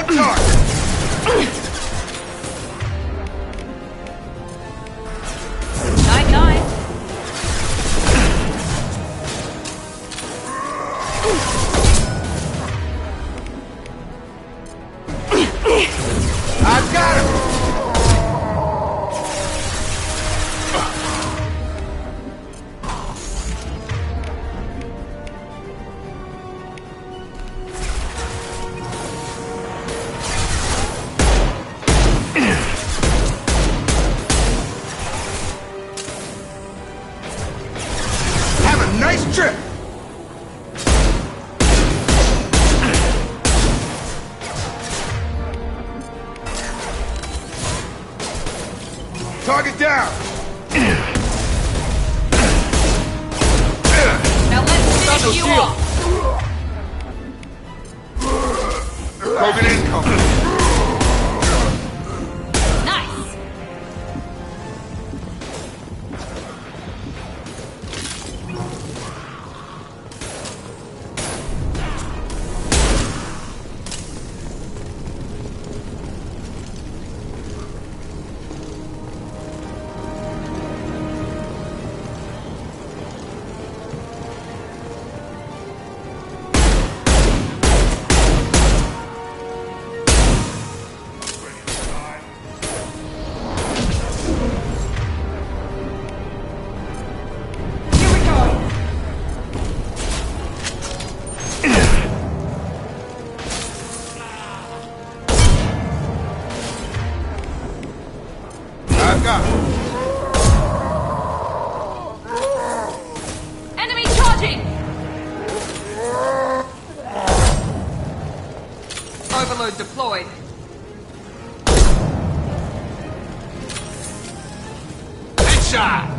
On target! Night-night. I got him! Have a nice trip! Target down! Now let's finish you off. Krogan incoming! Nice. Here we go. I've got him! Enemy charging. Overload deployed. Headshot!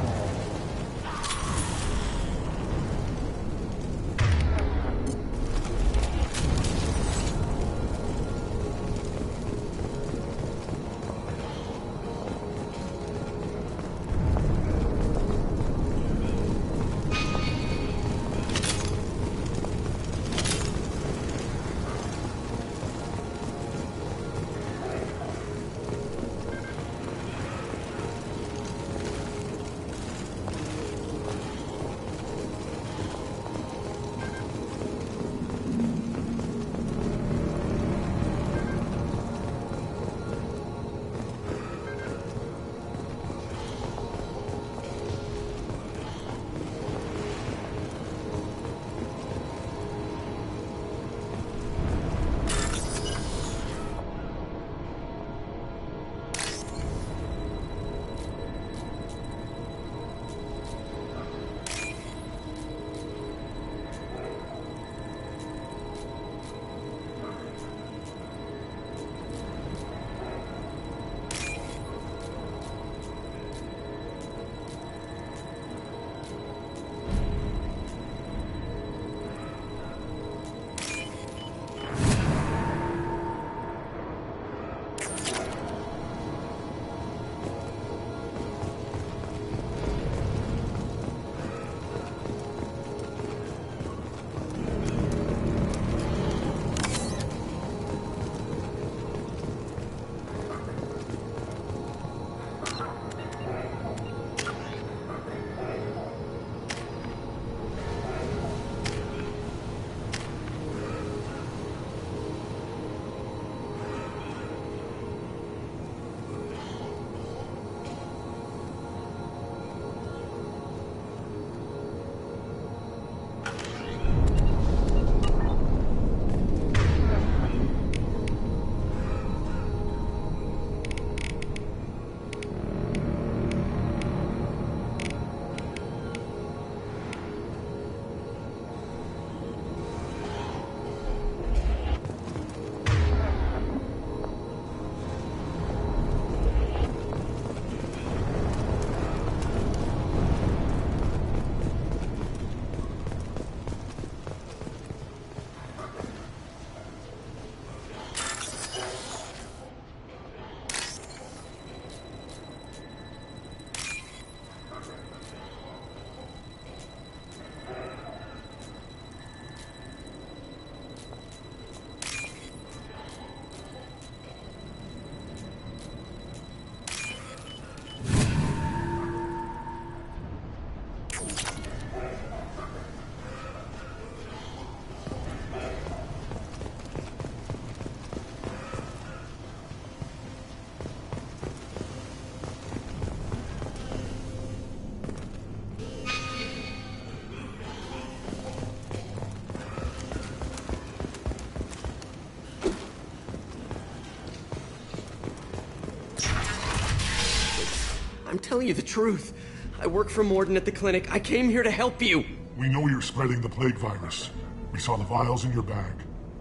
telling you the truth. I work for Morden at the clinic. I came here to help you. We know you're spreading the plague virus. We saw the vials in your bag.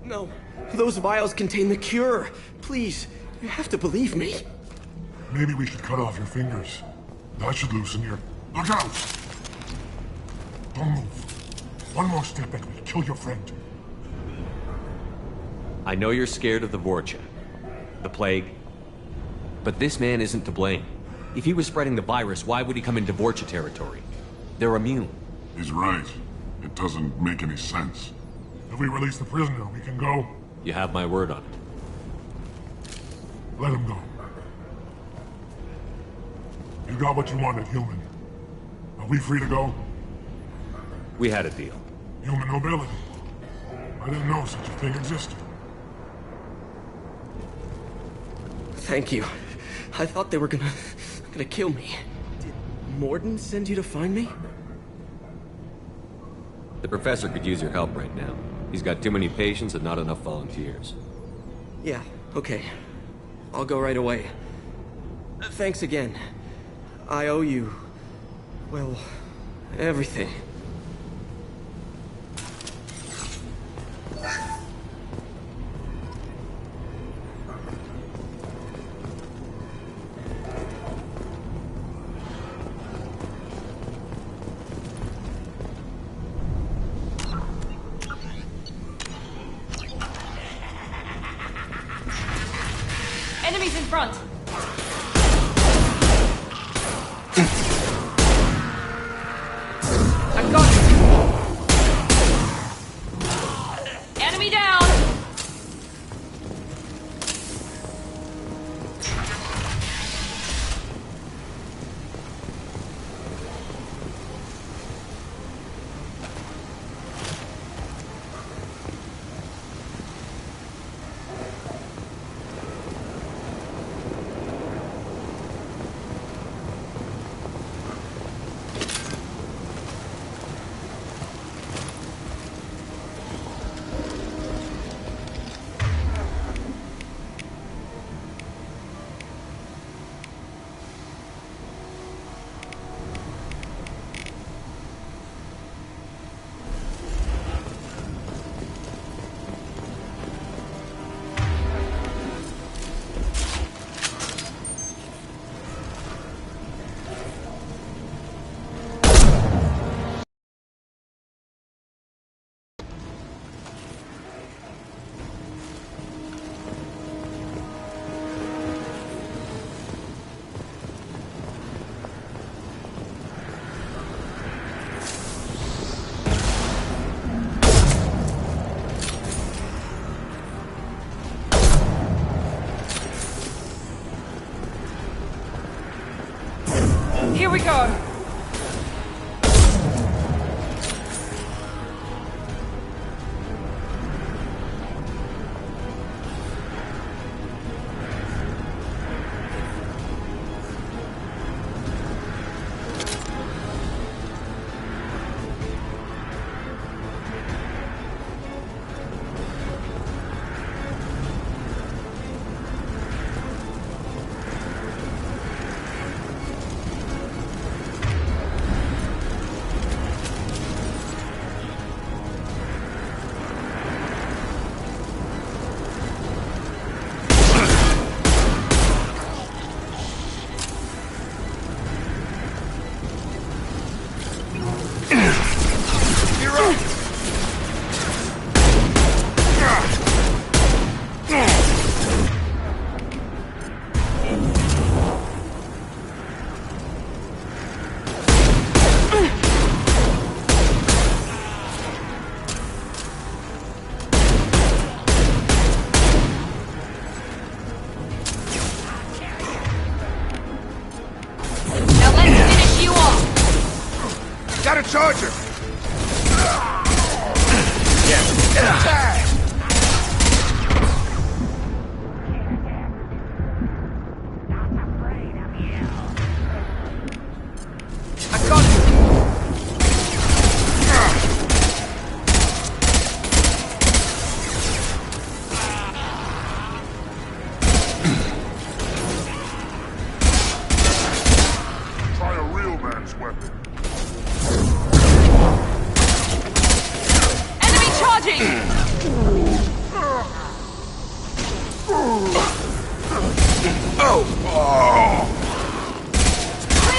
No, those vials contain the cure. Please, you have to believe me. Maybe we should cut off your fingers. That should loosen your... Look out! Don't move. One more step and we'll kill your friend. I know you're scared of the Vorcha, the plague, but this man isn't to blame. If he was spreading the virus, why would he come into Vorcha territory? They're immune. He's right. It doesn't make any sense. If we release the prisoner, we can go. You have my word on it. Let him go. You got what you wanted, human. Are we free to go? We had a deal. Human nobility. I didn't know such a thing existed. Thank you. I thought they were gonna kill me. Did Morden send you to find me? The professor could use your help right now. He's got too many patients and not enough volunteers. Yeah, okay. I'll go right away. Thanks again. I owe you... well, everything. Enemies in front. I got you. Enemy down. Here we go. Got a charger! Attack! I got you! Clear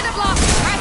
the block! Right.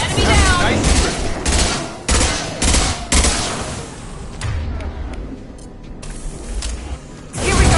Enemy down! Here we go!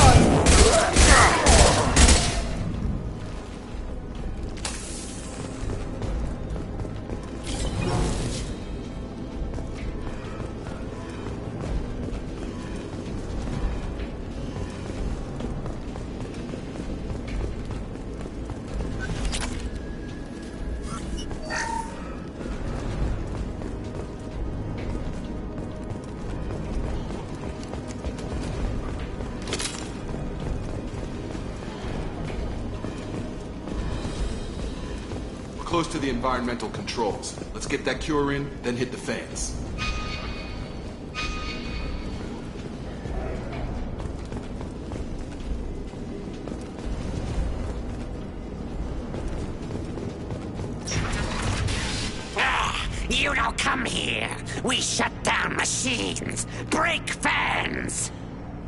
We're close to the environmental controls. Let's get that cure in, then hit the fans. You don't come here. We shut down machines, break fans.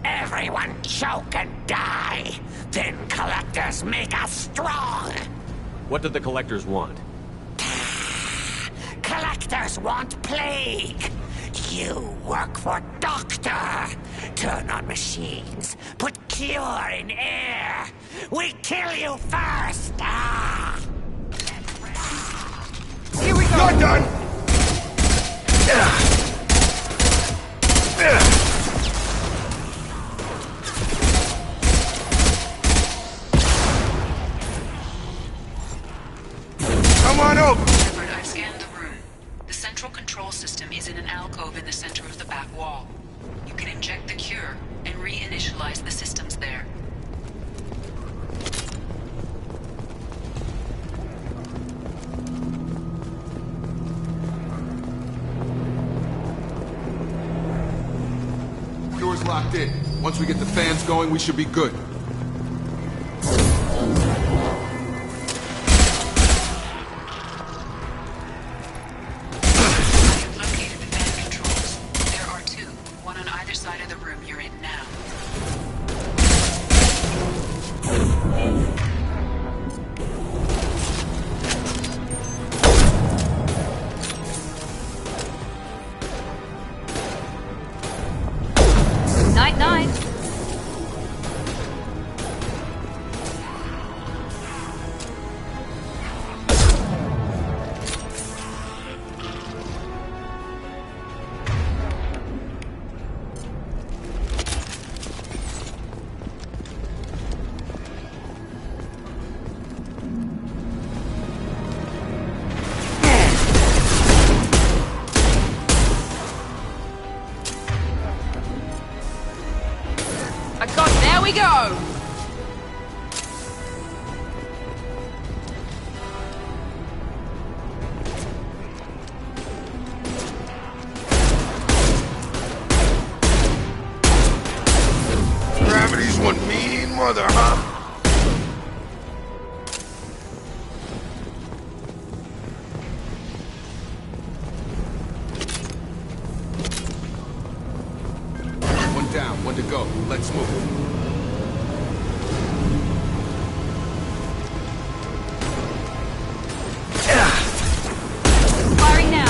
Everyone choke and die. Then collectors make us strong. What do the collectors want? Collectors want plague. You work for Doctor. Turn on machines. Put cure in air. We kill you first. Here we go! You're done! Come on over! I've scanned the room. The central control system is in an alcove in the center of the back wall. You can inject the cure and reinitialize the systems there. Door's locked in. Once we get the fans going, we should be good. I've located the fan controls. There are two, one on either side of the room you're in now. Night, night. There we go! Gravity's one mean mother, huh? One down, one to go. Let's move. Firing now.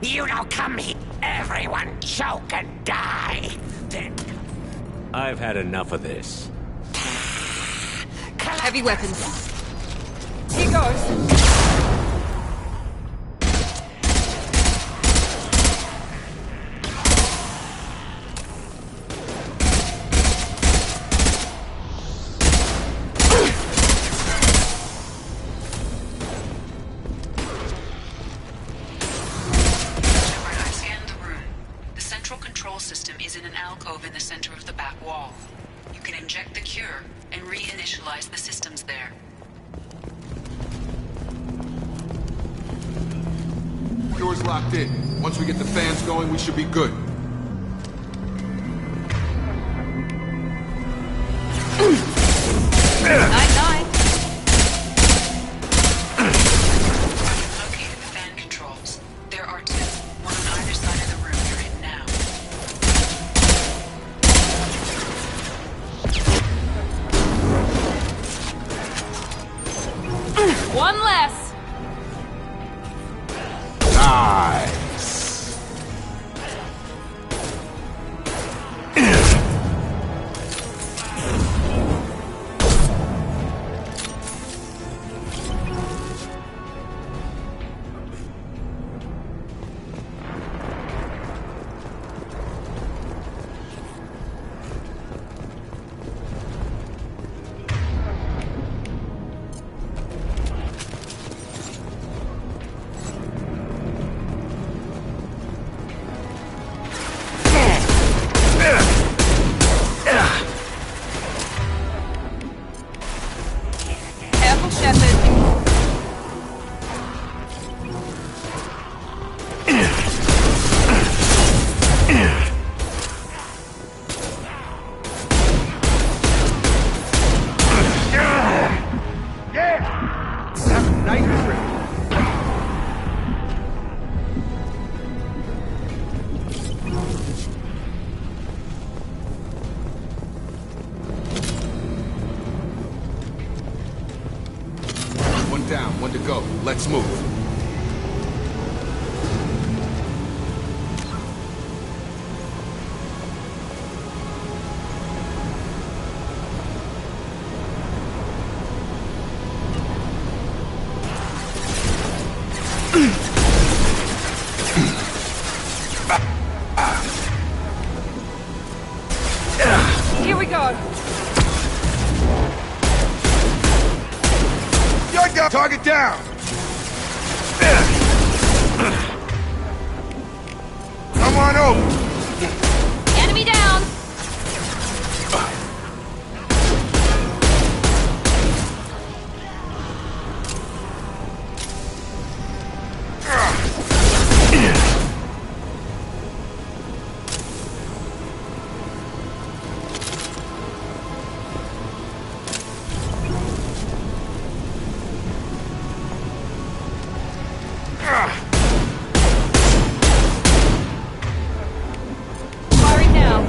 You don't come here. Everyone choke and die. Then I've had enough of this. Heavy weapons. Here goes. System is in an alcove in the center of the back wall. You can inject the cure and reinitialize the systems there. Cure's locked in. Once we get the fans going, we should be good. Night-night. Located the fan controls. There are two, one on either side of the room you're in now. One less. Nice. Careful, Shepard. Nice trip. One down, one to go. Let's move. Here we go. Target down! Come on over! Enemy down. Firing now.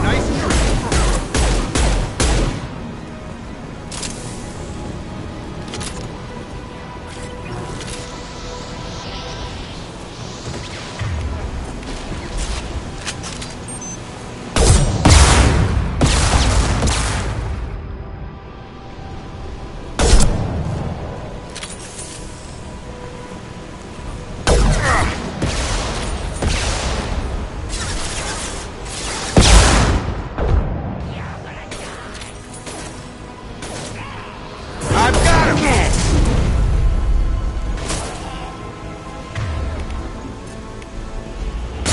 Nice trip. I've got him!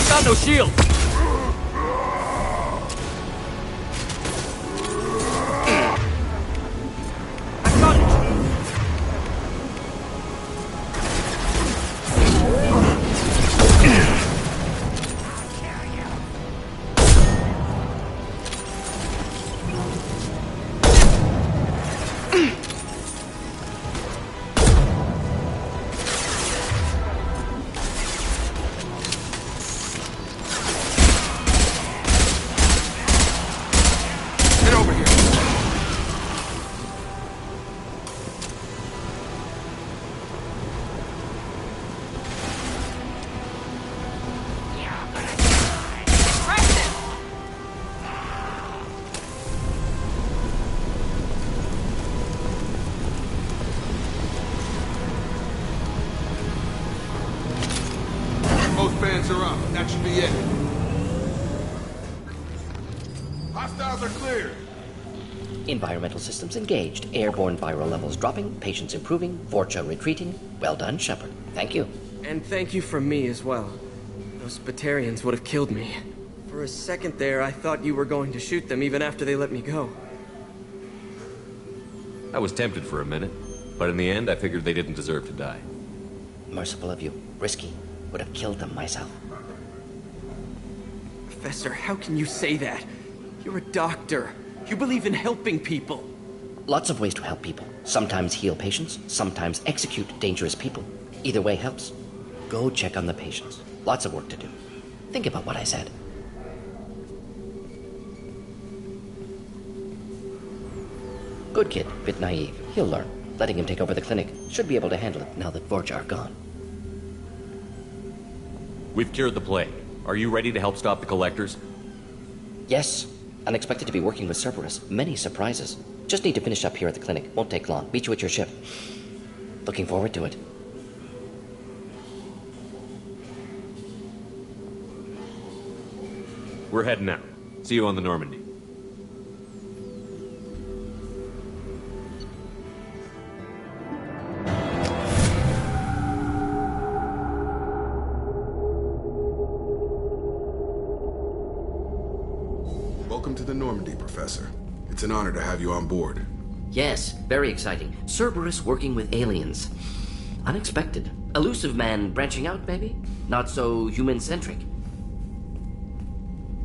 Got no shield! I got it! Get over here. Fans are up. That should be it. Hostiles are clear. Environmental systems engaged. Airborne viral levels dropping. Patients improving. Vorcha retreating. Well done, Shepard. Thank you. And thank you from me as well. Those Batarians would have killed me. For a second there, I thought you were going to shoot them even after they let me go. I was tempted for a minute, but in the end, I figured they didn't deserve to die. Merciful of you. Risky. Would have killed them myself. Professor, how can you say that? You're a doctor. You believe in helping people. Lots of ways to help people. Sometimes heal patients, sometimes execute dangerous people. Either way helps. Go check on the patients. Lots of work to do. Think about what I said. Good kid, bit naive. He'll learn. Letting him take over the clinic. Should be able to handle it now that Vorcha are gone. We've cured the plague. Are you ready to help stop the collectors? Yes. Unexpected to be working with Cerberus. Many surprises. Just need to finish up here at the clinic. Won't take long. Meet you at your ship. Looking forward to it. We're heading out. See you on the Normandy. Welcome to the Normandy, Professor. It's an honor to have you on board. Yes, very exciting. Cerberus working with aliens. Unexpected. Elusive man branching out, maybe? Not so human-centric.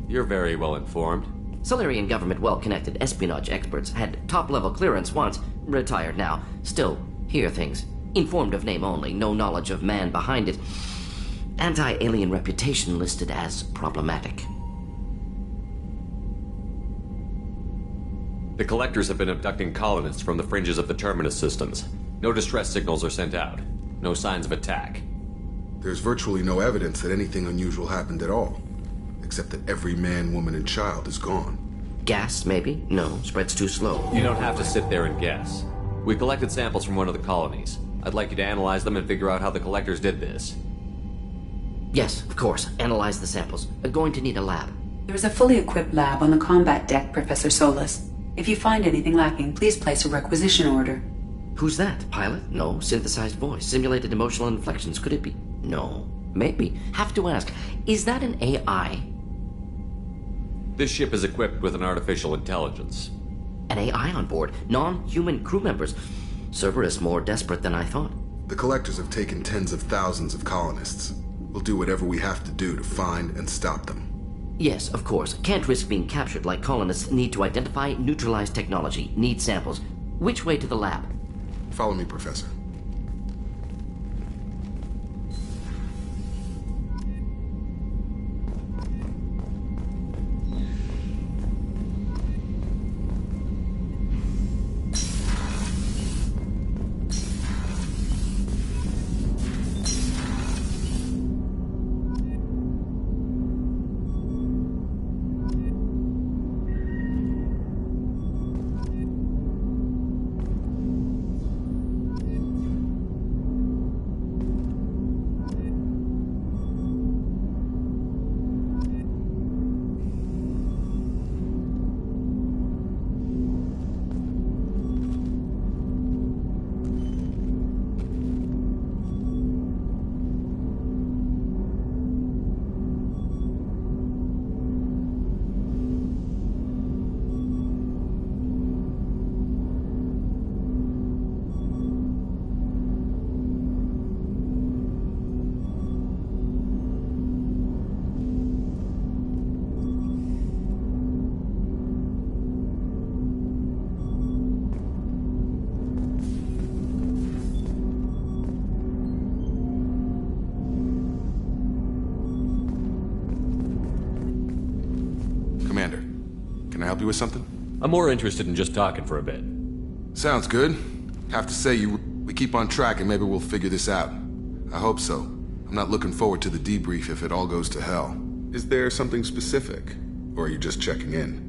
You're very well informed. Solarian government well-connected espionage experts had top-level clearance once. Retired now. Still, hear things. Informed of name only, no knowledge of man behind it. Anti-alien reputation listed as problematic. The collectors have been abducting colonists from the fringes of the Terminus systems. No distress signals are sent out. No signs of attack. There's virtually no evidence that anything unusual happened at all. Except that every man, woman, and child is gone. Gas, maybe? No, spreads too slow. You don't have to sit there and guess. We collected samples from one of the colonies. I'd like you to analyze them and figure out how the collectors did this. Yes, of course. Analyze the samples. Going to need a lab. There is a fully equipped lab on the combat deck, Professor Solis. If you find anything lacking, please place a requisition order. Who's that? Pilot? No. Synthesized voice. Simulated emotional inflections. Could it be? No. Maybe. Have to ask. Is that an AI? This ship is equipped with an artificial intelligence. An AI on board. Non-human crew members. Cerberus more desperate than I thought. The collectors have taken tens of thousands of colonists. We'll do whatever we have to do to find and stop them. Yes, of course. Can't risk being captured like colonists need to identify, neutralize technology, need samples. Which way to the lab? Follow me, Professor. Commander, can I help you with something? I'm more interested in just talking for a bit. Sounds good. Have to say, we keep on track and maybe we'll figure this out. I hope so. I'm not looking forward to the debrief if it all goes to hell. Is there something specific? Or are you just checking in?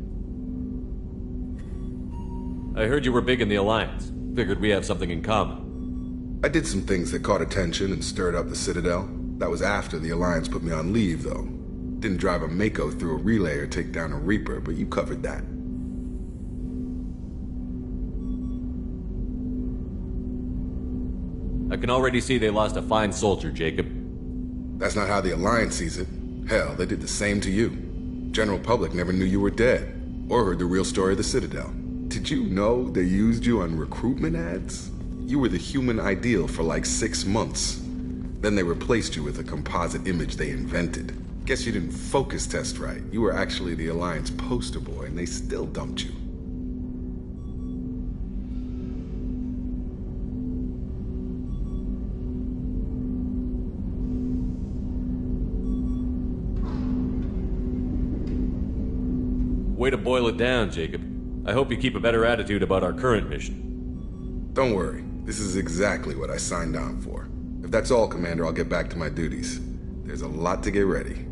I heard you were big in the Alliance. Figured we have something in common. I did some things that caught attention and stirred up the Citadel. That was after the Alliance put me on leave, though. Didn't drive a Mako through a relay or take down a Reaper, but you covered that. I can already see they lost a fine soldier, Jacob. That's not how the Alliance sees it. Hell, they did the same to you. General public never knew you were dead, or heard the real story of the Citadel. Did you know they used you on recruitment ads? You were the human ideal for like 6 months. Then they replaced you with a composite image they invented. Guess you didn't focus test right. You were actually the Alliance poster boy, and they still dumped you. Way to boil it down, Jacob. I hope you keep a better attitude about our current mission. Don't worry. This is exactly what I signed on for. If that's all, Commander, I'll get back to my duties. There's a lot to get ready.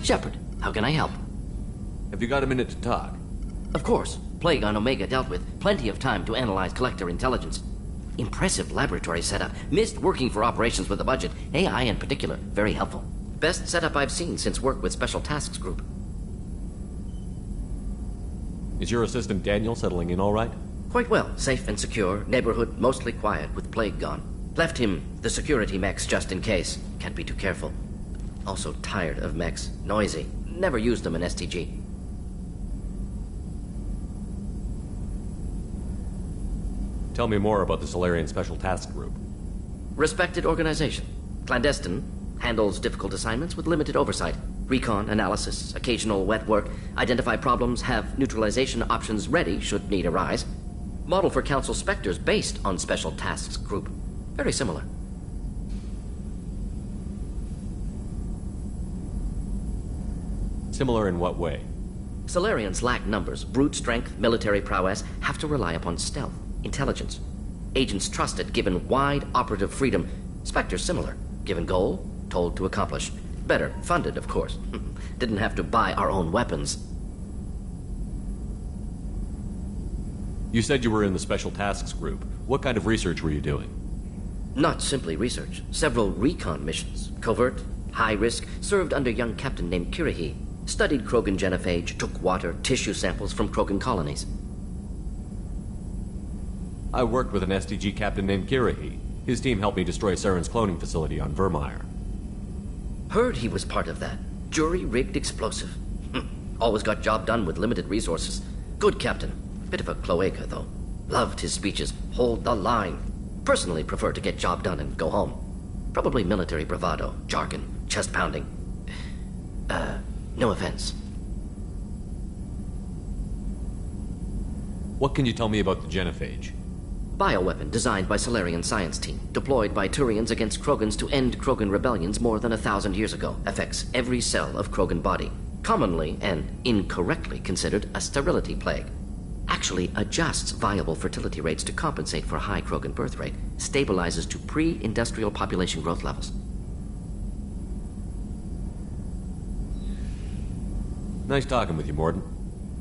Shepard, how can I help? Have you got a minute to talk? Of course. Plague on Omega dealt with. Plenty of time to analyze collector intelligence. Impressive laboratory setup. Missed working for operations with a budget. AI in particular. Very helpful. Best setup I've seen since work with Special Tasks Group. Is your assistant Daniel settling in all right? Quite well. Safe and secure. Neighborhood mostly quiet with Plague gone. Left him the security mechs just in case. Can't be too careful. Also tired of mechs. Noisy. Never used them in STG. Tell me more about the Solarian Special Task Group. Respected organization. Clandestine. Handles difficult assignments with limited oversight. Recon, analysis, occasional wet work. Identify problems, have neutralization options ready should need arise. Model for Council Spectres based on Special Tasks Group. Very similar. Similar in what way? Solarians lack numbers, brute strength, military prowess, have to rely upon stealth, intelligence. Agents trusted, given wide operative freedom. Spectres similar, given goal, told to accomplish. Better, funded, of course. Didn't have to buy our own weapons. You said you were in the Special Tasks Group. What kind of research were you doing? Not simply research. Several recon missions. Covert, high risk, served under a young captain named Kirihi. Studied Krogan genophage, took water, tissue samples from Krogan colonies. I worked with an STG captain named Kirihi. His team helped me destroy Saren's cloning facility on Vermeer. Heard he was part of that. Jury-rigged explosive. Always got job done with limited resources. Good captain. Bit of a cloaca, though. Loved his speeches. Hold the line. Personally prefer to get job done and go home. Probably military bravado, jargon, chest pounding. No offense. What can you tell me about the genophage? Bioweapon designed by Solarian science team, deployed by Turians against Krogans to end Krogan rebellions more than 1,000 years ago. Affects every cell of Krogan body. Commonly and incorrectly considered a sterility plague. Actually adjusts viable fertility rates to compensate for high Krogan birth rate. Stabilizes to pre-industrial population growth levels. Nice talking with you, Morden.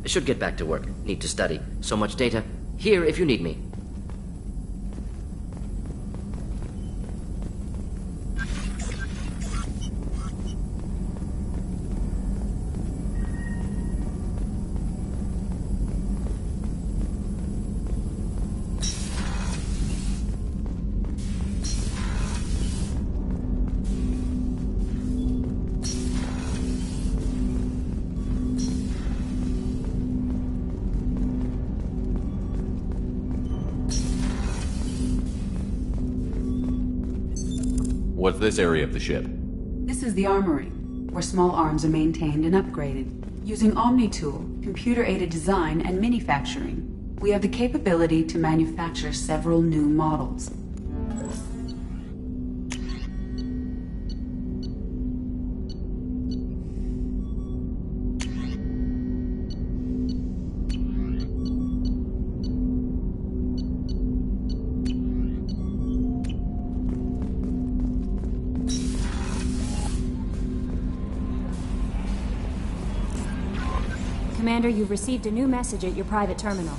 Should get back to work. Need to study. So much data. Here if you need me. What's this area of the ship? This is the armory, where small arms are maintained and upgraded. Using Omni-Tool, computer-aided design, and manufacturing, we have the capability to manufacture several new models. Commander, you've received a new message at your private terminal.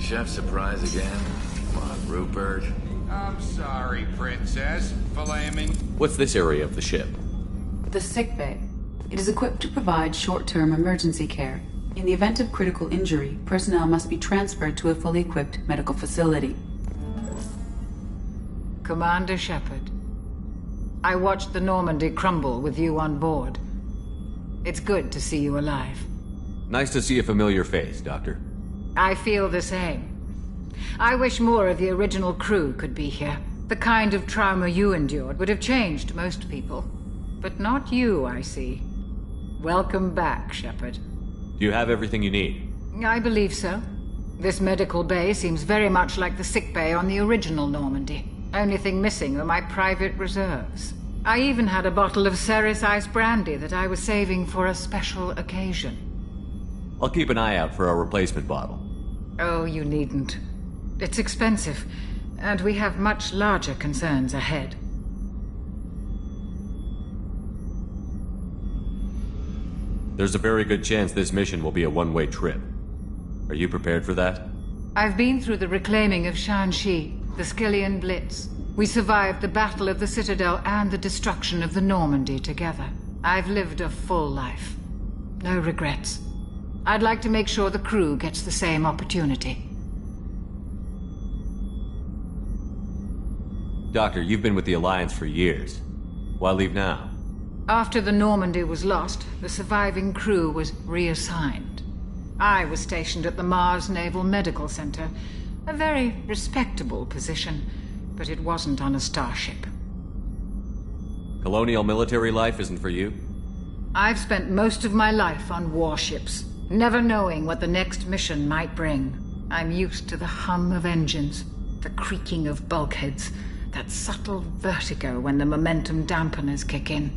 Chef surprise again? Come on, Rupert. I'm sorry, Princess. Flaming. What's this area of the ship? The sickbay. It is equipped to provide short-term emergency care. In the event of critical injury, personnel must be transferred to a fully equipped medical facility. Commander Shepard, I watched the Normandy crumble with you on board. It's good to see you alive. Nice to see a familiar face, Doctor. I feel the same. I wish more of the original crew could be here. The kind of trauma you endured would have changed most people. But not you, I see. Welcome back, Shepard. Do you have everything you need? I believe so. This medical bay seems very much like the sick bay on the original Normandy. Only thing missing are my private reserves. I even had a bottle of Ceres Ice brandy that I was saving for a special occasion. I'll keep an eye out for a replacement bottle. Oh, you needn't. It's expensive, and we have much larger concerns ahead. There's a very good chance this mission will be a one-way trip. Are you prepared for that? I've been through the reclaiming of Shanxi, the Skillian Blitz. We survived the Battle of the Citadel and the destruction of the Normandy together. I've lived a full life. No regrets. I'd like to make sure the crew gets the same opportunity. Doctor, you've been with the Alliance for years. Why leave now? After the Normandy was lost, the surviving crew was reassigned. I was stationed at the Mars Naval Medical Center, a very respectable position, but it wasn't on a starship. Colonial military life isn't for you? I've spent most of my life on warships, never knowing what the next mission might bring. I'm used to the hum of engines, the creaking of bulkheads, that subtle vertigo when the momentum dampeners kick in.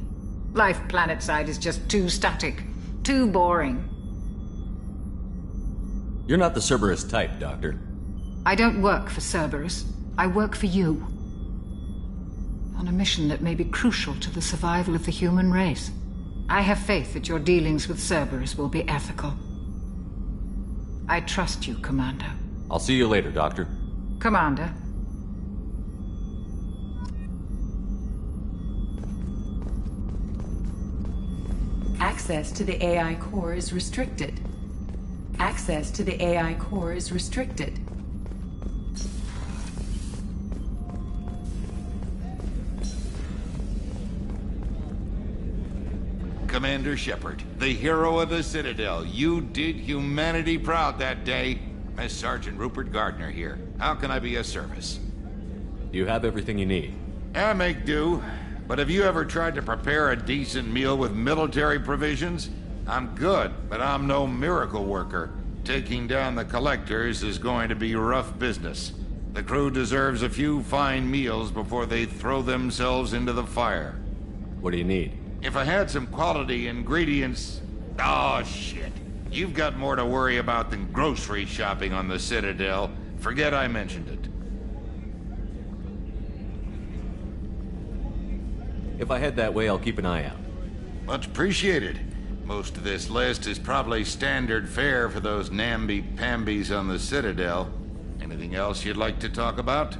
Life planetside is just too static, too boring. You're not the Cerberus type, Doctor. I don't work for Cerberus. I work for you. On a mission that may be crucial to the survival of the human race. I have faith that your dealings with Cerberus will be ethical. I trust you, Commander. I'll see you later, Doctor. Commander. Access to the AI core is restricted. Access to the AI core is restricted. Commander Shepard, the hero of the Citadel. You did humanity proud that day. Miss Sergeant Rupert Gardner here. How can I be of service? You have everything you need. I make do. But have you ever tried to prepare a decent meal with military provisions? I'm good, but I'm no miracle worker. Taking down the collectors is going to be rough business. The crew deserves a few fine meals before they throw themselves into the fire. What do you need? If I had some quality ingredients... Oh, shit. You've got more to worry about than grocery shopping on the Citadel. Forget I mentioned it. If I head that way, I'll keep an eye out. Much appreciated. Most of this list is probably standard fare for those namby-pambies on the Citadel. Anything else you'd like to talk about?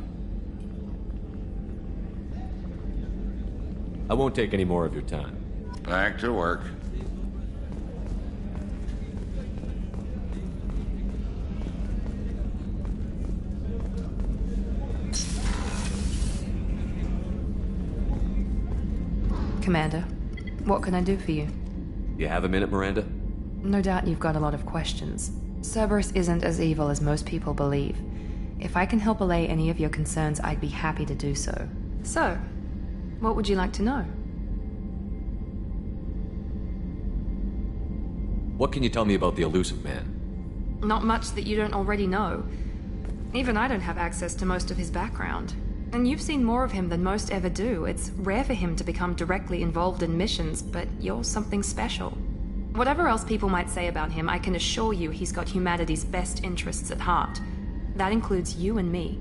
I won't take any more of your time. Back to work. Commander, what can I do for you? You have a minute, Miranda? No doubt you've got a lot of questions. Cerberus isn't as evil as most people believe. If I can help allay any of your concerns, I'd be happy to do so. So, what would you like to know? What can you tell me about the elusive man? Not much that you don't already know. Even I don't have access to most of his background. And you've seen more of him than most ever do. It's rare for him to become directly involved in missions, but you're something special. Whatever else people might say about him, I can assure you he's got humanity's best interests at heart. That includes you and me.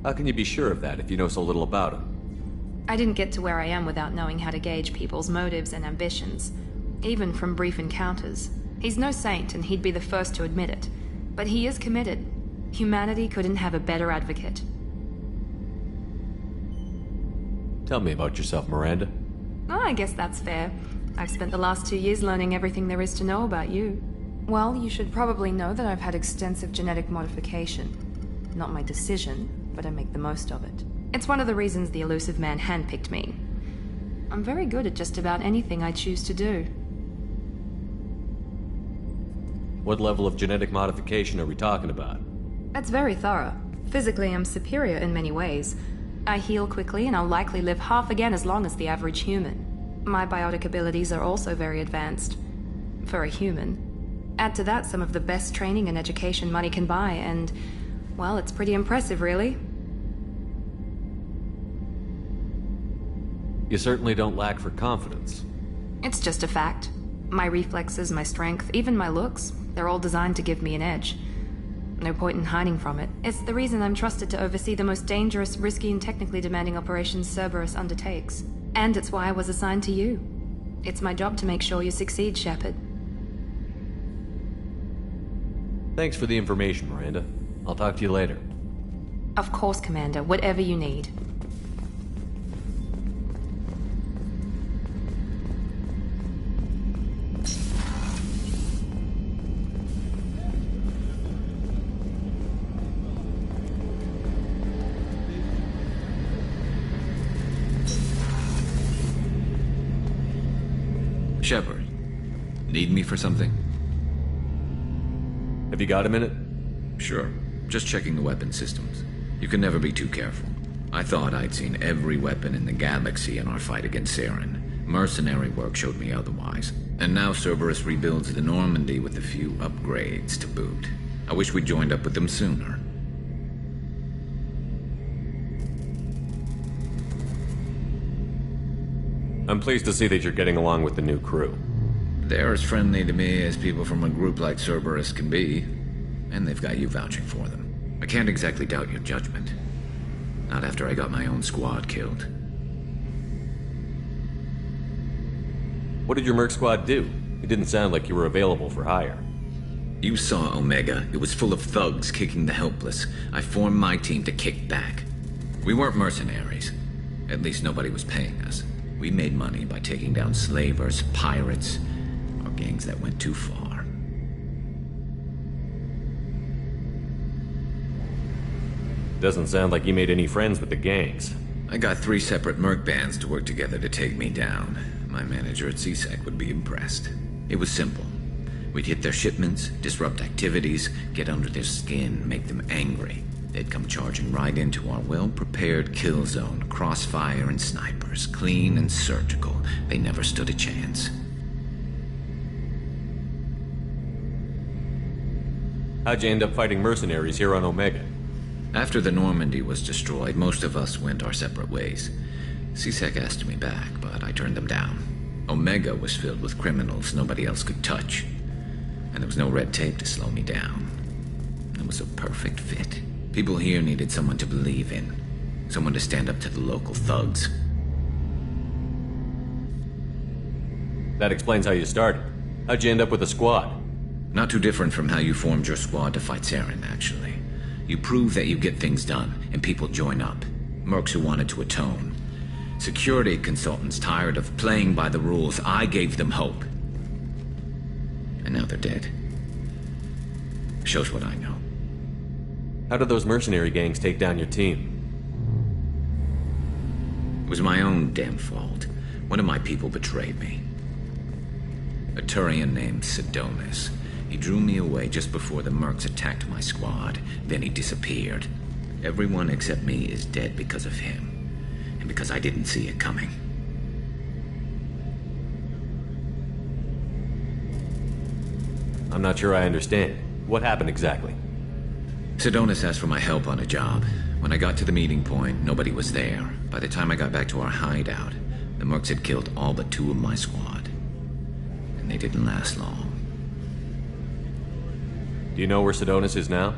How can you be sure of that if you know so little about him? I didn't get to where I am without knowing how to gauge people's motives and ambitions. Even from brief encounters. He's no saint, and he'd be the first to admit it. But he is committed. Humanity couldn't have a better advocate. Tell me about yourself, Miranda. Oh, I guess that's fair. I've spent the last 2 years learning everything there is to know about you. Well, you should probably know that I've had extensive genetic modification. Not my decision, but I make the most of it. It's one of the reasons the elusive man handpicked me. I'm very good at just about anything I choose to do. What level of genetic modification are we talking about? That's very thorough. Physically, I'm superior in many ways. I heal quickly, and I'll likely live half again as long as the average human. My biotic abilities are also very advanced. For a human. Add to that some of the best training and education money can buy, and... well, it's pretty impressive, really. You certainly don't lack for confidence. It's just a fact. My reflexes, my strength, even my looks, they're all designed to give me an edge. No point in hiding from it. It's the reason I'm trusted to oversee the most dangerous, risky, and technically demanding operations Cerberus undertakes. And it's why I was assigned to you. It's my job to make sure you succeed, Shepard. Thanks for the information, Miranda. I'll talk to you later. Of course, Commander. Whatever you need. Shepard, need me for something? Have you got a minute? Sure. Just checking the weapon systems. You can never be too careful. I thought I'd seen every weapon in the galaxy in our fight against Saren. Mercenary work showed me otherwise. And now Cerberus rebuilds the Normandy with a few upgrades to boot. I wish we'd joined up with them sooner. I'm pleased to see that you're getting along with the new crew. They're as friendly to me as people from a group like Cerberus can be. And they've got you vouching for them. I can't exactly doubt your judgment. Not after I got my own squad killed. What did your merc squad do? It didn't sound like you were available for hire. You saw Omega. It was full of thugs kicking the helpless. I formed my team to kick back. We weren't mercenaries. At least nobody was paying us. We made money by taking down slavers, pirates, or gangs that went too far. Doesn't sound like you made any friends with the gangs. I got 3 separate merc bands to work together to take me down. My manager at CSEC would be impressed. It was simple. We'd hit their shipments, disrupt activities, get under their skin, make them angry. They'd come charging right into our well-prepared kill zone, crossfire and snipers, clean and surgical. They never stood a chance. How'd you end up fighting mercenaries here on Omega? After the Normandy was destroyed, most of us went our separate ways. CSEC asked me back, but I turned them down. Omega was filled with criminals nobody else could touch. And there was no red tape to slow me down. It was a perfect fit. People here needed someone to believe in. Someone to stand up to the local thugs. That explains how you started. How'd you end up with a squad? Not too different from how you formed your squad to fight Saren, actually. You prove that you get things done, and people join up. Mercs who wanted to atone. Security consultants tired of playing by the rules. I gave them hope. And now they're dead. Shows what I know. How did those mercenary gangs take down your team? It was my own damn fault. One of my people betrayed me. A Turian named Sidonis. He drew me away just before the mercs attacked my squad. Then he disappeared. Everyone except me is dead because of him. And because I didn't see it coming. I'm not sure I understand. What happened exactly? Sidonis asked for my help on a job. When I got to the meeting point, nobody was there. By the time I got back to our hideout, the mercs had killed all but 2 of my squad. And they didn't last long. Do you know where Sidonis is now?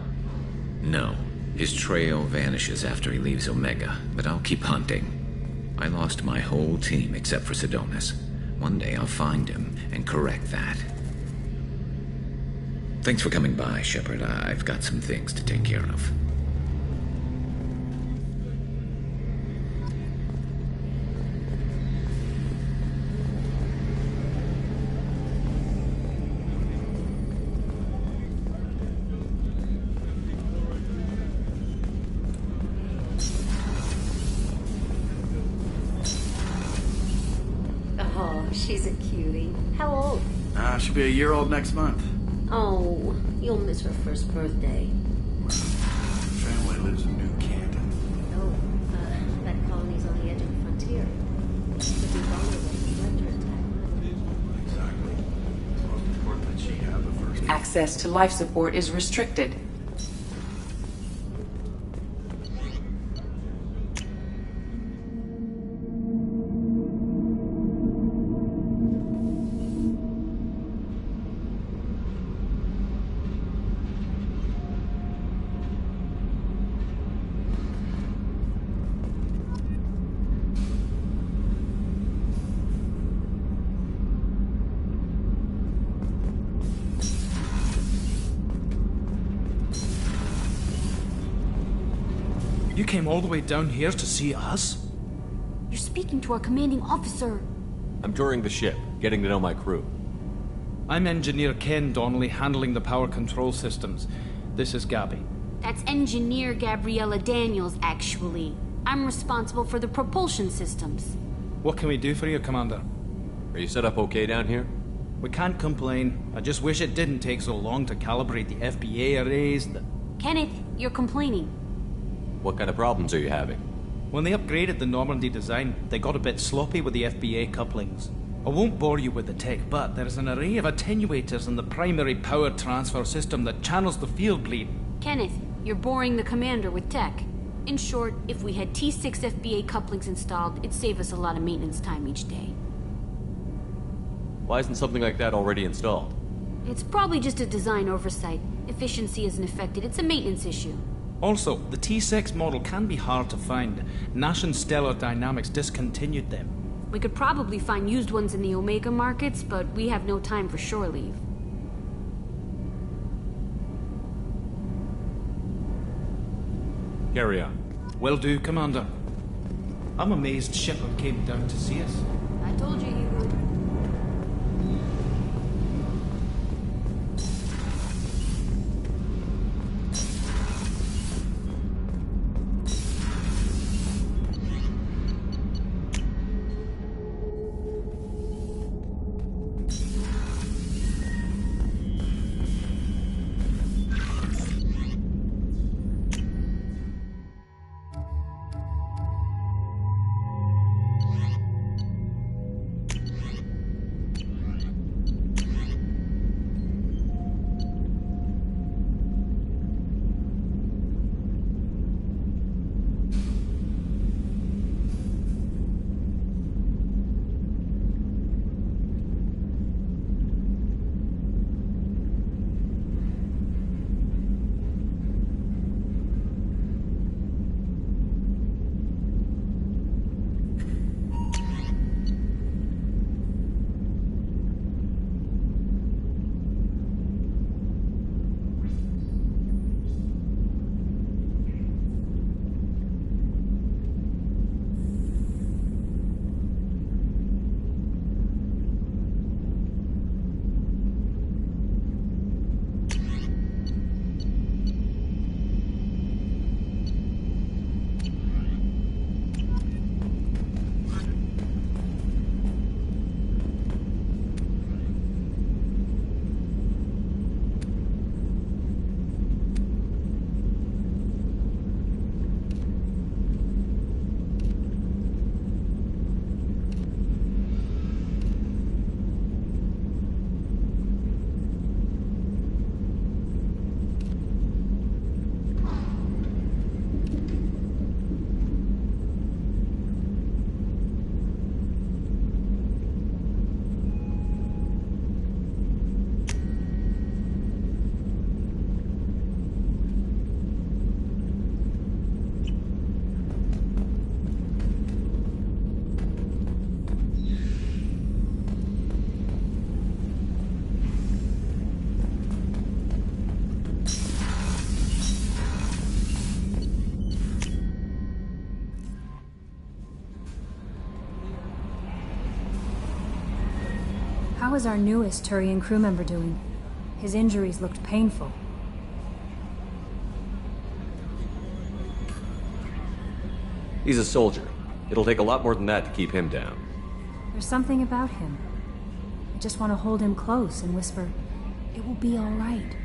No. His trail vanishes after he leaves Omega, but I'll keep hunting. I lost my whole team except for Sidonis. One day I'll find him and correct that. Thanks for coming by, Shepard. I've got some things to take care of. Oh, she's a cutie. How old? She'll be a year old next month. Oh, you'll miss her first birthday. Family lives in New Canton. Oh, that colony's on the edge of the frontier. Could be vulnerable to Spectre attack. Exactly. It's most important that she have the first. Access to life support is restricted. You came all the way down here to see us? You're speaking to our commanding officer. I'm touring the ship, getting to know my crew. I'm Engineer Ken Donnelly, handling the power control systems. This is Gabby. That's Engineer Gabriella Daniels, actually. I'm responsible for the propulsion systems. What can we do for you, Commander? Are you set up okay down here? We can't complain. I just wish it didn't take so long to calibrate the FBA arrays. Kenneth, you're complaining. What kind of problems are you having? When they upgraded the Normandy design, they got a bit sloppy with the FBA couplings. I won't bore you with the tech, but there's an array of attenuators in the primary power transfer system that channels the field bleed. Kenneth, you're boring the commander with tech. In short, if we had T6 FBA couplings installed, it'd save us a lot of maintenance time each day. Why isn't something like that already installed? It's probably just a design oversight. Efficiency isn't affected. It's a maintenance issue. Also, the T6 model can be hard to find. Nash and Stellar Dynamics discontinued them. We could probably find used ones in the Omega markets, but we have no time for shore leave. Carry on. Will do, Commander. I'm amazed Shepard came down to see us. I told you he would. How is our newest Turian crew member doing? His injuries looked painful. He's a soldier. It'll take a lot more than that to keep him down. There's something about him. I just want to hold him close and whisper, "It will be all right."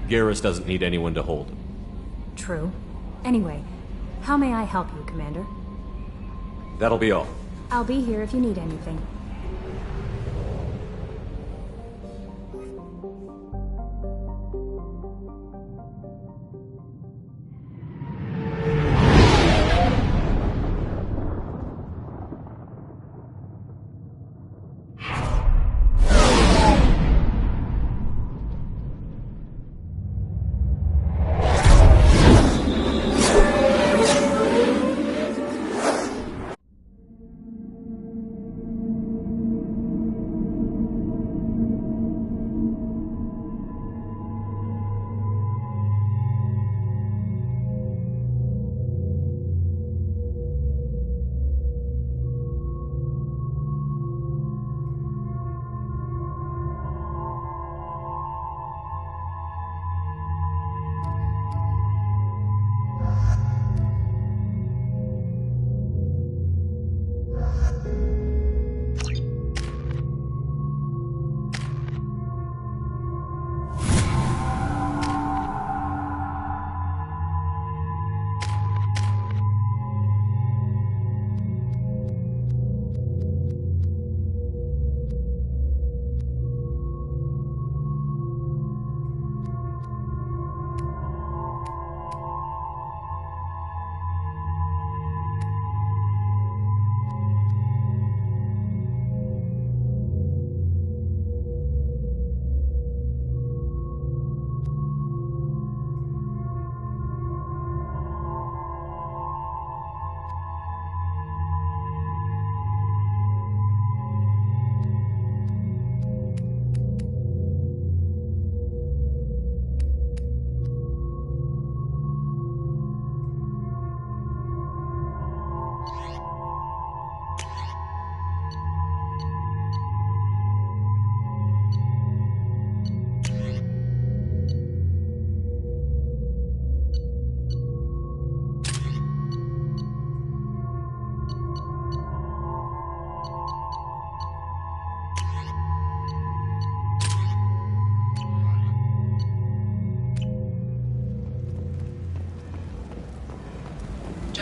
Garrus doesn't need anyone to hold him. True. Anyway, how may I help you, Commander? That'll be all. I'll be here if you need anything.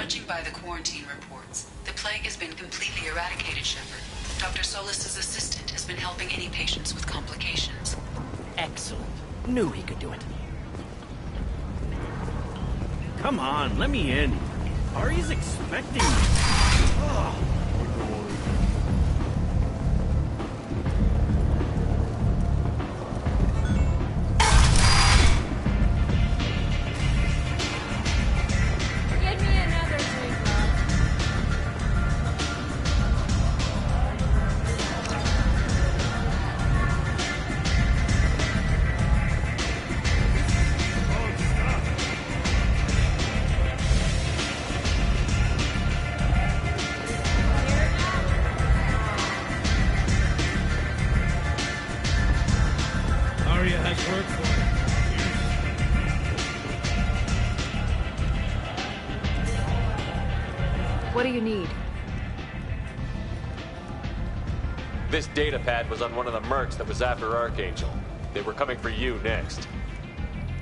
Judging by the quarantine reports, the plague has been completely eradicated, Shepard. Dr. Solis's assistant has been helping any patients with complications. Excellent. Knew he could do it. Come on, let me in. Ari's expecting me. Ugh. Get me another drink, love. Arya has work for her. What do you need? This data pad was on one of the mercs that was after Archangel. They were coming for you next.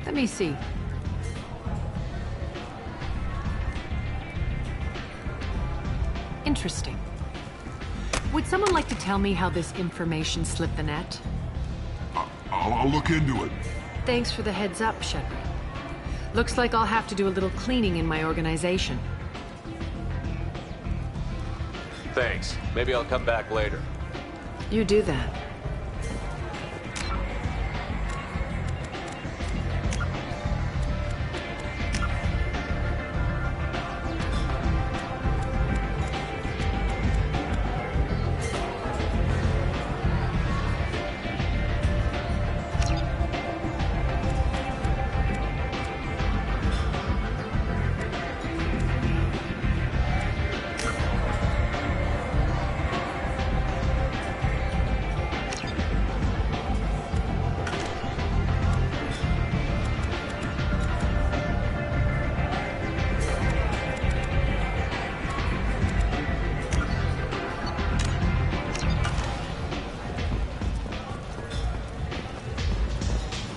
Let me see. Interesting. Would someone like to tell me how this information slipped the net? I'll look into it. Thanks for the heads up, Shepard. Looks like I'll have to do a little cleaning in my organization. Thanks. Maybe I'll come back later. You do that.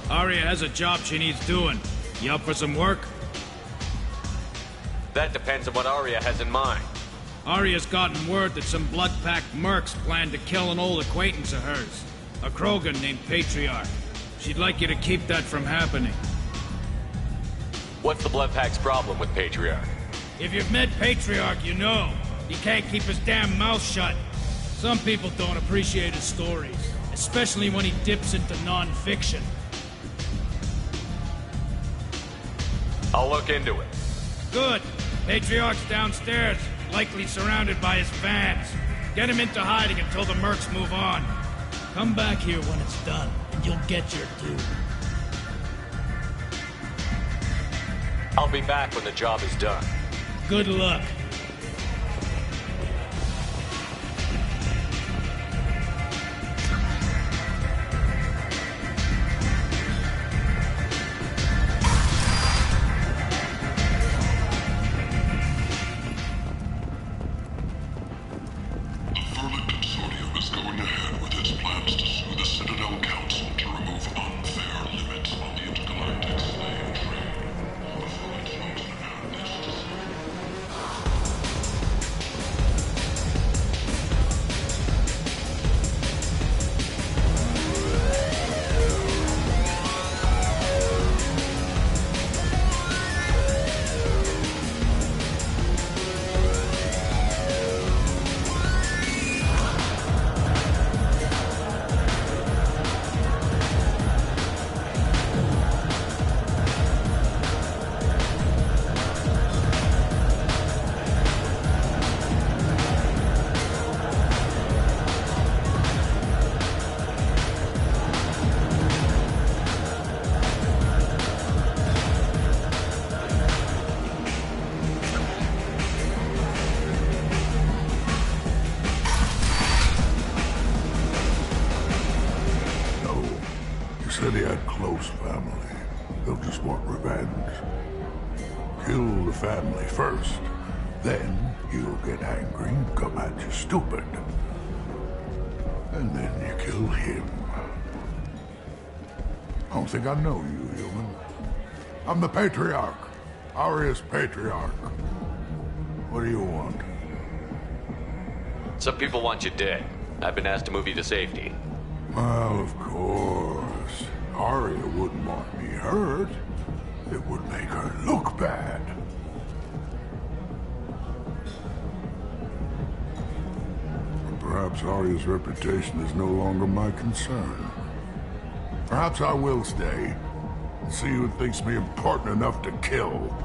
Arya has a job she needs doing. You up for some work? That depends on what Arya has in mind. Arya's gotten word that some blood-packed mercs plan to kill an old acquaintance of hers. A Krogan named Patriarch. She'd like you to keep that from happening. What's the Bloodpack's problem with Patriarch? If you've met Patriarch, you know. He can't keep his damn mouth shut. Some people don't appreciate his stories, especially when he dips into non-fiction. I'll look into it. Good. Patriarch's downstairs, likely surrounded by his fans. Get him into hiding until the mercs move on. Come back here when it's done, and you'll get your due. I'll be back when the job is done. Good luck. Said he had close family. They'll just want revenge. Kill the family first. Then he'll get angry and come at you stupid. And then you kill him. I don't think I know you, human. I'm the Patriarch. Arya's Patriarch. What do you want? Some people want you dead. I've been asked to move you to safety. Well, of course. Arya wouldn't want me hurt. It would make her look bad. Perhaps Arya's reputation is no longer my concern. Perhaps I will stay. See who thinks me important enough to kill.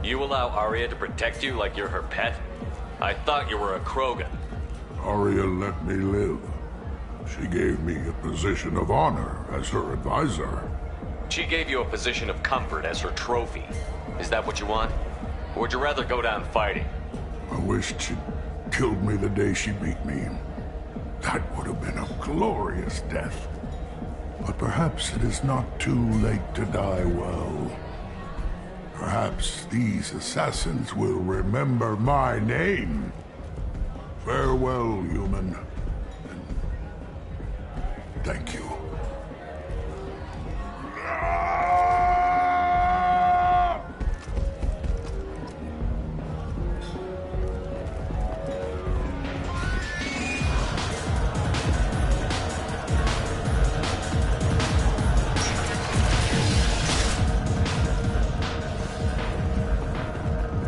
You allow Arya to protect you like you're her pet? I thought you were a Krogan. Arya let me live. She gave me a position of honor as her advisor. She gave you a position of comfort as her trophy. Is that what you want? Or would you rather go down fighting? I wished she'd killed me the day she beat me. That would have been a glorious death. But perhaps it is not too late to die well. Perhaps these assassins will remember my name. Farewell, human. And thank you.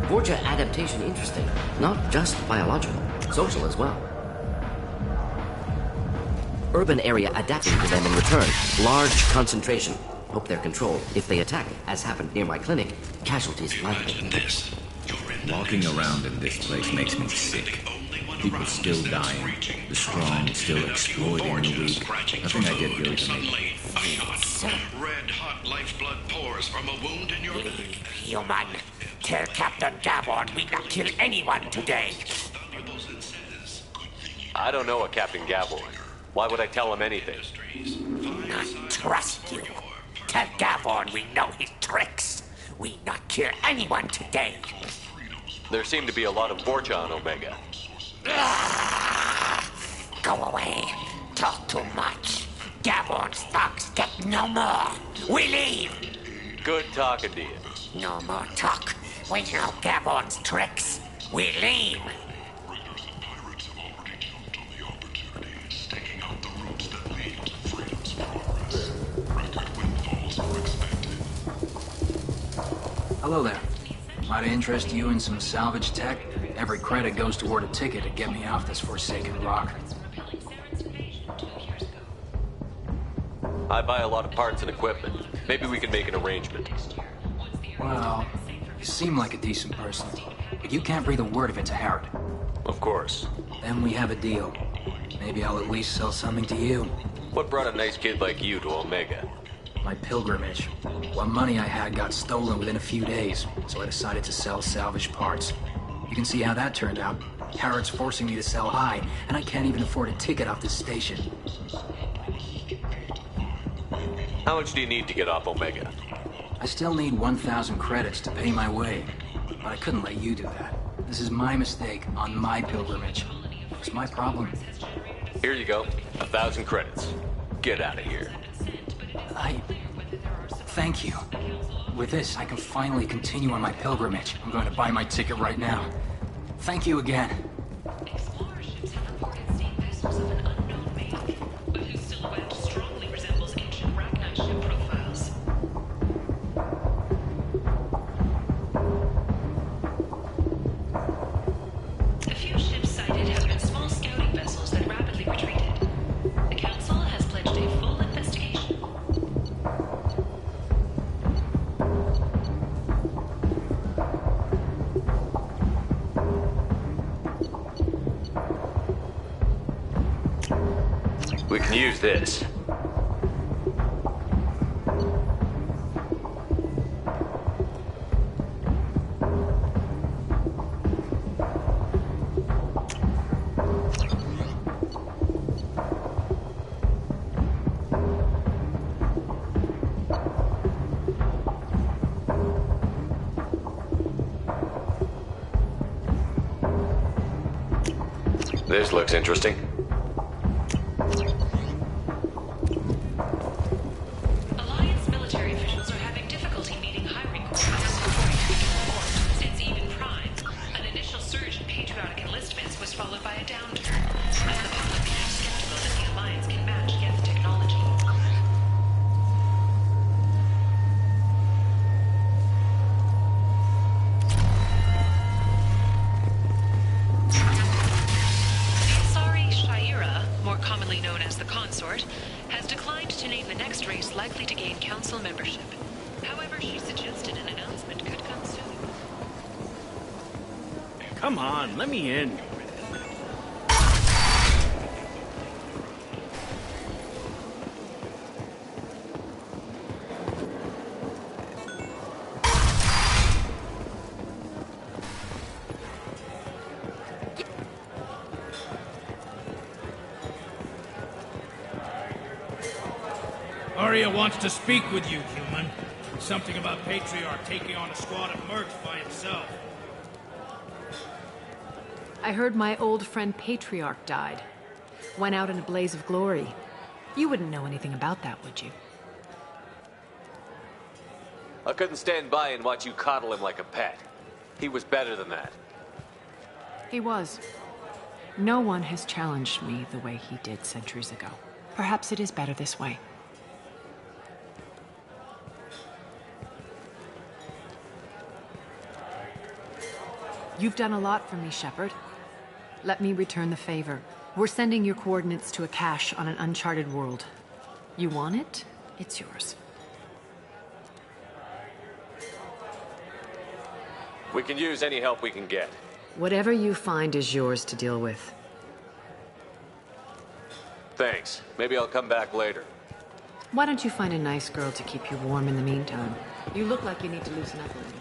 Vorcha adaptation interesting. Not just biological, social as well. Urban area adapting to them in return. Large concentration. Hope they're controlled. If they attack, as happened near my clinic, casualties likely. Walking around in this place makes me sick. People still dying. The strong still exploiting the weak. Nothing I did really to make Red hot lifeblood pours from a wound in your leg. Human, tell Captain Gavon we not kill anyone today. I don't know a Captain Gavon. Why would I tell him anything? Not trust you. Tell Gavon we know his tricks. We not kill anyone today. There seem to be a lot of Vorcha on Omega. Go away. Talk too much. Gavon's thugs get no more. We leave. Good talking to you. No more talk. We know Gavon's tricks. We leave. Hello there. Might I interest you in some salvage tech? Every credit goes toward a ticket to get me off this forsaken rock. I buy a lot of parts and equipment. Maybe we can make an arrangement. Well, you seem like a decent person, but you can't breathe a word of it to Harrod. Of course. Then we have a deal. Maybe I'll at least sell something to you. What brought a nice kid like you to Omega? My pilgrimage. What money I had got stolen within a few days, so I decided to sell salvaged parts. You can see how that turned out. Harrod's forcing me to sell high, and I can't even afford a ticket off this station. How much do you need to get off Omega? I still need 1,000 credits to pay my way, but I couldn't let you do that. This is my mistake on my pilgrimage. It's my problem. Here you go. 1,000 credits. Get out of here. Thank you. With this, I can finally continue on my pilgrimage. I'm going to buy my ticket right now. Thank you again. Explorations have reported seeing vessels of an unknown make, but whose silhouette strongly resembles ancient Ragnar ship profiles. A few ships sighted have been small scouting vessels that rapidly retreated. The Council has pledged a full investigation. We can use this. This looks interesting. Alliance military officials are having difficulty meeting hiring quotas for consort, has declined to name the next race likely to gain council membership. However, she suggested an announcement could come soon. Come on, let me in. Arya wants to speak with you, human. Something about Patriarch taking on a squad of mercs by himself. I heard my old friend Patriarch died. Went out in a blaze of glory. You wouldn't know anything about that, would you? I couldn't stand by and watch you coddle him like a pet. He was better than that. He was. No one has challenged me the way he did centuries ago. Perhaps it is better this way. You've done a lot for me, Shepard. Let me return the favor. We're sending your coordinates to a cache on an uncharted world. You want it? It's yours. We can use any help we can get. Whatever you find is yours to deal with. Thanks. Maybe I'll come back later. Why don't you find a nice girl to keep you warm in the meantime? You look like you need to loosen up a little.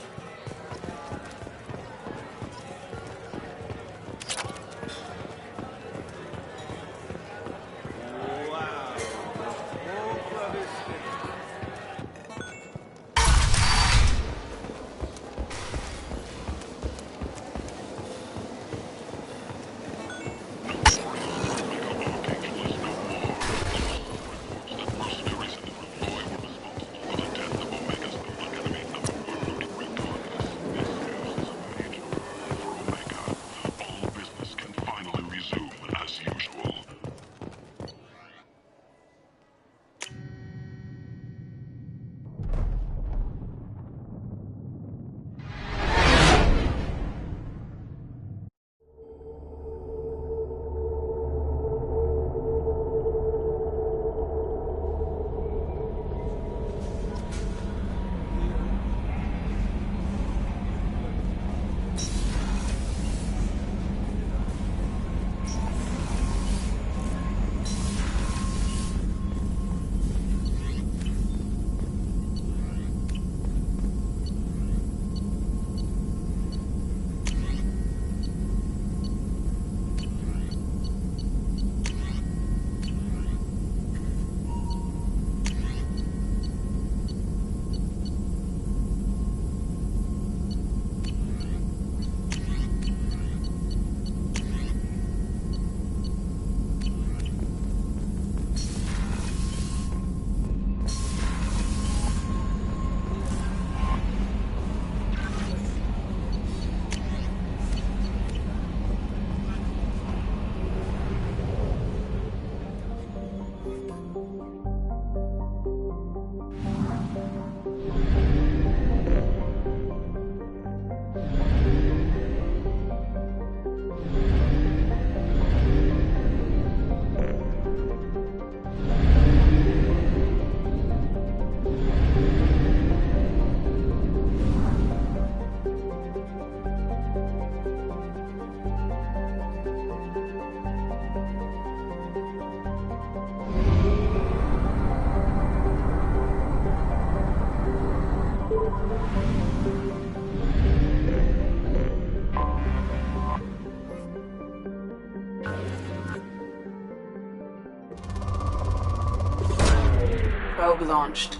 Probe launched.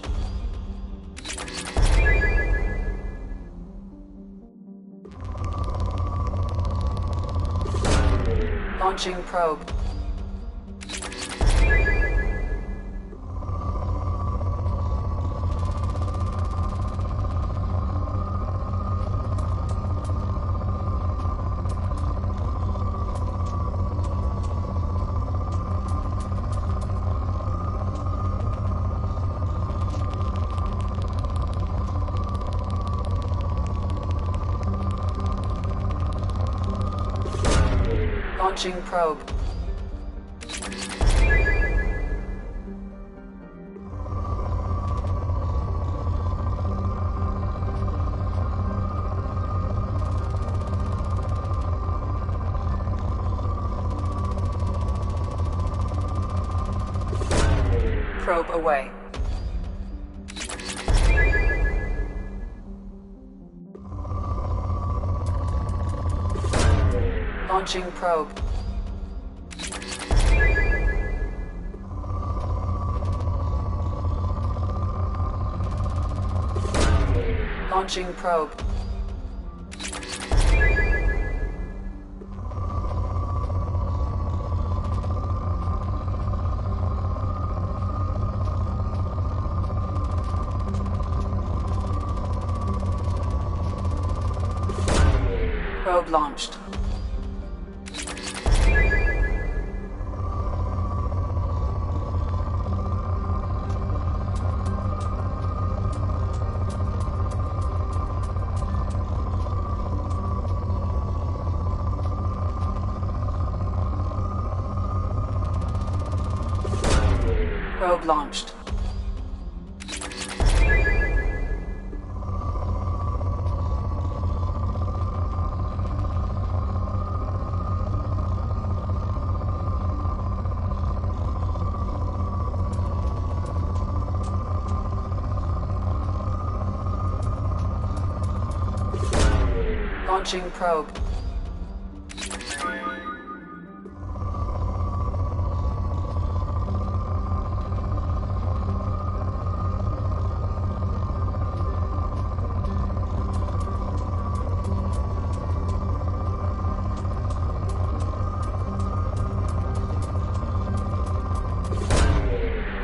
Launching probe. Launching probe. probe away. Launching probe. Launching probe. Probe launched. Probe launched. Launching probe.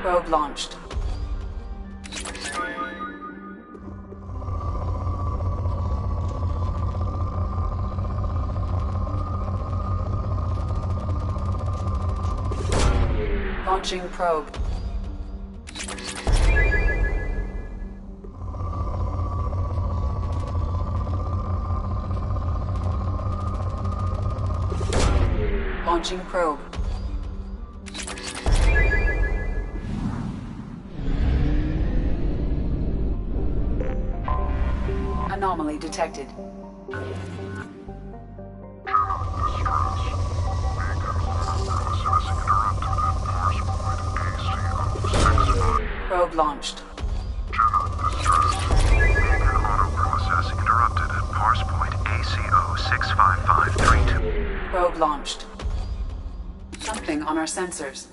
Probe launched. Launching probe. Launching probe. Anomaly detected. Probe launched. Process interrupted at parse point ACO 65532. Probe launched. Something on our sensors.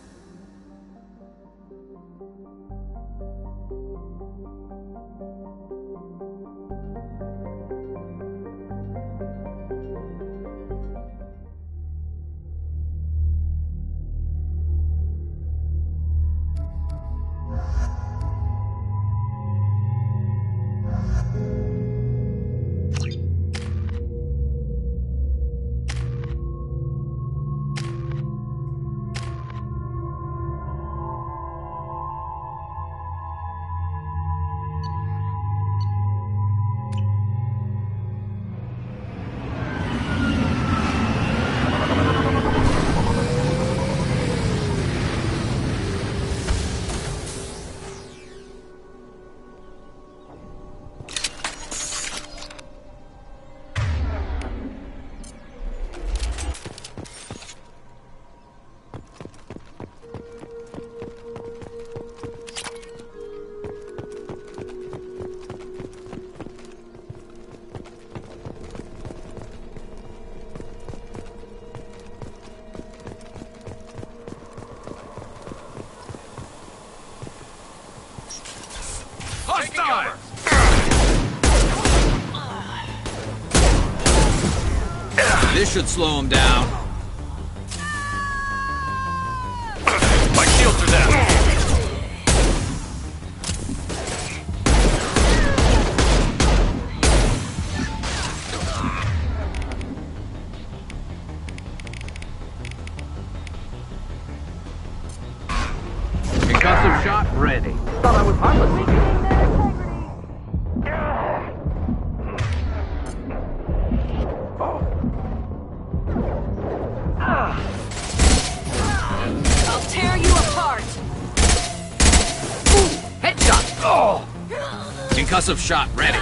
This should slow him down. My shields are down. Concussive shot ready. Thought I was harmless. I'll tear you apart. Headshot. Oh. Concussive shot ready.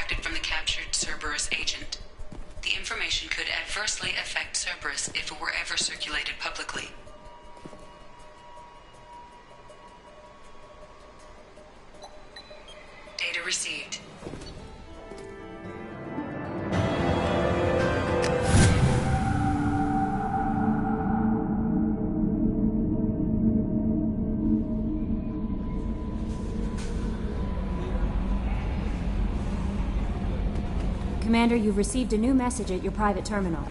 extracted from the captured Cerberus agent. The information could adversely affect Cerberus if it were ever circulated publicly. Data received. Commander, you've received a new message at your private terminal.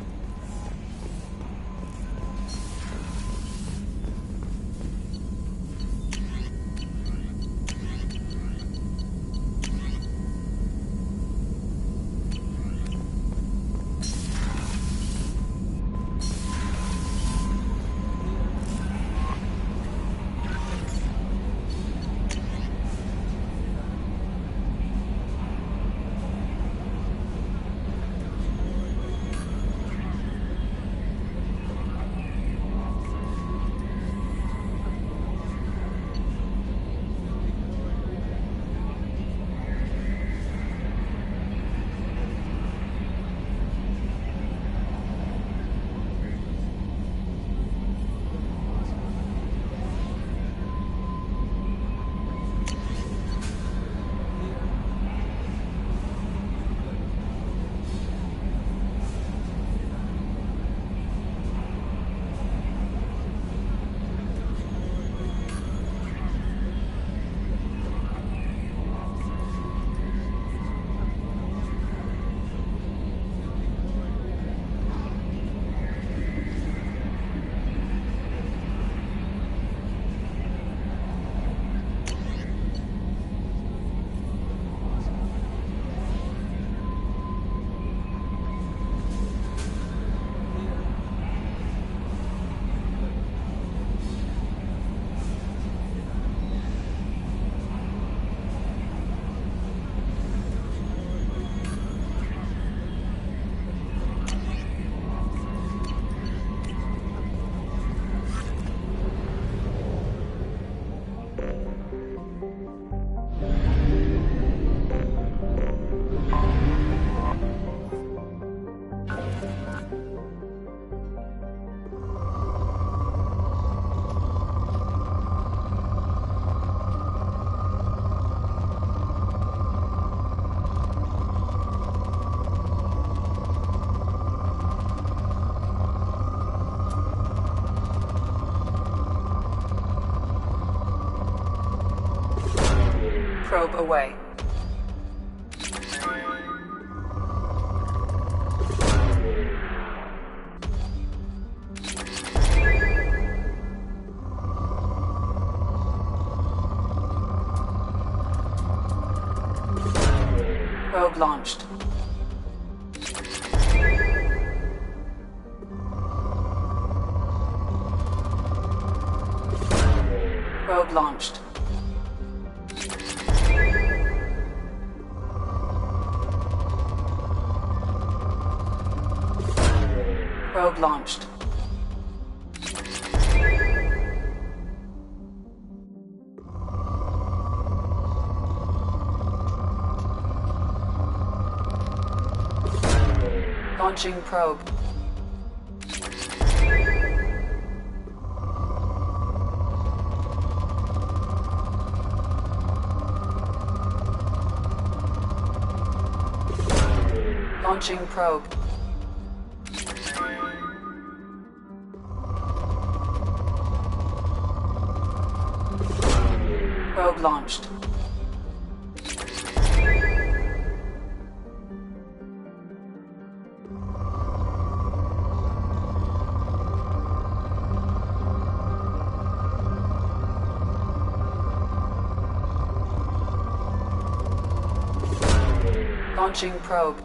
Probe away. Probe launched. Probe launched. Probe launched. Launching probe. Launching probe. Probe launched. Launching probe.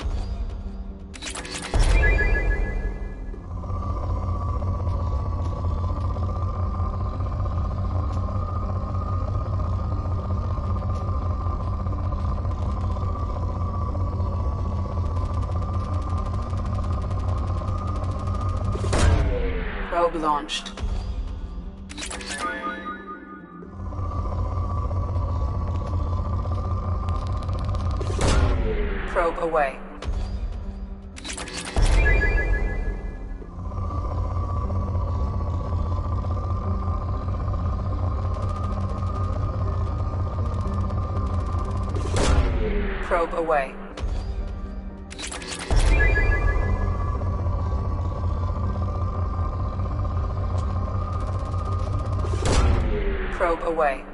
Probe launched. Probe away. Probe away. Probe away.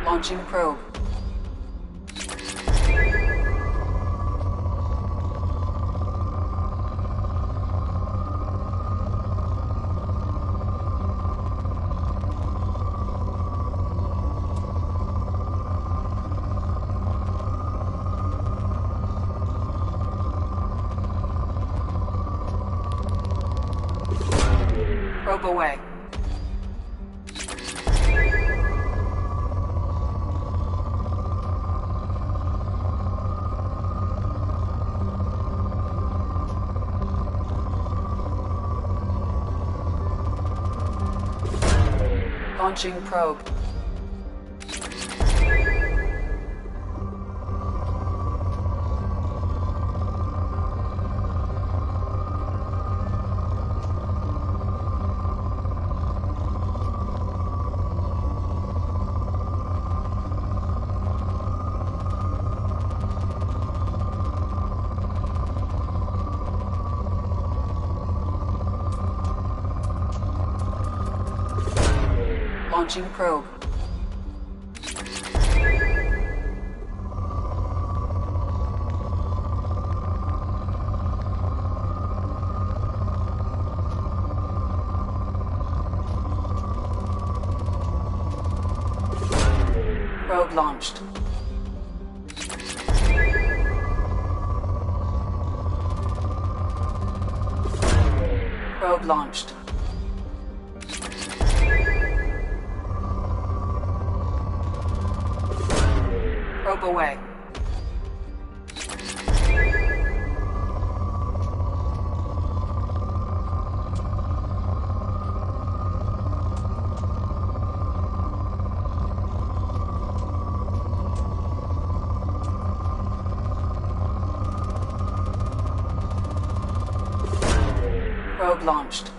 Launching probe. Probe away. Launching probe. Launching probe. Probe launched. Probe launched. Probe away. Probe launched.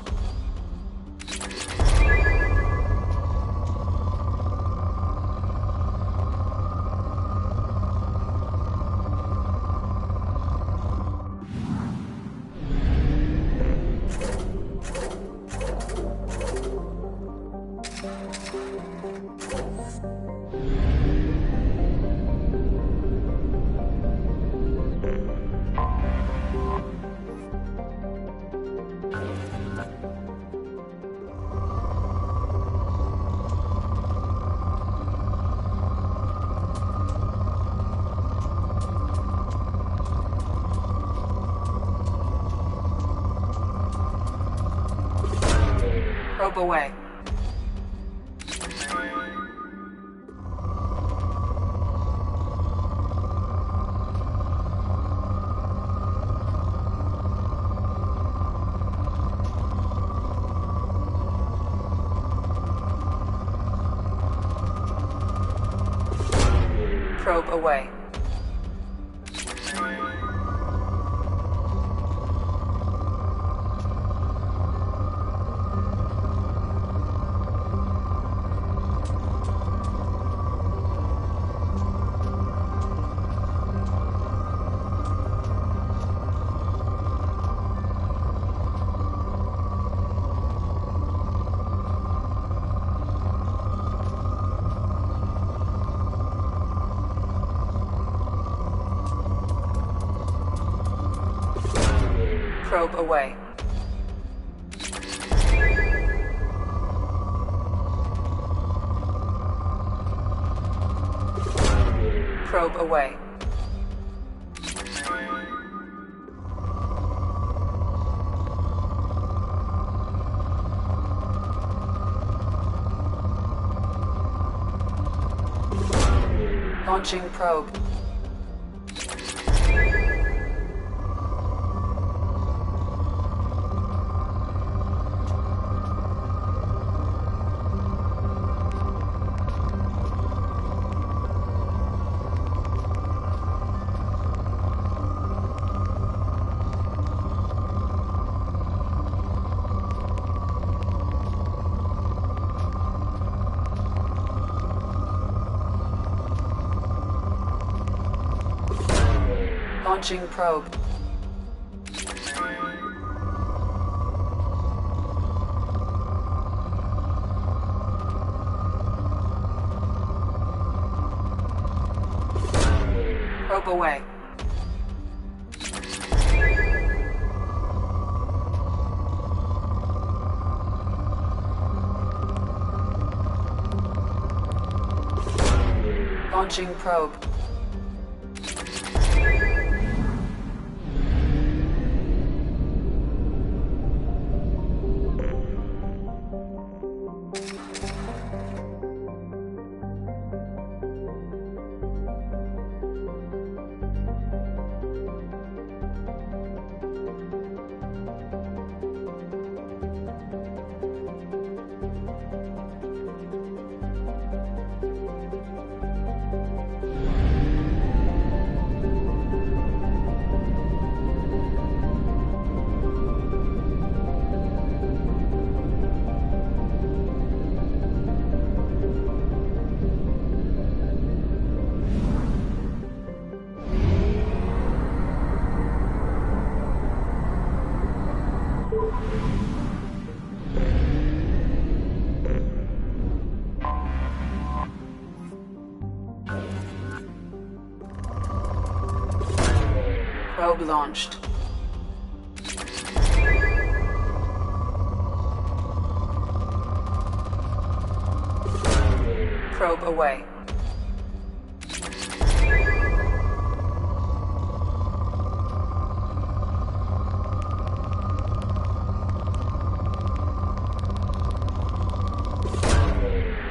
Probe away. Probe away. Probe away. Probe away. Launching probe. Launching probe. Probe away. Launching probe. Probe launched. Probe away.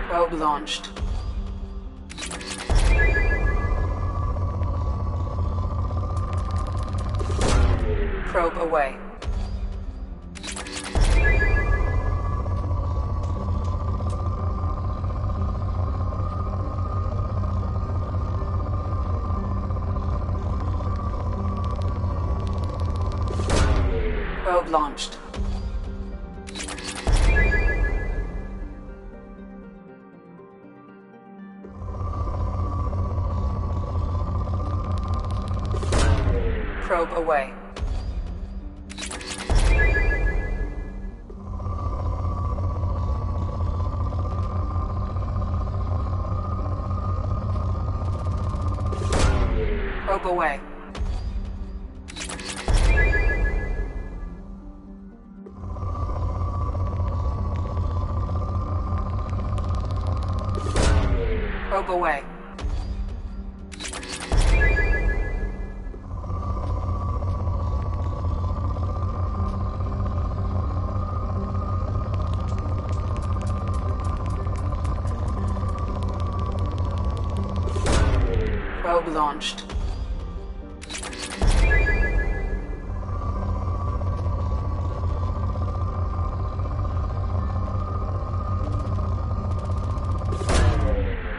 Probe launched. Probe away. Probe launched. Probe away. Probe away. Probe away. Probe launched.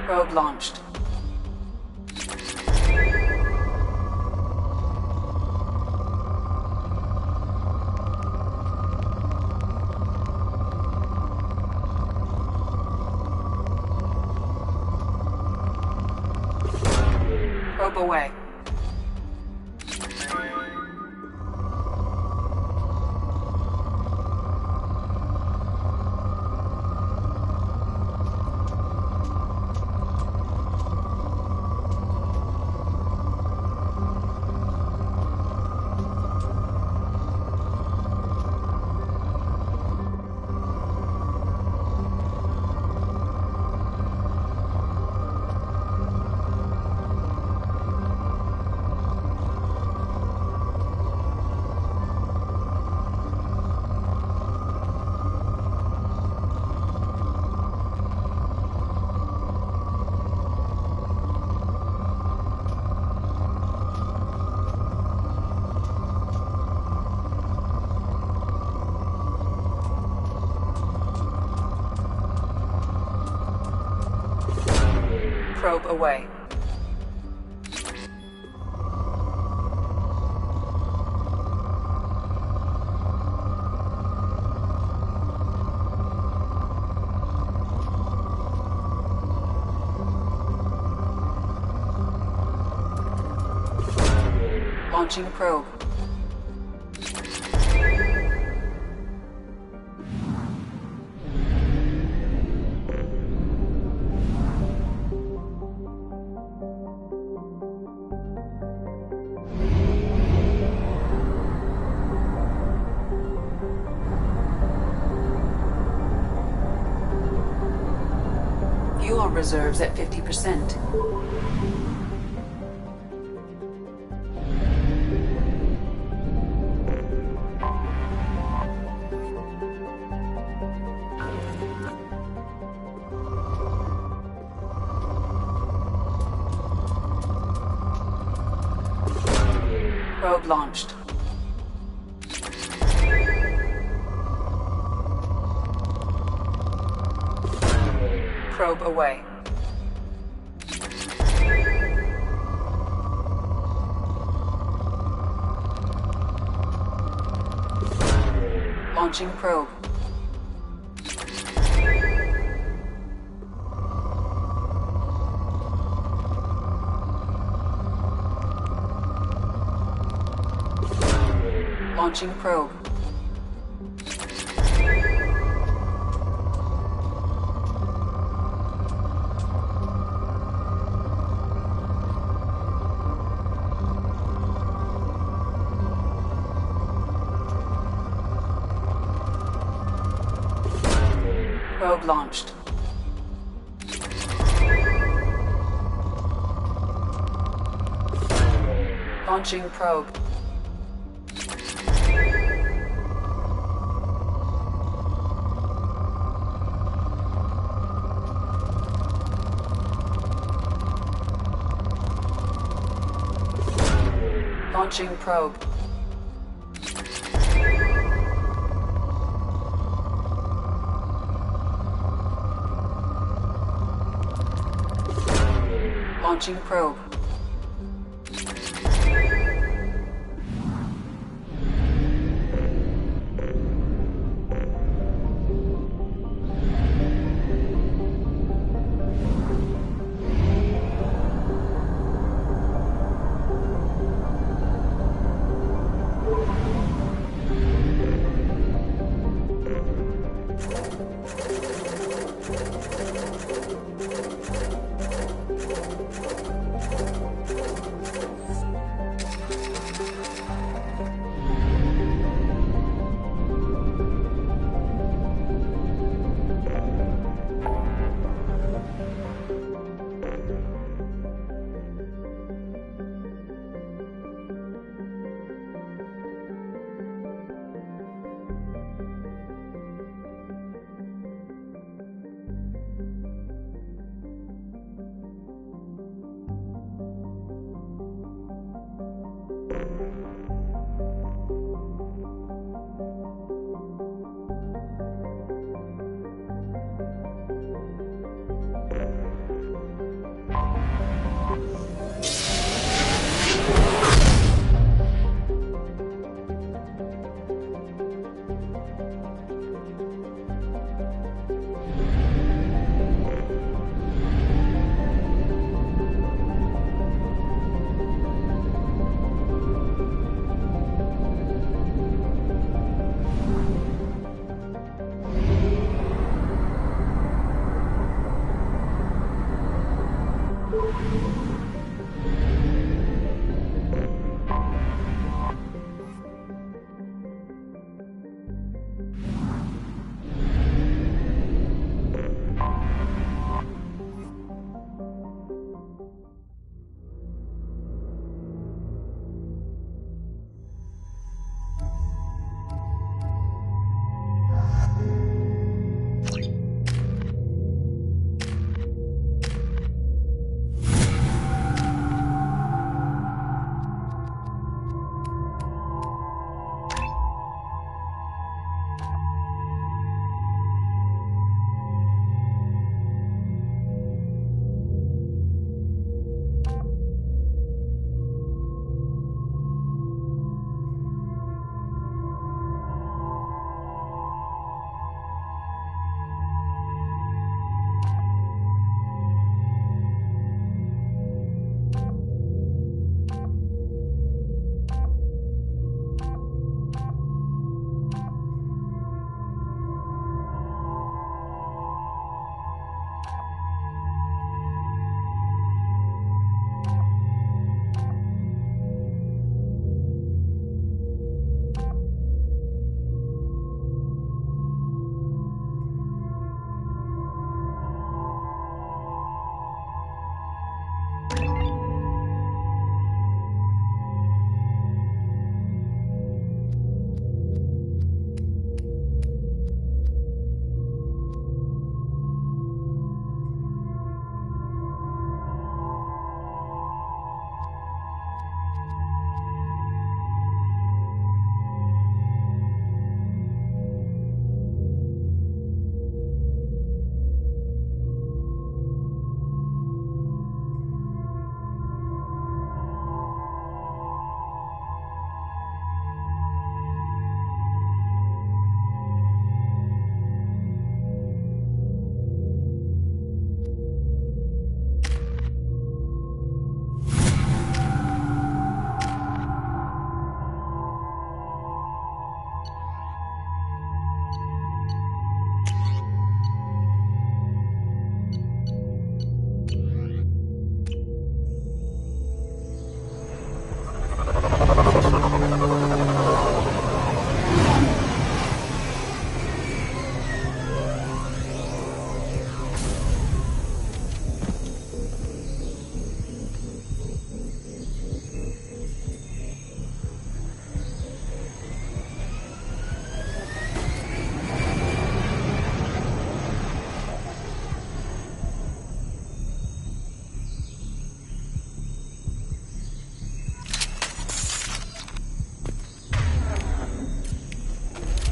Probe launched. Probe away. Probe away. Launching probe. Fuel reserves at 50%. Probe launched. Probe away. Launching probe. Launching probe. Probe launched. Launching probe. Launching probe. Launching probe.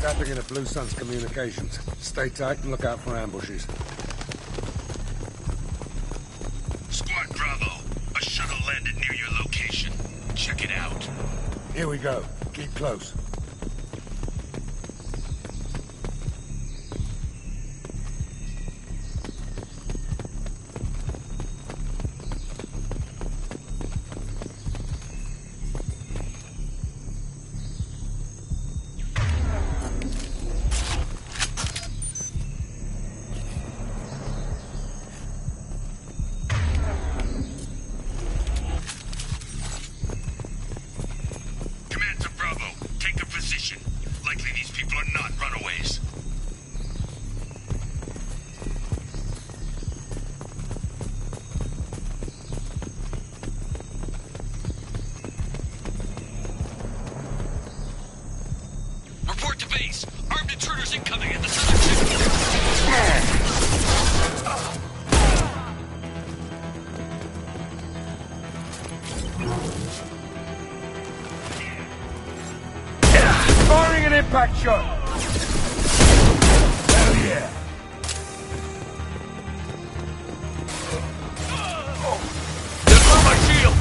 Tapping into Blue Sun's communications. Stay tight and look out for ambushes. Squad Bravo, a shuttle landed near your location. Check it out. Here we go. Keep close. Firing an impact shot! Hell yeah! They're my shield!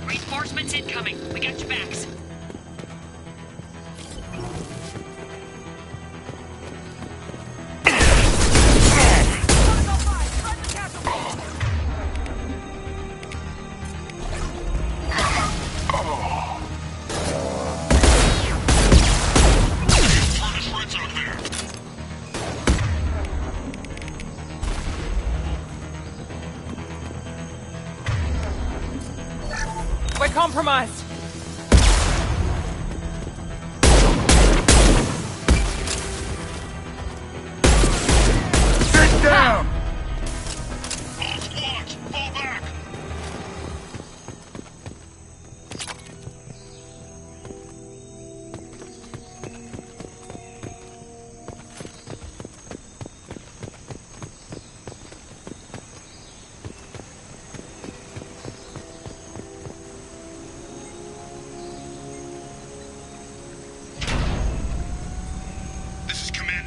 Reinforcements incoming. We got your backs. We're compromised. Sit down! All squads, fall back!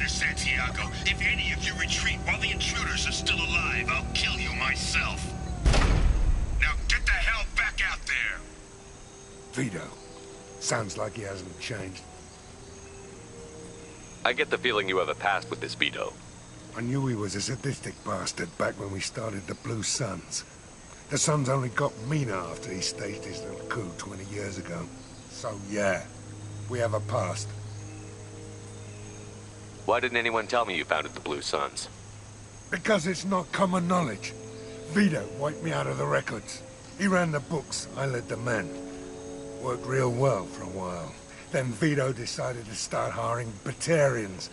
Santiago, if any of you retreat while the intruders are still alive, I'll kill you myself. Now get the hell back out there! Vito. Sounds like he hasn't changed. I get the feeling you have a past with this Vito. I knew he was a sadistic bastard back when we started the Blue Suns. The Suns only got meaner after he staged his little coup 20 years ago. So yeah, we have a past. Why didn't anyone tell me you founded the Blue Suns? Because it's not common knowledge. Vito wiped me out of the records. He ran the books, I led the men. Worked real well for a while. Then Vito decided to start hiring Batarians.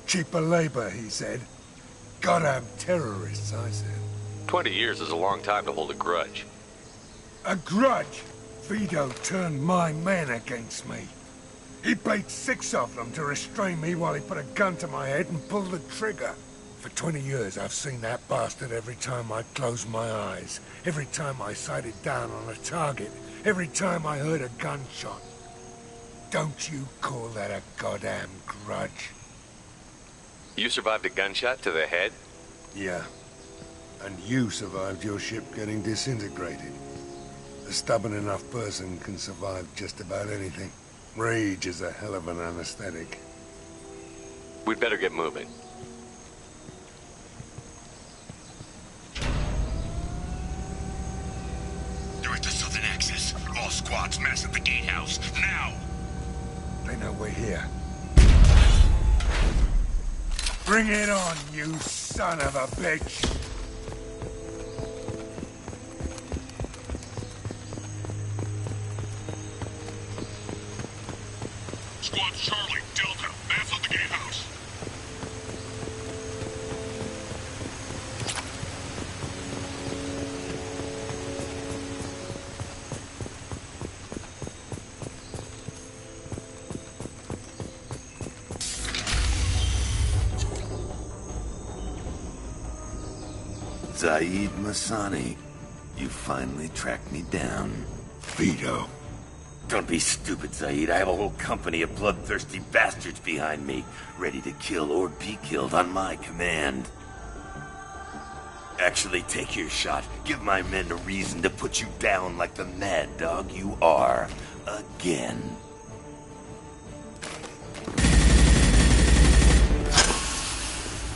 Cheaper labor, he said. Goddamn terrorists, I said. 20 years is a long time to hold a grudge. A grudge? Vito turned my men against me. He paid 6 of them to restrain me while he put a gun to my head and pulled the trigger. For 20 years, I've seen that bastard every time I closed my eyes. Every time I sighted down on a target. Every time I heard a gunshot. Don't you call that a goddamn grudge? You survived a gunshot to the head? Yeah. And you survived your ship getting disintegrated. A stubborn enough person can survive just about anything. Rage is a hell of an anesthetic. We'd better get moving. They're at the southern axis. All squads mass at the gatehouse, now! They know we're here. Bring it on, you son of a bitch! Squad Charlie, Delta, mass at the gatehouse. Zaid Masani, you finally tracked me down. Vito. Don't be stupid, Zaid. I have a whole company of bloodthirsty bastards behind me, ready to kill or be killed on my command. Actually, take your shot. Give my men a reason to put you down like the mad dog you are. Again.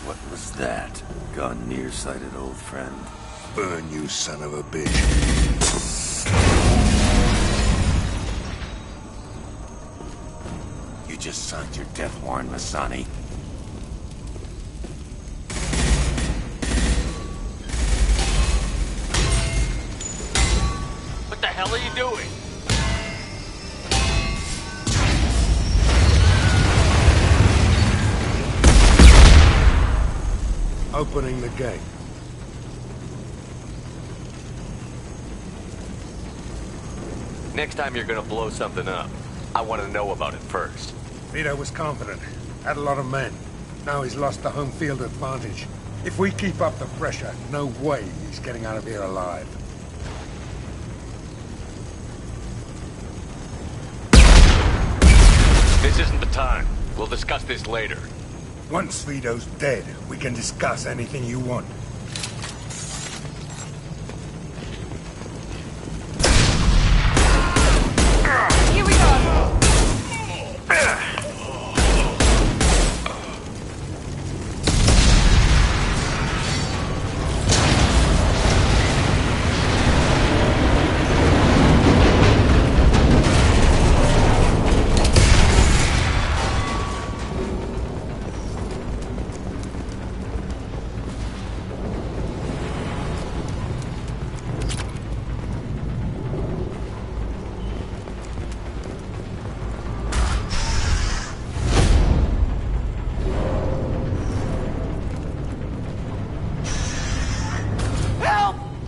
What was that? Gone nearsighted, old friend. Burn, you son of a bitch. You just signed your death warrant, Masani. What the hell are you doing? Opening the gate. Next time you're gonna blow something up, I want to know about it first. Vito was confident. Had a lot of men. Now he's lost the home field advantage. If we keep up the pressure, no way he's getting out of here alive. This isn't the time. We'll discuss this later. Once Vito's dead, we can discuss anything you want. Here we go.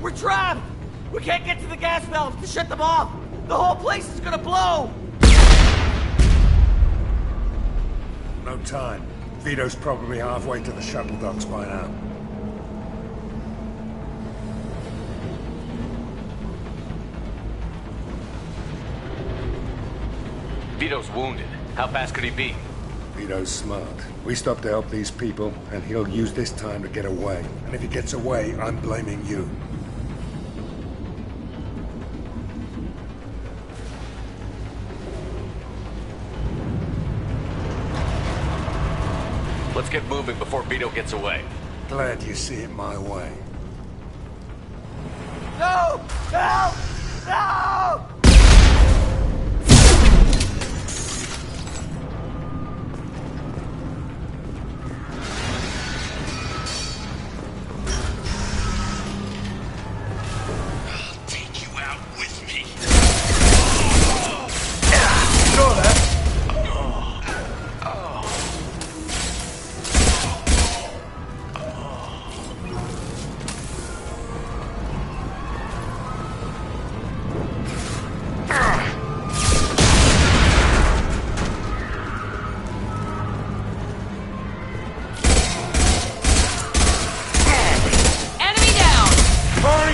We're trapped! We can't get to the gas valves to shut them off! The whole place is gonna blow! No time. Vito's probably halfway to the shuttle docks by now. Vito's wounded. How fast could he be? Vito's smart. We stop to help these people, and he'll use this time to get away. And if he gets away, I'm blaming you. Let's get moving before Vito gets away. Glad you see it my way. No! Help! No! I'll take you out with me. Saw that?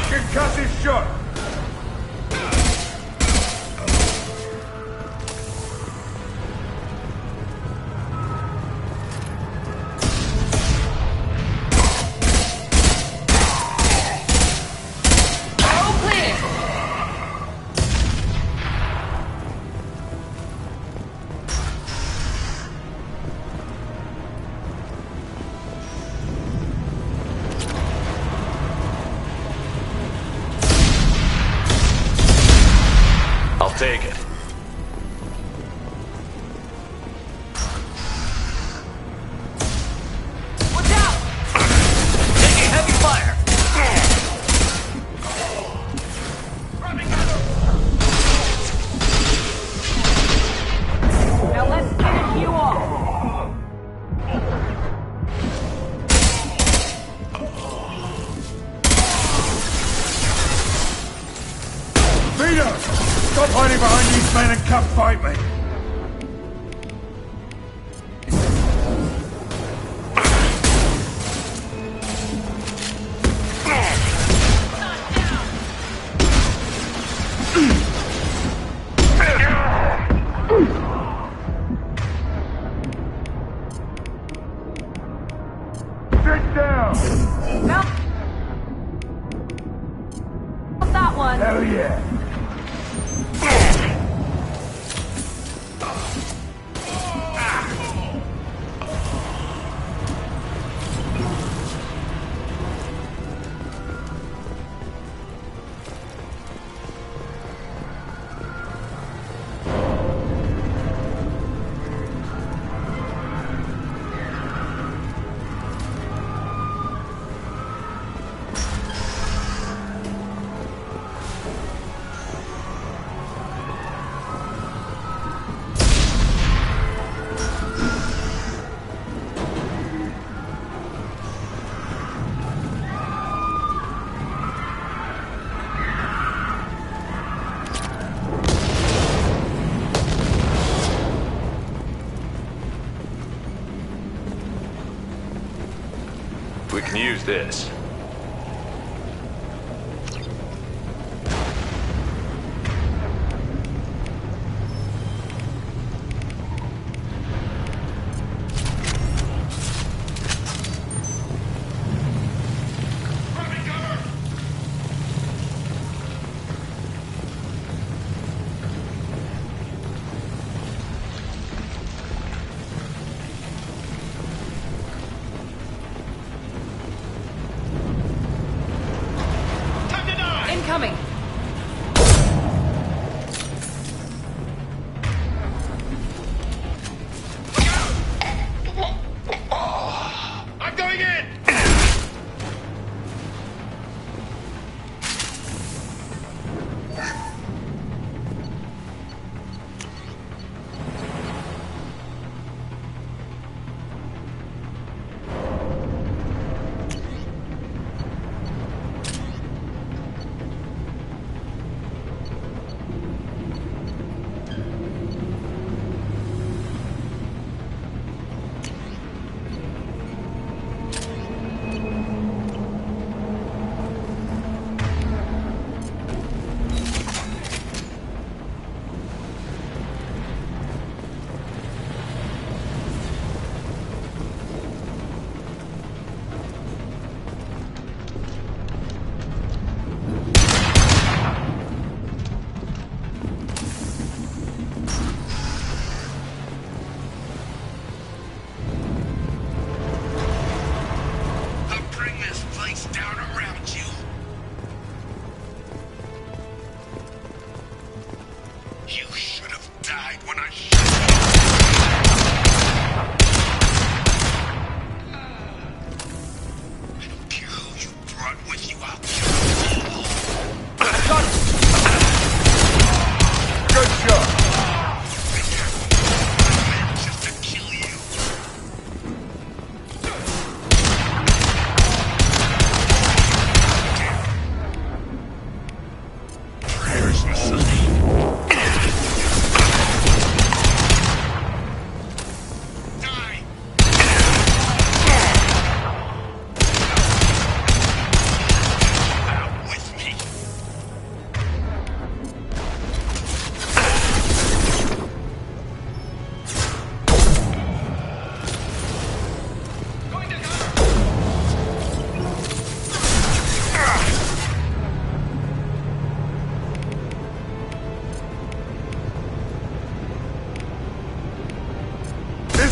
Concussive shot! Take it. Watch out! Taking heavy fire! Now let's finish you off! Vito! Stop hiding behind these men and come fight me! can use this. Incoming! I'm going in!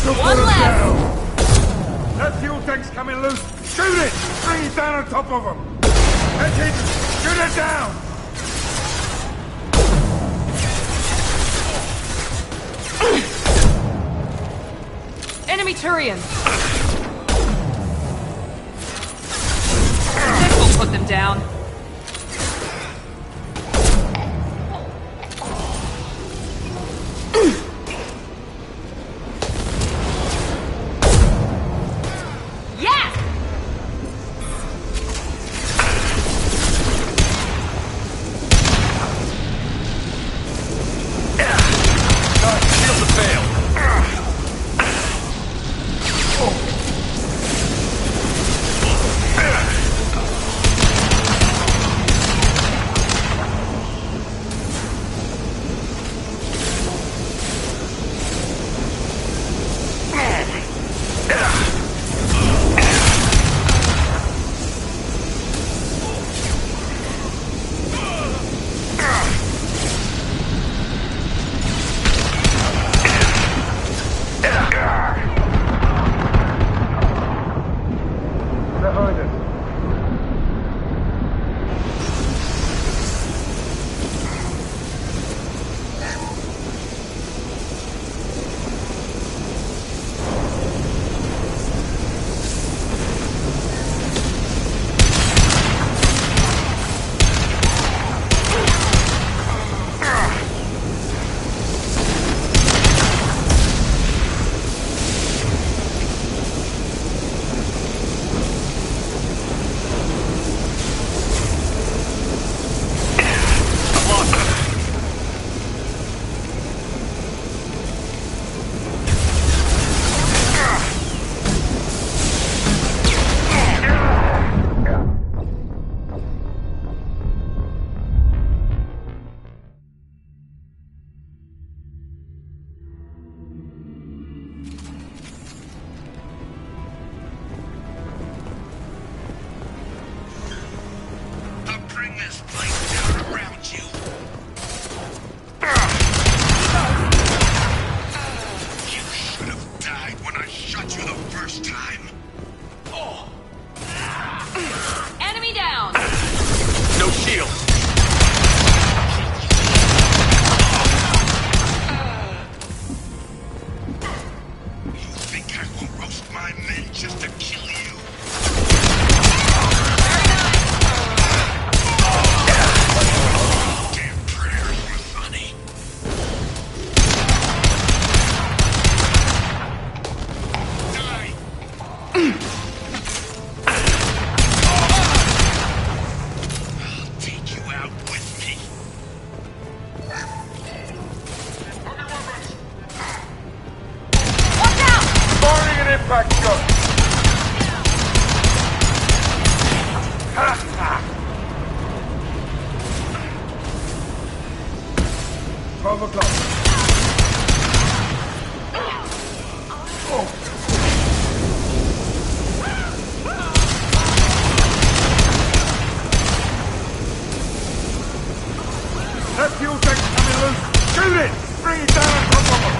One left! That fuel tank's coming loose! Shoot it! Bring it down on top of them! That's it! Shoot it down! Enemy Turian! This will put them down. this place down around you. You should have died when I shot you the first time. Enemy down! No shield. You think I will roast my men just to kill you? Damn prayers were funny. Die! I'll take you out with me. Firing an impact gun! Ha ha! 12 o'clock. That fuel tank's coming loose! Shoot it! Bring it down on top of them!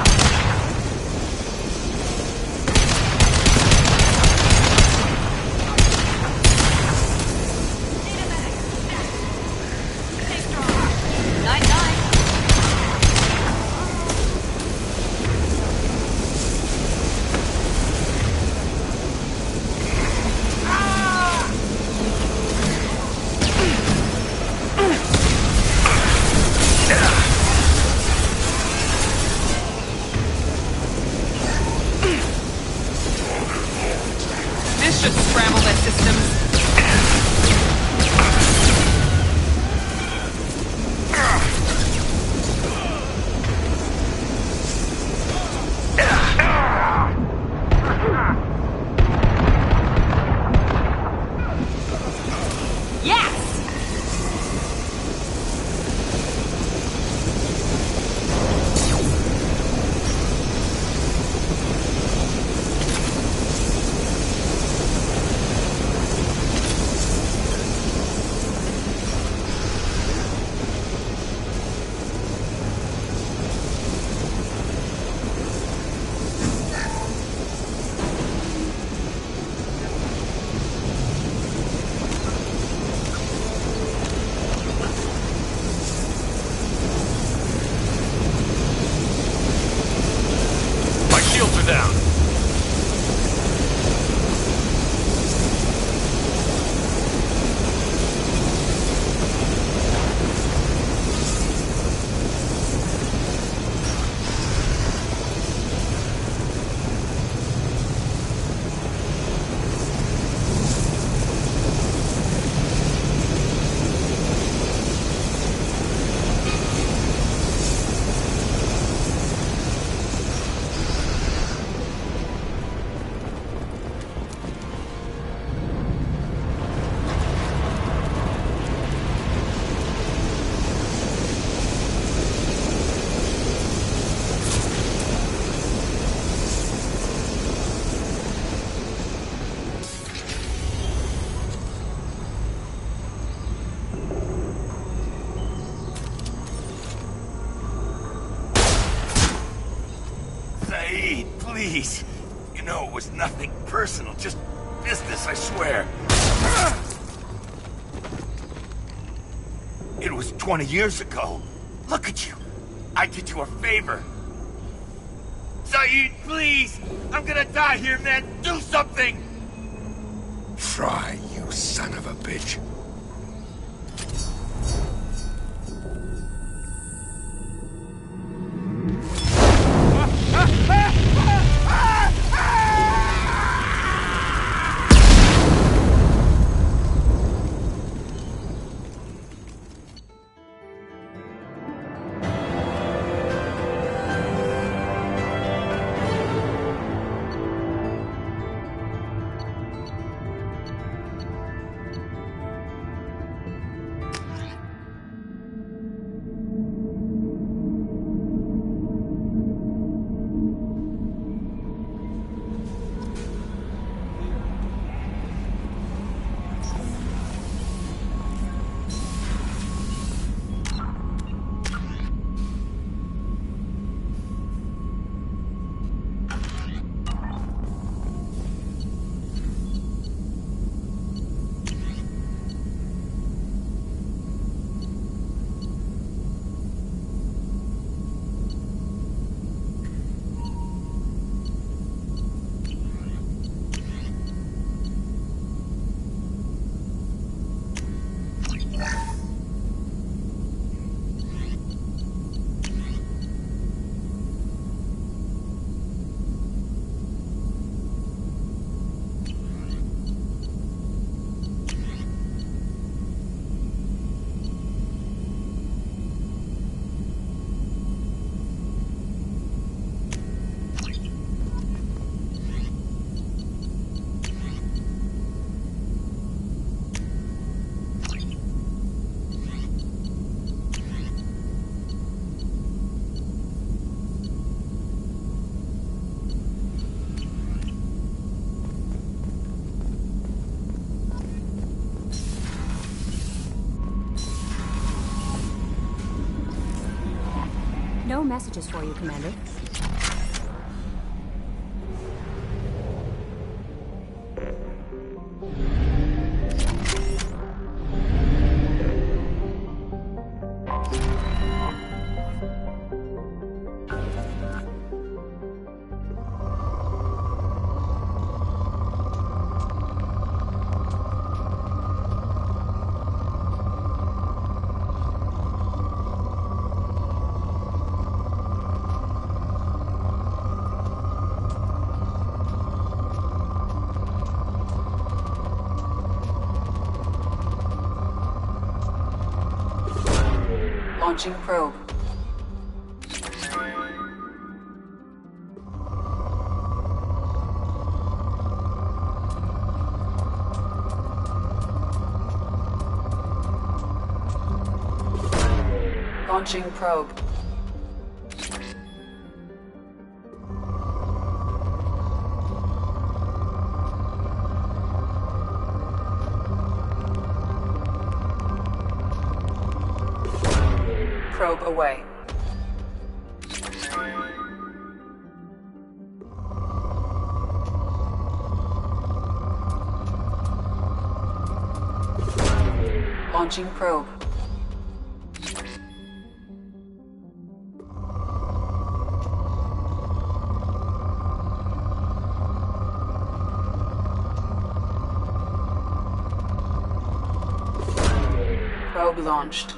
This should scramble their systems. Yes! My shields are down. Saeed, please. You know it was nothing personal, just business, I swear. It was 20 years ago. Look at you. I did you a favor. Saeed, please! I'm gonna die here, man! Do something! Try, you son of a bitch. messages for you, Commander. Launching probe. Launching probe. Probe away. Launching probe. Probe launched.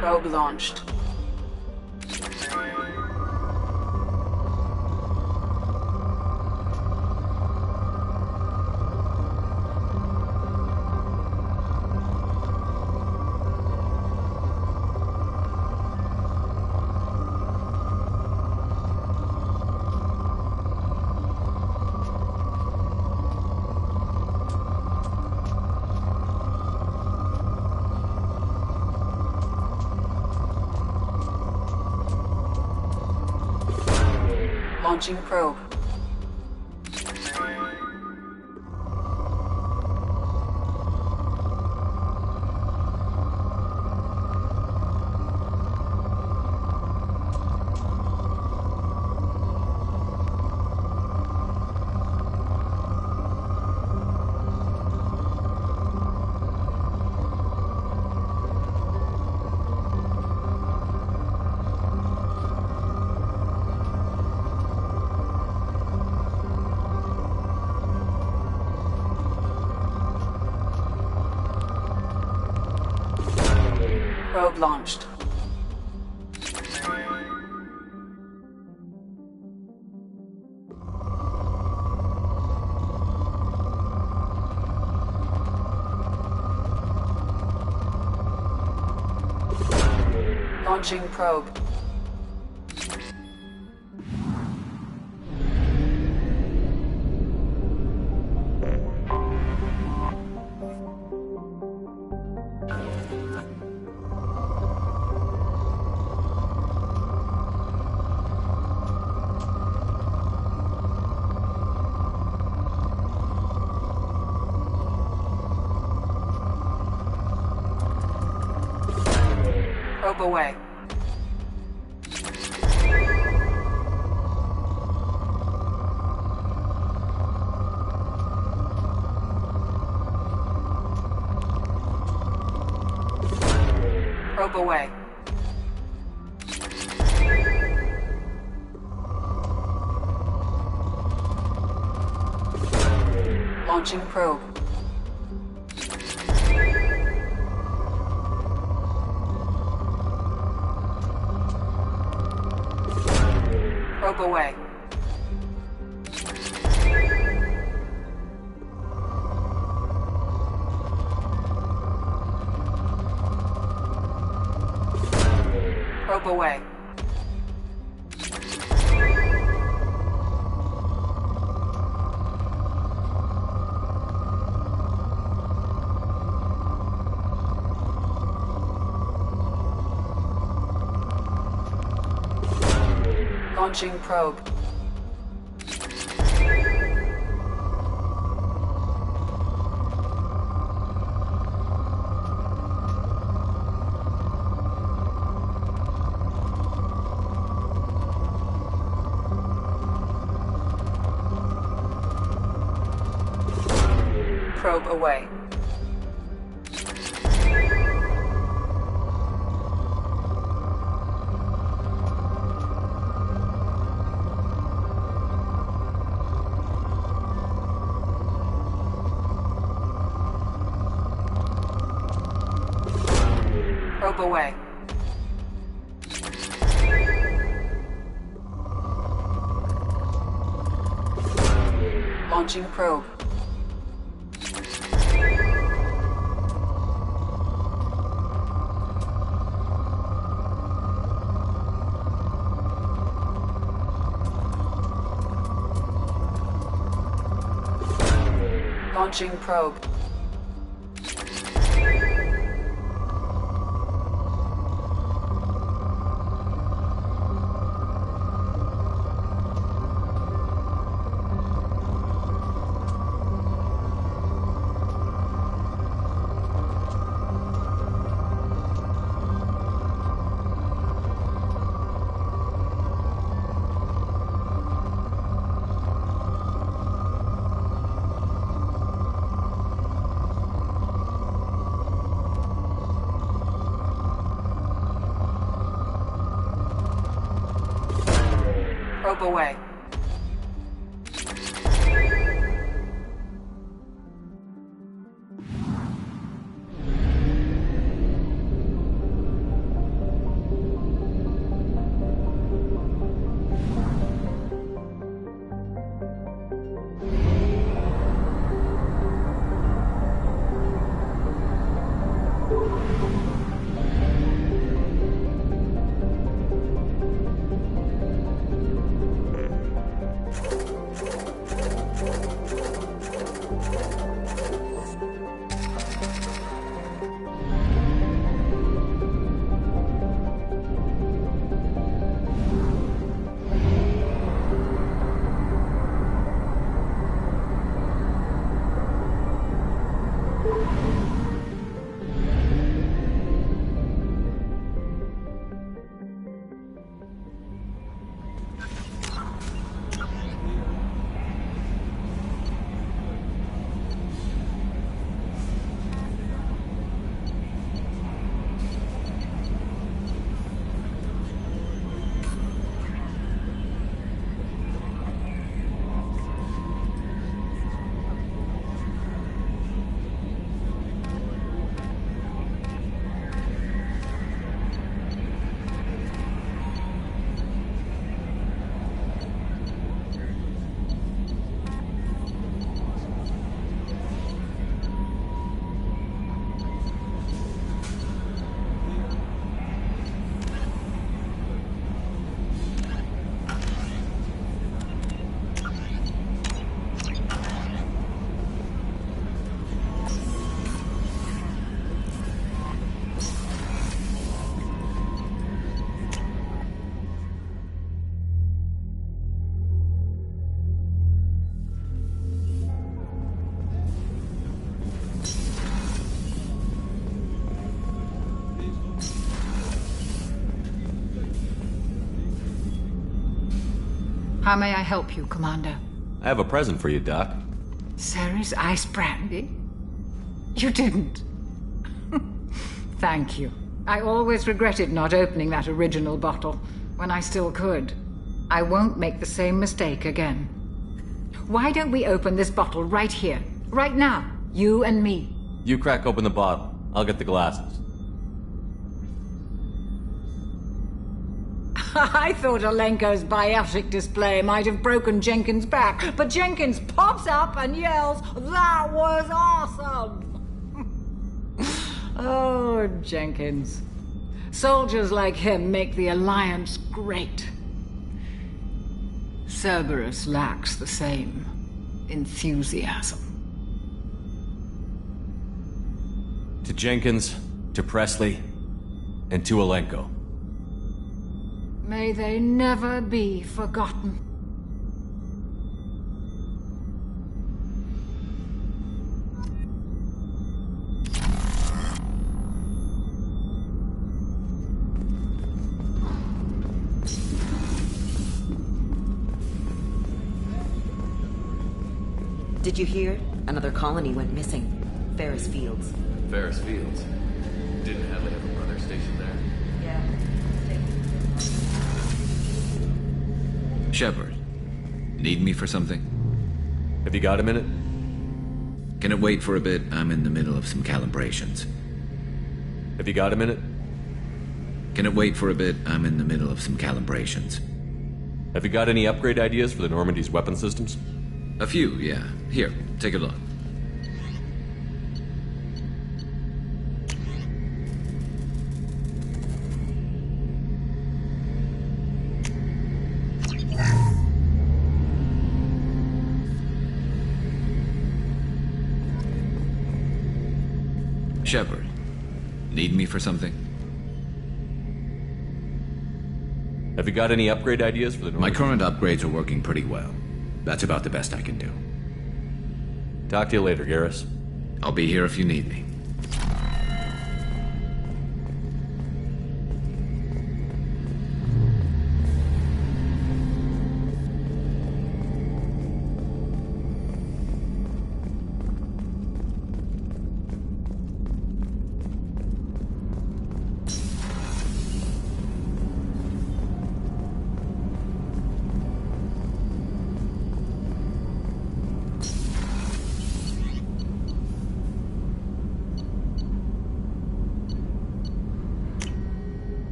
Probe launched. Launching probe. Probe launched. Launching probe. Probe away. Probe away. Launching probe. Probe away. Probe away. Launching probe. probe away. Probe away. Launching probe. Launching probe. Probe away. How may I help you, Commander? I have a present for you, Doc. Ceres ice brandy? You didn't. Thank you. I always regretted not opening that original bottle when I still could. I won't make the same mistake again. Why don't we open this bottle right here, right now, you and me? You crack open the bottle. I'll get the glasses. I thought Alenko's biotic display might have broken Jenkins' back, but Jenkins pops up and yells, "That was awesome!" Oh, Jenkins. Soldiers like him make the Alliance great. Cerberus lacks the same enthusiasm. To Jenkins, to Presley, and to Alenko. May they never be forgotten. Did Did you hear? Another colony went missing. Ferris Fields. Ferris Fields? Didn't Hadley have a brother stationed there? Yeah. Shepard, need me for something? Have you got a minute? Can it wait for a bit? I'm in the middle of some calibrations. Have you got a minute? Can it wait for a bit? I'm in the middle of some calibrations. Have you got any upgrade ideas for the Normandy's weapon systems? A few, yeah. Here, take a look. Shepard, need me for something? Have you got any upgrade ideas for the Normandy? My current upgrades are working pretty well. That's about the best I can do. Talk to you later, Garrus. I'll be here if you need me.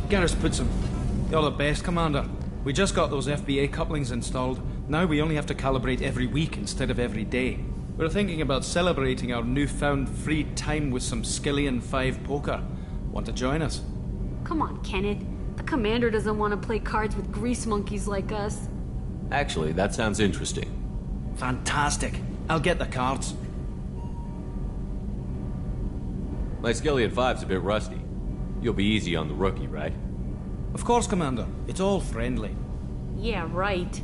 Garrus Putsum. You're the best, Commander. We just got those FBA couplings installed. Now we only have to calibrate every week instead of every day. We're thinking about celebrating our newfound free time with some Skillian 5 poker. Want to join us? Come on, Kenneth. The Commander doesn't want to play cards with grease monkeys like us. Actually, that sounds interesting. Fantastic. I'll get the cards. My Skillian 5's a bit rusty. You'll be easy on the rookie, right? Of course, Commander. It's all friendly. Yeah, right.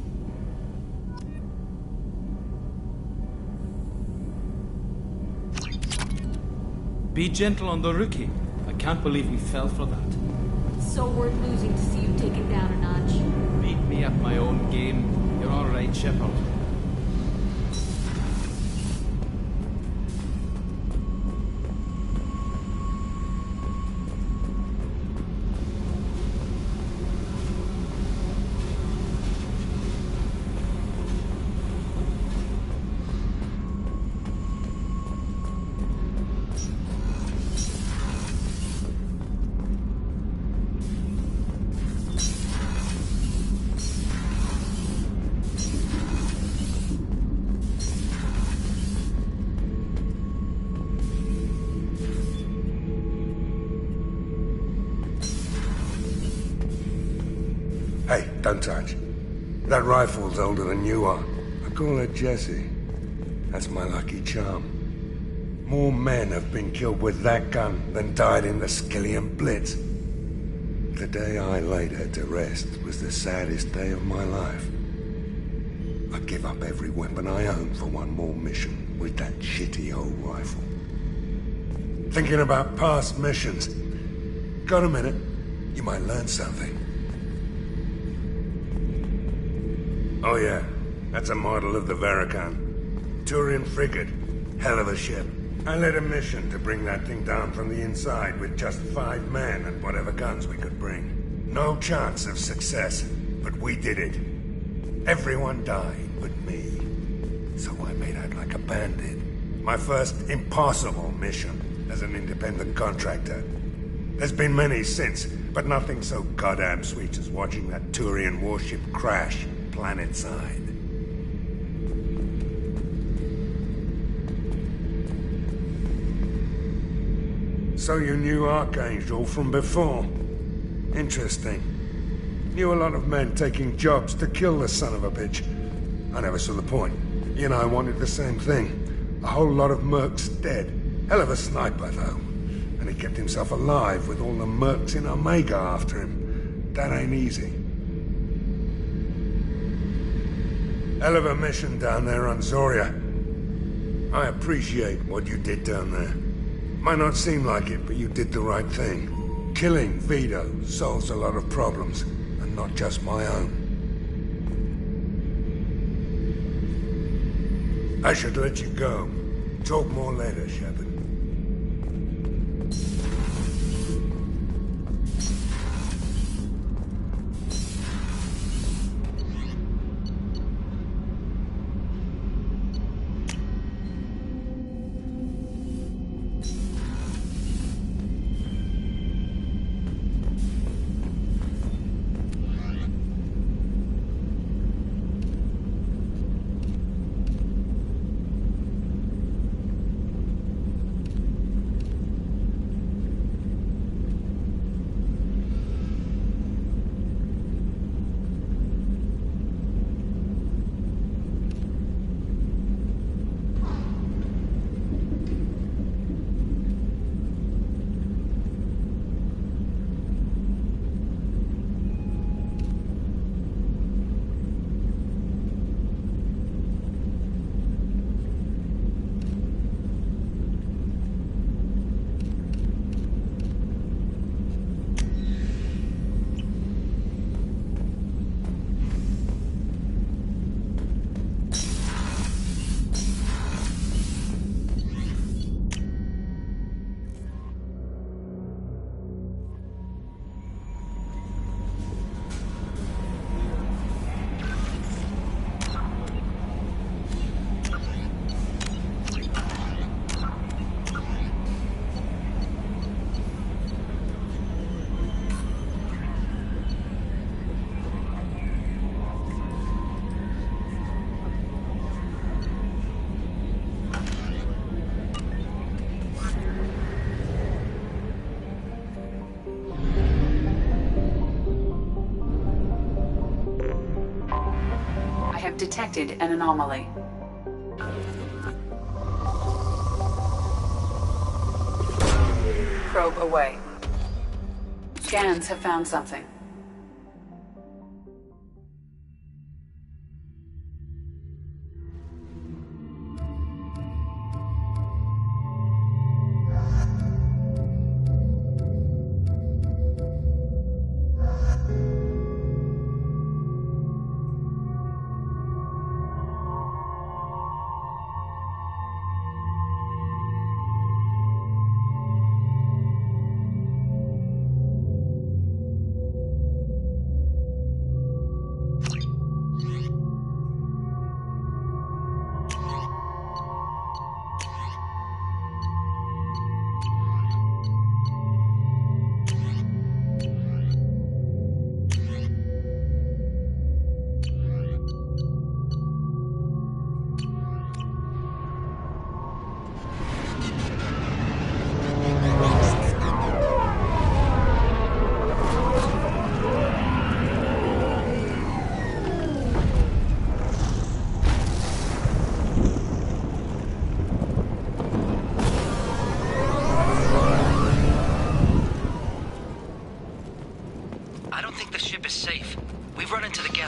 Be gentle on the rookie. I can't believe we fell for that. It's so worth losing to see you taken down a notch. Beat me at my own game. You're all right, Shepard. Hey, don't touch. That rifle's older than you are. I call her Jessie. That's my lucky charm. More men have been killed with that gun than died in the Skillian Blitz. The day I laid her to rest was the saddest day of my life. I'd give up every weapon I own for one more mission with that shitty old rifle. Thinking about past missions. Got a minute? You might learn something. Oh yeah, that's a model of the Veracon. Turian frigate. Hell of a ship. I led a mission to bring that thing down from the inside with just 5 men and whatever guns we could bring. No chance of success, but we did it. Everyone died but me. So I made out like a bandit. My first impossible mission as an independent contractor. There's been many since, but nothing so goddamn sweet as watching that Turian warship crash planet-side. So you knew Archangel from before? Interesting. Knew a lot of men taking jobs to kill the son of a bitch. I never saw the point. He and I wanted the same thing. A whole lot of mercs dead. Hell of a sniper, though. And he kept himself alive with all the mercs in Omega after him. That ain't easy. Hell of a mission down there on Zoria. I appreciate what you did down there. Might not seem like it, but you did the right thing. Killing Vito solves a lot of problems, and not just my own. I should let you go. Talk more later, Shepard. Detected an anomaly. Probe away. Scans have found something.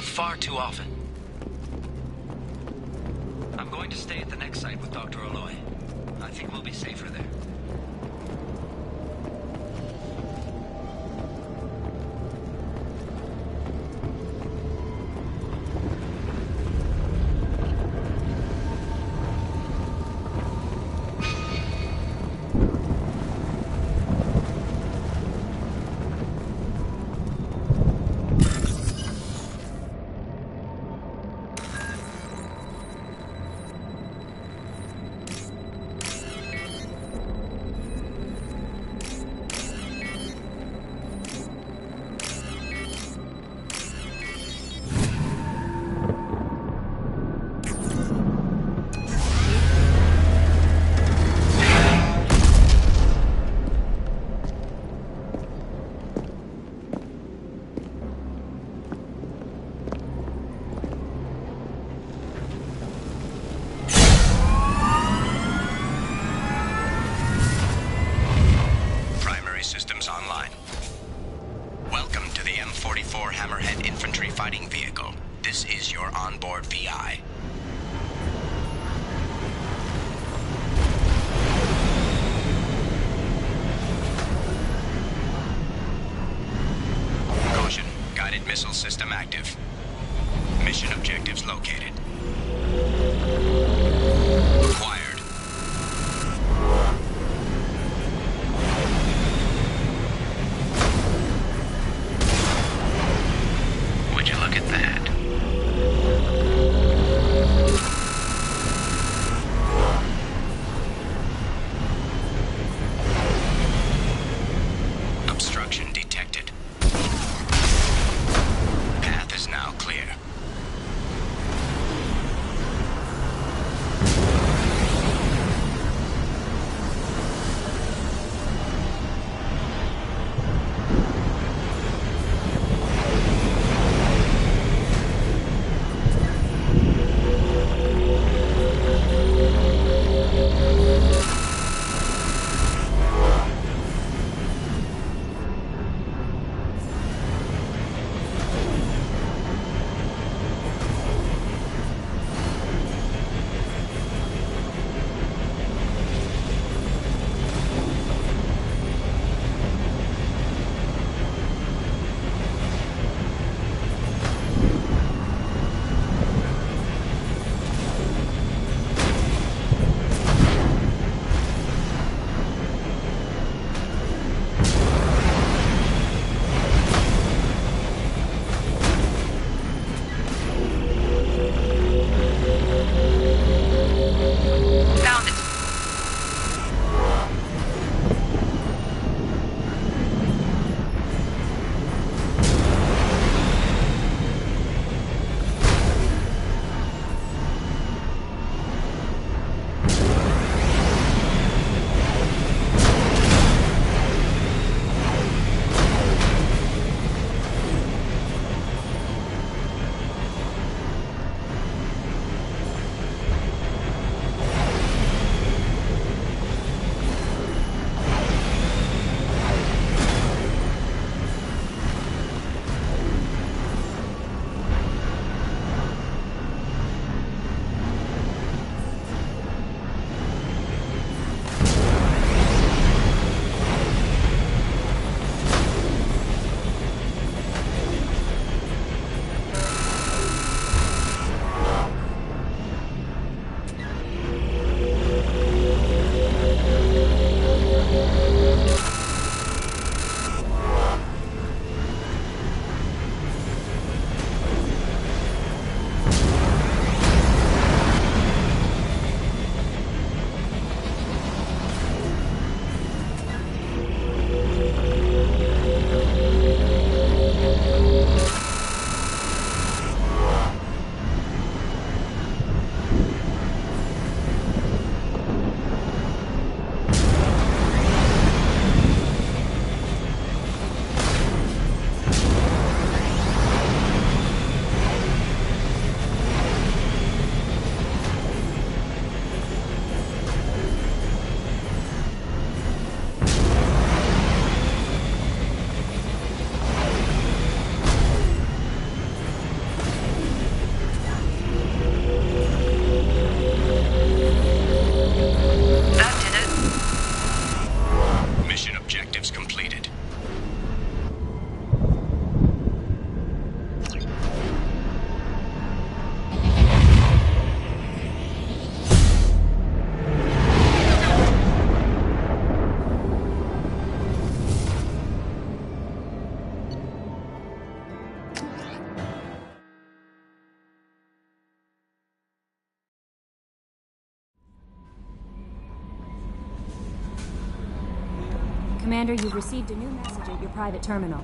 Far too often. I'm going to stay at the next site with Dr. Aloy. I think we'll be safer there. This is your onboard VI. missile system active. Mission objectives located. Acquired. Would you look at that? Obstruction detected. Path is now clear. Commander, you've received a new message at your private terminal.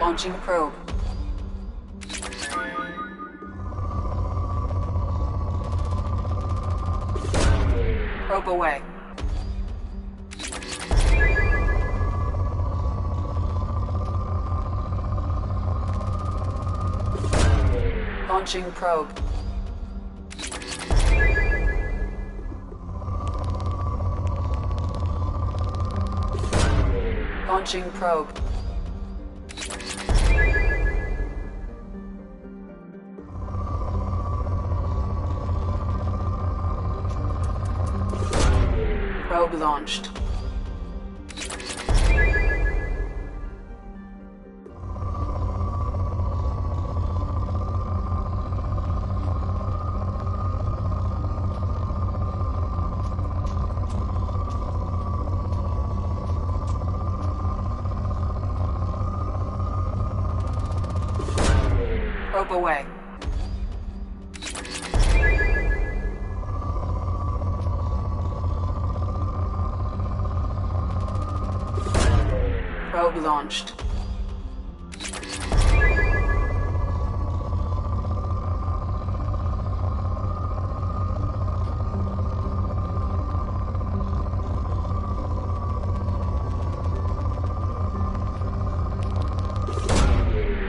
Launching probe. Probe away. Launching probe. Launching probe. Probe launched. Probe away. Probe launched.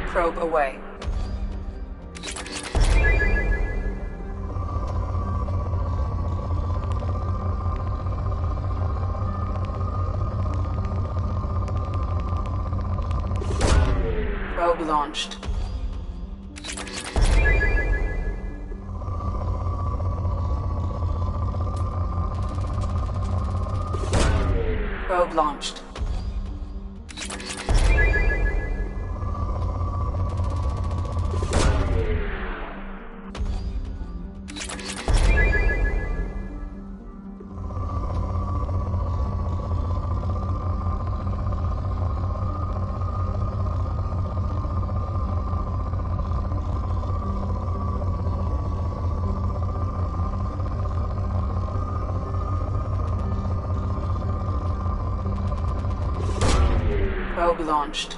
Probe away. Probe launched. Probe launched. Probe launched.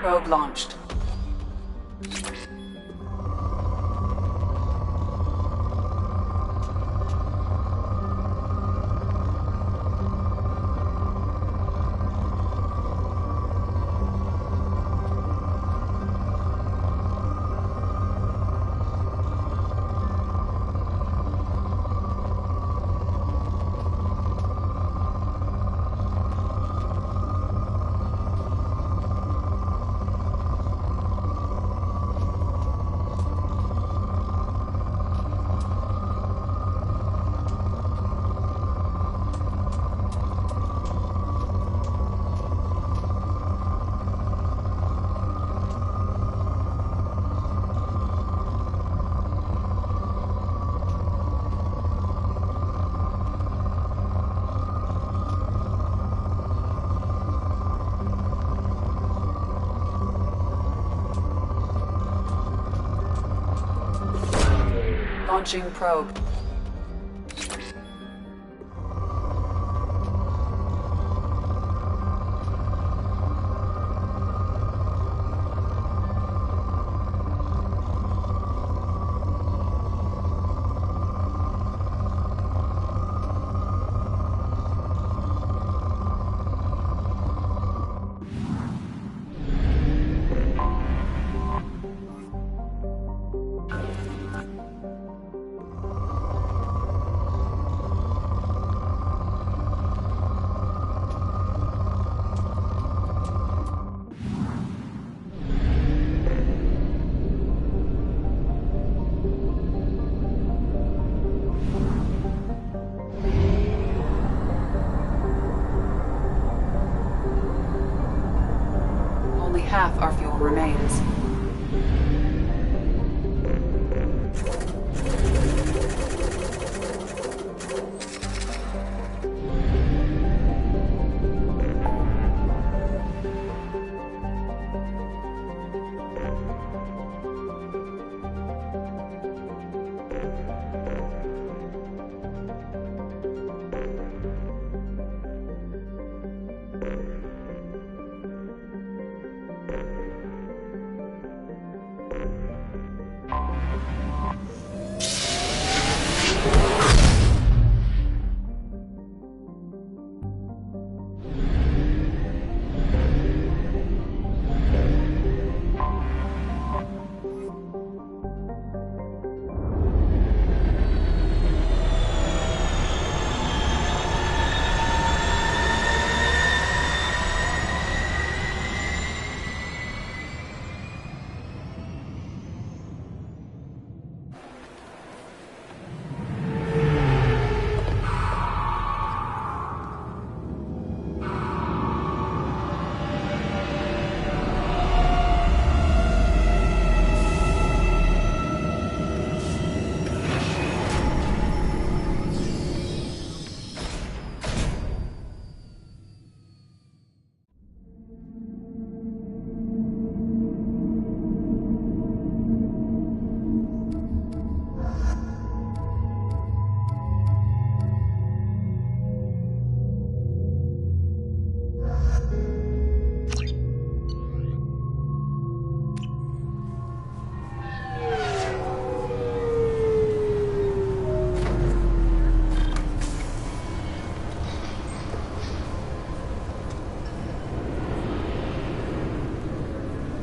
Probe launched. Launching probe. minds.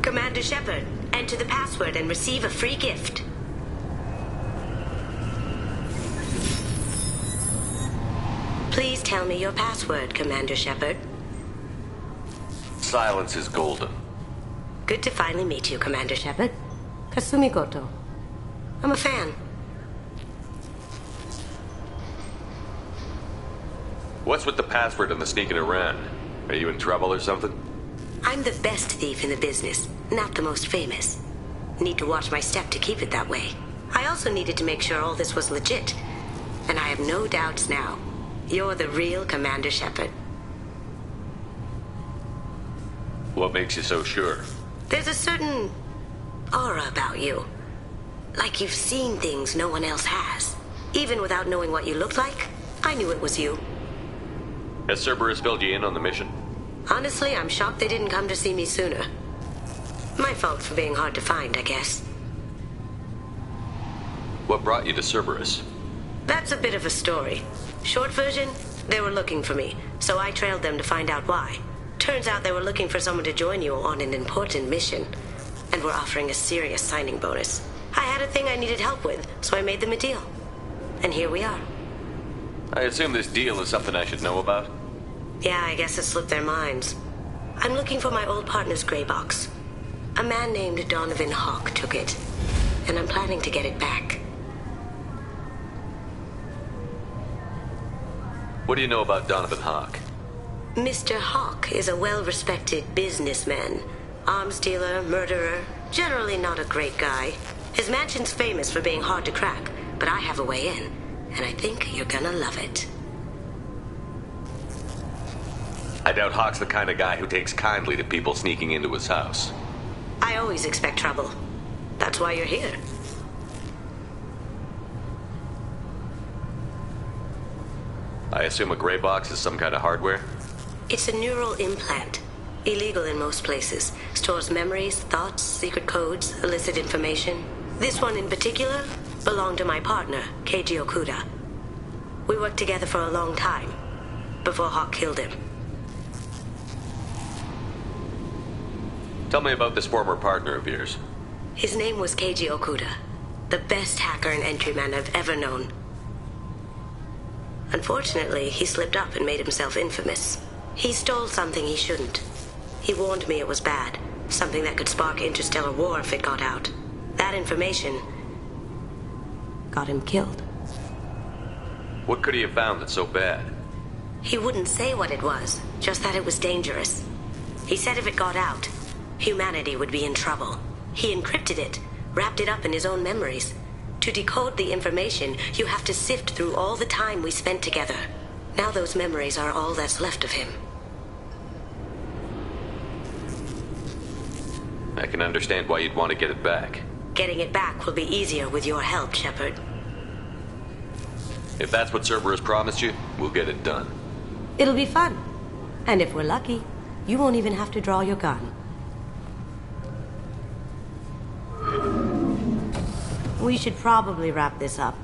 Commander Shepard, enter the password and receive a free gift. Please tell me your password, Commander Shepard. Silence is golden. Good to finally meet you, Commander Shepard. Kasumi Goto. I'm a fan. What's with the password and the sneaking around? Are you in trouble or something? I'm the best thief in the business, not the most famous. Need to watch my step to keep it that way. I also needed to make sure all this was legit. And I have no doubts now. You're the real Commander Shepard. What makes you so sure? There's a certain aura about you. Like you've seen things no one else has. Even without knowing what you looked like, I knew it was you. Has Cerberus filled you in on the mission? Honestly, I'm shocked they didn't come to see me sooner. My fault for being hard to find, I guess. What brought you to Cerberus? That's a bit of a story. Short version, they were looking for me, so I trailed them to find out why. Turns out they were looking for someone to join you on an important mission, and were offering a serious signing bonus. I had a thing I needed help with, so I made them a deal. And here we are. I assume this deal is something I should know about? Yeah, I guess it slipped their minds. I'm looking for my old partner's gray box. A man named Donovan Hawk took it, and I'm planning to get it back. What do you know about Donovan Hawk? Mr. Hawk is a well-respected businessman. Arms dealer, murderer, generally not a great guy. His mansion's famous for being hard to crack, but I have a way in, and I think you're gonna love it. I doubt Hawk's the kind of guy who takes kindly to people sneaking into his house. I always expect trouble. That's why you're here. I assume a gray box is some kind of hardware? It's a neural implant. Illegal in most places. Stores memories, thoughts, secret codes, illicit information. This one in particular belonged to my partner, Keiji Okuda. We worked together for a long time, before Hawk killed him. Tell me about this former partner of yours. His name was Keiji Okuda, the best hacker and entryman I've ever known. Unfortunately, he slipped up and made himself infamous. He stole something he shouldn't. He warned me it was bad, something that could spark interstellar war if it got out. That information got him killed. What could he have found that's so bad? He wouldn't say what it was, just that it was dangerous. He said if it got out, humanity would be in trouble. He encrypted it, wrapped it up in his own memories. To decode the information, you have to sift through all the time we spent together. Now those memories are all that's left of him. I can understand why you'd want to get it back. Getting it back will be easier with your help, Shepard. If that's what Cerberus promised you, we'll get it done. It'll be fun. And if we're lucky, you won't even have to draw your gun. We should probably wrap this up.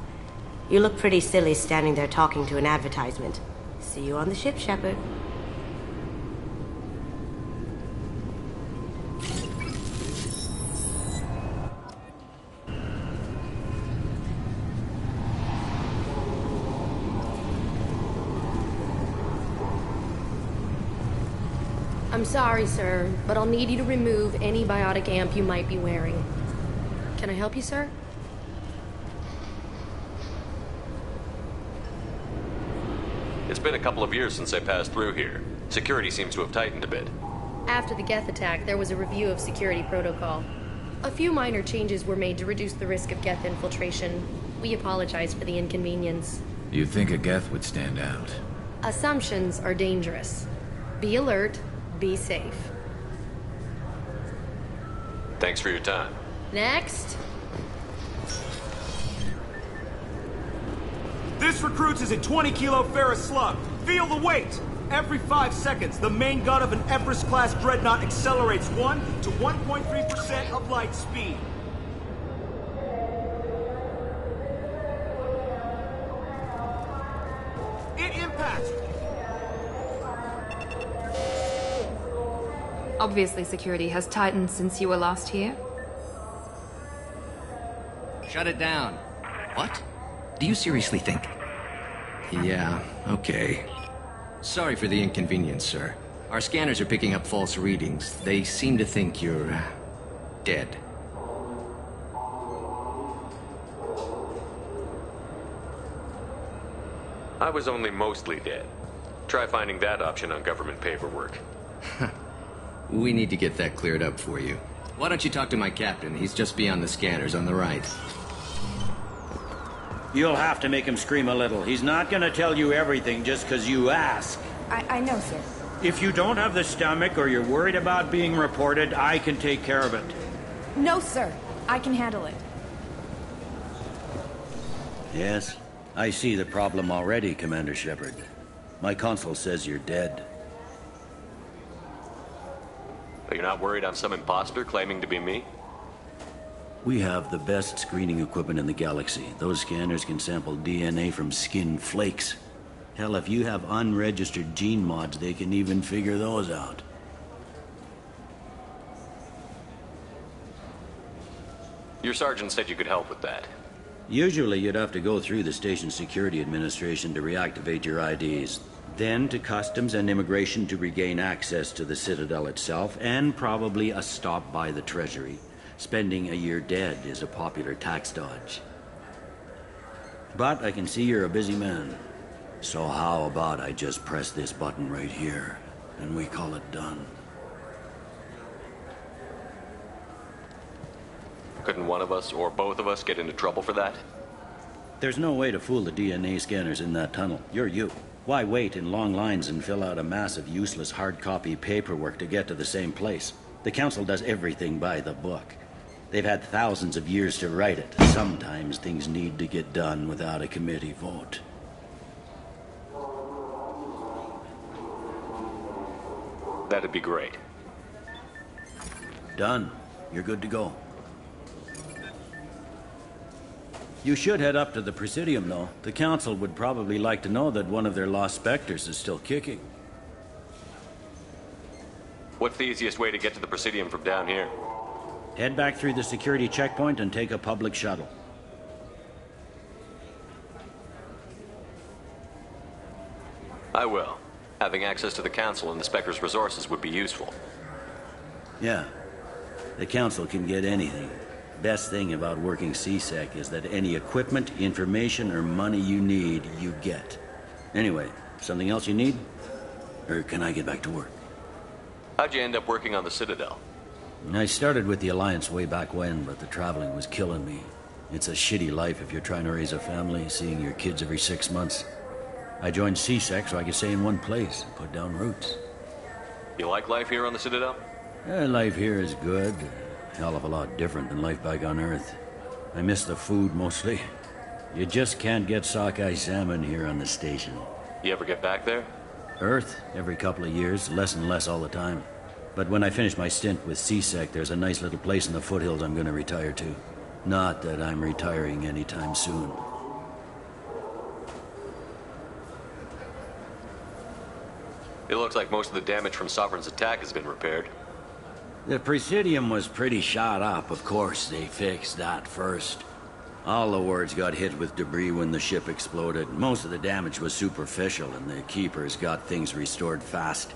You look pretty silly standing there talking to an advertisement. See you on the ship, Shepard. I'm sorry, sir, but I'll need you to remove any biotic amp you might be wearing. Can I help you, sir? It's been a couple of years since I passed through here. Security seems to have tightened a bit. After the Geth attack, there was a review of security protocol. A few minor changes were made to reduce the risk of Geth infiltration. We apologize for the inconvenience. You'd think a Geth would stand out. Assumptions are dangerous. Be alert, be safe. Thanks for your time. Next. This recruits is a 20-kilo ferrous slug. Feel the weight! Every 5 seconds, the main gun of an Everest-class dreadnought accelerates 1 to 1.3% of light speed. It impacts! Obviously, security has tightened since you were last here. Shut it down. What? Do you seriously think? Yeah, okay. Sorry for the inconvenience, sir. Our scanners are picking up false readings. They seem to think you're dead. I was only mostly dead. Try finding that option on government paperwork. We need to get that cleared up for you. Why don't you talk to my captain? He's just beyond the scanners on the right. You'll have to make him scream a little. He's not gonna tell you everything just because you ask. I know, sir. If you don't have the stomach or you're worried about being reported, I can take care of it. No, sir. I can handle it. Yes, I see the problem already, Commander Shepard. My console says you're dead. You're not worried I'm some imposter claiming to be me? We have the best screening equipment in the galaxy. Those scanners can sample DNA from skin flakes. Hell, if you have unregistered gene mods, they can even figure those out. Your sergeant said you could help with that. Usually you'd have to go through the station security administration to reactivate your IDs. Then to customs and immigration to regain access to the Citadel itself, and probably a stop by the Treasury. Spending a year dead is a popular tax dodge. But I can see you're a busy man. So how about I just press this button right here, and we call it done? Couldn't one of us, or both of us, get into trouble for that? There's no way to fool the DNA scanners in that tunnel. You're you. Why wait in long lines and fill out a massive useless hard copy paperwork to get to the same place? The Council does everything by the book. They've had thousands of years to write it. Sometimes things need to get done without a committee vote. That'd be great. Done. You're good to go. You should head up to the Presidium, though. The Council would probably like to know that one of their lost Spectres is still kicking. What's the easiest way to get to the Presidium from down here? Head back through the security checkpoint and take a public shuttle. I will. Having access to the Council and the Spectre's resources would be useful. Yeah. The Council can get anything. Best thing about working CSEC is that any equipment, information, or money you need, you get. Anyway, something else you need? Or can I get back to work? How'd you end up working on the Citadel? I started with the Alliance way back when, but the traveling was killing me. It's a shitty life if you're trying to raise a family, seeing your kids every 6 months. I joined CSEC so I could stay in one place and put down roots. You like life here on the Citadel? Life here is good. A hell of a lot different than life back on Earth. I miss the food mostly. You just can't get sockeye salmon here on the station. You ever get back there? Earth, every couple of years, less and less all the time. But when I finish my stint with CSEC, there's a nice little place in the foothills I'm going to retire to. Not that I'm retiring anytime soon. It looks like most of the damage from Sovereign's attack has been repaired. The Presidium was pretty shot up, of course. They fixed that first. All the wards got hit with debris when the ship exploded. Most of the damage was superficial, and the Keepers got things restored fast.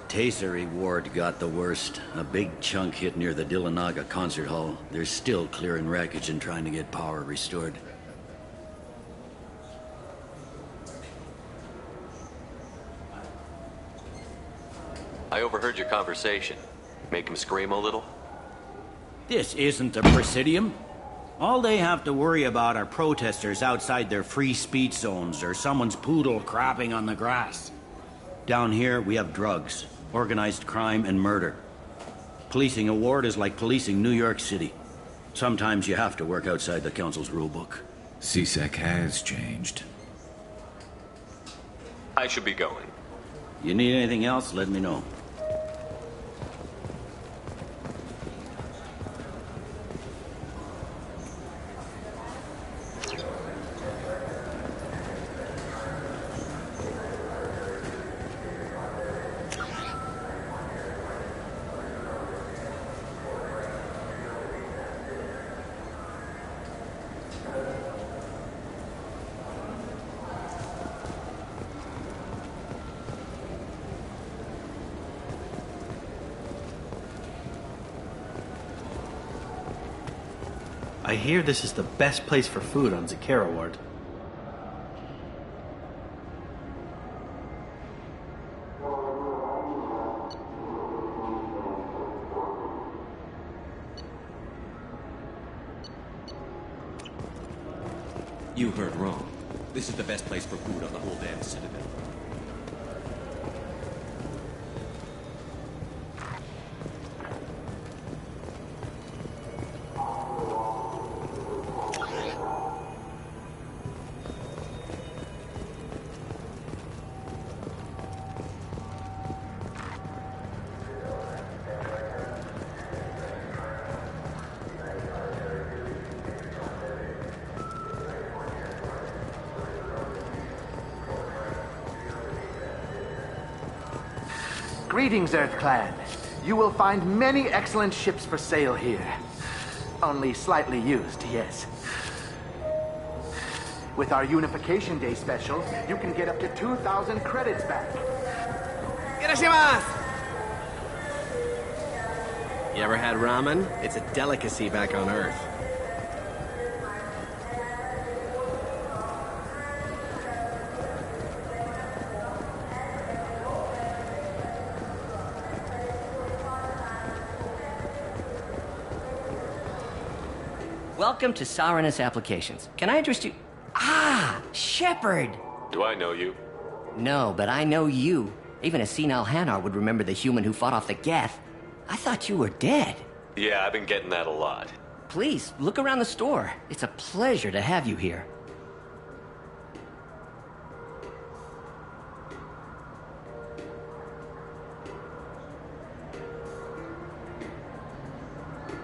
Tasery Ward got the worst. A big chunk hit near the Dillanaga concert hall. They're still clearing wreckage and trying to get power restored. I overheard your conversation. Make him scream a little? This isn't the Presidium. All they have to worry about are protesters outside their free speech zones or someone's poodle crapping on the grass. Down here, we have drugs, organized crime, and murder. Policing a ward is like policing New York City. Sometimes you have to work outside the Council's rulebook. CSEC has changed. I should be going. You need anything else, let me know. I hear this is the best place for food on Zakera Ward. You heard wrong. This is the best place for food on the whole damn Citadel. Greetings, Earth Clan. You will find many excellent ships for sale here. Only slightly used, yes. With our Unification Day special, you can get up to 2,000 credits back. You ever had ramen? It's a delicacy back on Earth. Welcome to Sarenus Applications. Can I interest you? Ah, Shepard! Do I know you? No, but I know you. Even a senile Hanar would remember the human who fought off the Geth. I thought you were dead. Yeah, I've been getting that a lot. Please, look around the store. It's a pleasure to have you here.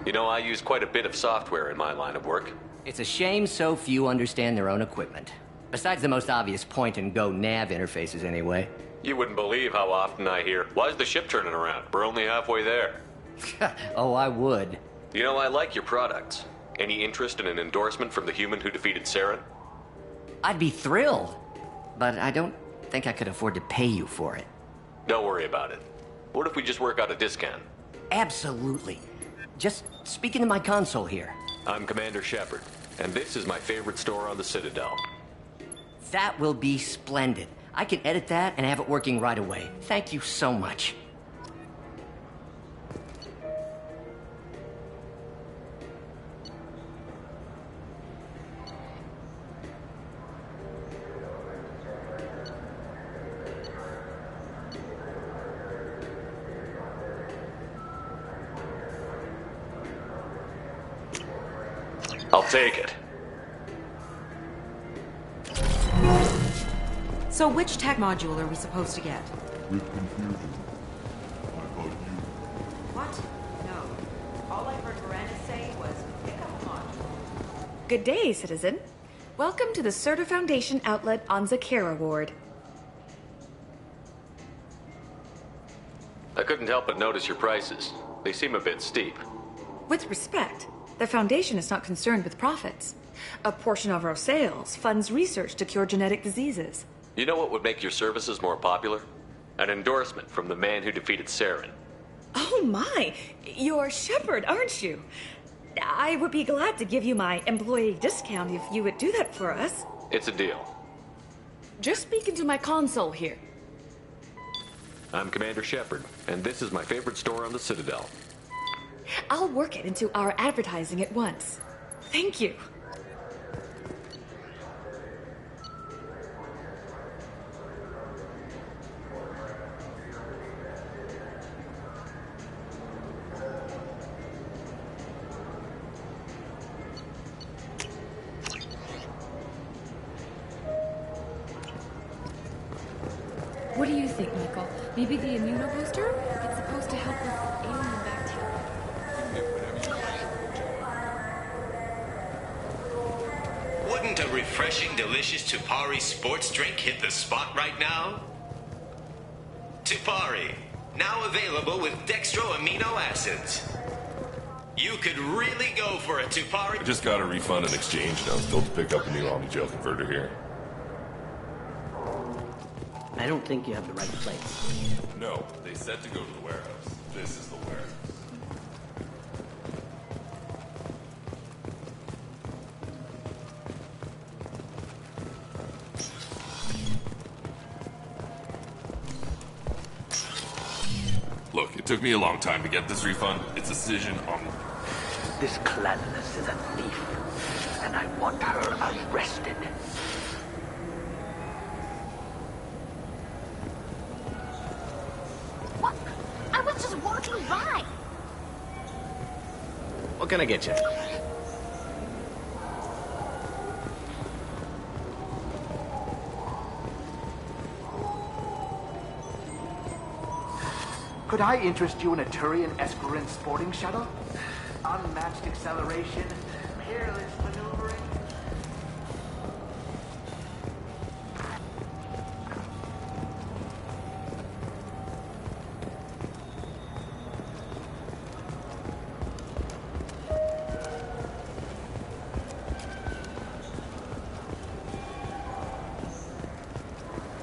You know, I use quite a bit of software in my line of work. It's a shame so few understand their own equipment. Besides the most obvious point-and-go nav interfaces, anyway. You wouldn't believe how often I hear, "Why is the ship turning around? We're only halfway there." Oh, I would. You know, I like your products. Any interest in an endorsement from the human who defeated Saren? I'd be thrilled. But I don't think I could afford to pay you for it. Don't worry about it. What if we just work out a discount? Absolutely. Just speak into my console here. I'm Commander Shepard, and this is my favorite store on the Citadel. That will be splendid. I can edit that and have it working right away. Thank you so much. I'll take it. So which tech module are we supposed to get? With confusion. I thought you... What? No. All I heard Miranda say was pick up a module. Good day, citizen. Welcome to the Surtur Foundation outlet on Zakera Ward. I couldn't help but notice your prices. They seem a bit steep. With respect, the Foundation is not concerned with profits. A portion of our sales funds research to cure genetic diseases. You know what would make your services more popular? An endorsement from the man who defeated Saren. Oh my! You're Shepard, aren't you? I would be glad to give you my employee discount if you would do that for us. It's a deal. Just speak into my console here. I'm Commander Shepard, and this is my favorite store on the Citadel. I'll work it into our advertising at once. Thank you. What do you think, Michael? Maybe the immunobooster? It's supposed to help with alien bacteria. Wouldn't a refreshing, delicious Tupari sports drink hit the spot right now? Tupari, now available with dextro amino acids. You could really go for a Tupari. I just got a refund and exchange, and I was told to pick up a new Omni-Gel converter here. I don't think you have the right place. No, they said to go to the warehouse. This is the warehouse. Look, it took me a long time to get this refund. It's a decision on... This Cladness is a thief, and I want her arrested. What? I was just walking by. What can I get you? Could I interest you in a Turian Esperin sporting shuttle? Unmatched acceleration, peerless maneuvering.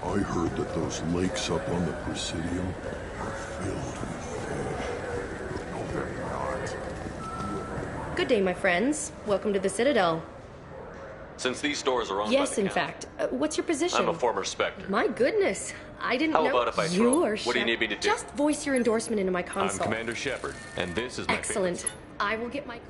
I heard that those lakes up on the Presidium are filled with fish. No, they're not. Good day, my friends. Welcome to the Citadel. Since these stores are owned Yes, by the in county, fact. What's your position? I'm a former Spectre. My goodness. I didn't How know about if I you throw? are What do you need me to do? Just voice your endorsement into my console. I'm Commander Shepard, and this is my Excellent. favorite. I will get my...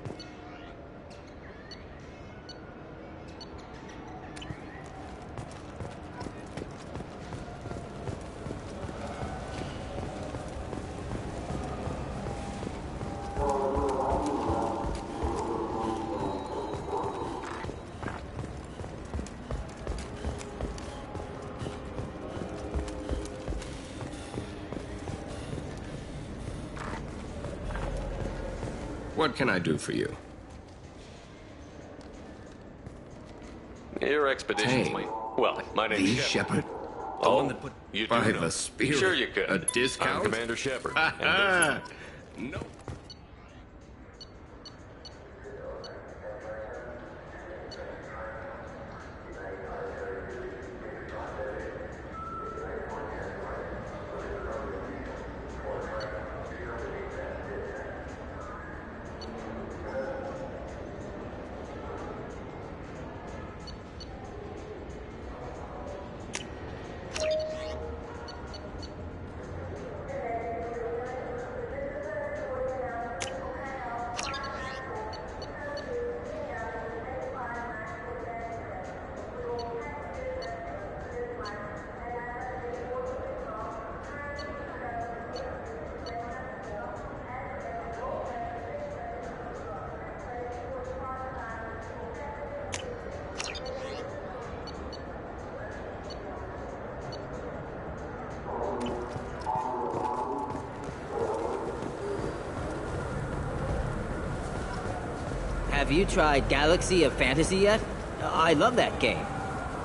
What can I do for you? Your expeditions Hey, might... Well, my name's the Shepard. Shepherd? Oh, you do By know. the spirit. Sure you could. A discount? I'm Commander Shepard. and this is... No. Have you tried Galaxy of Fantasy yet? I love that game.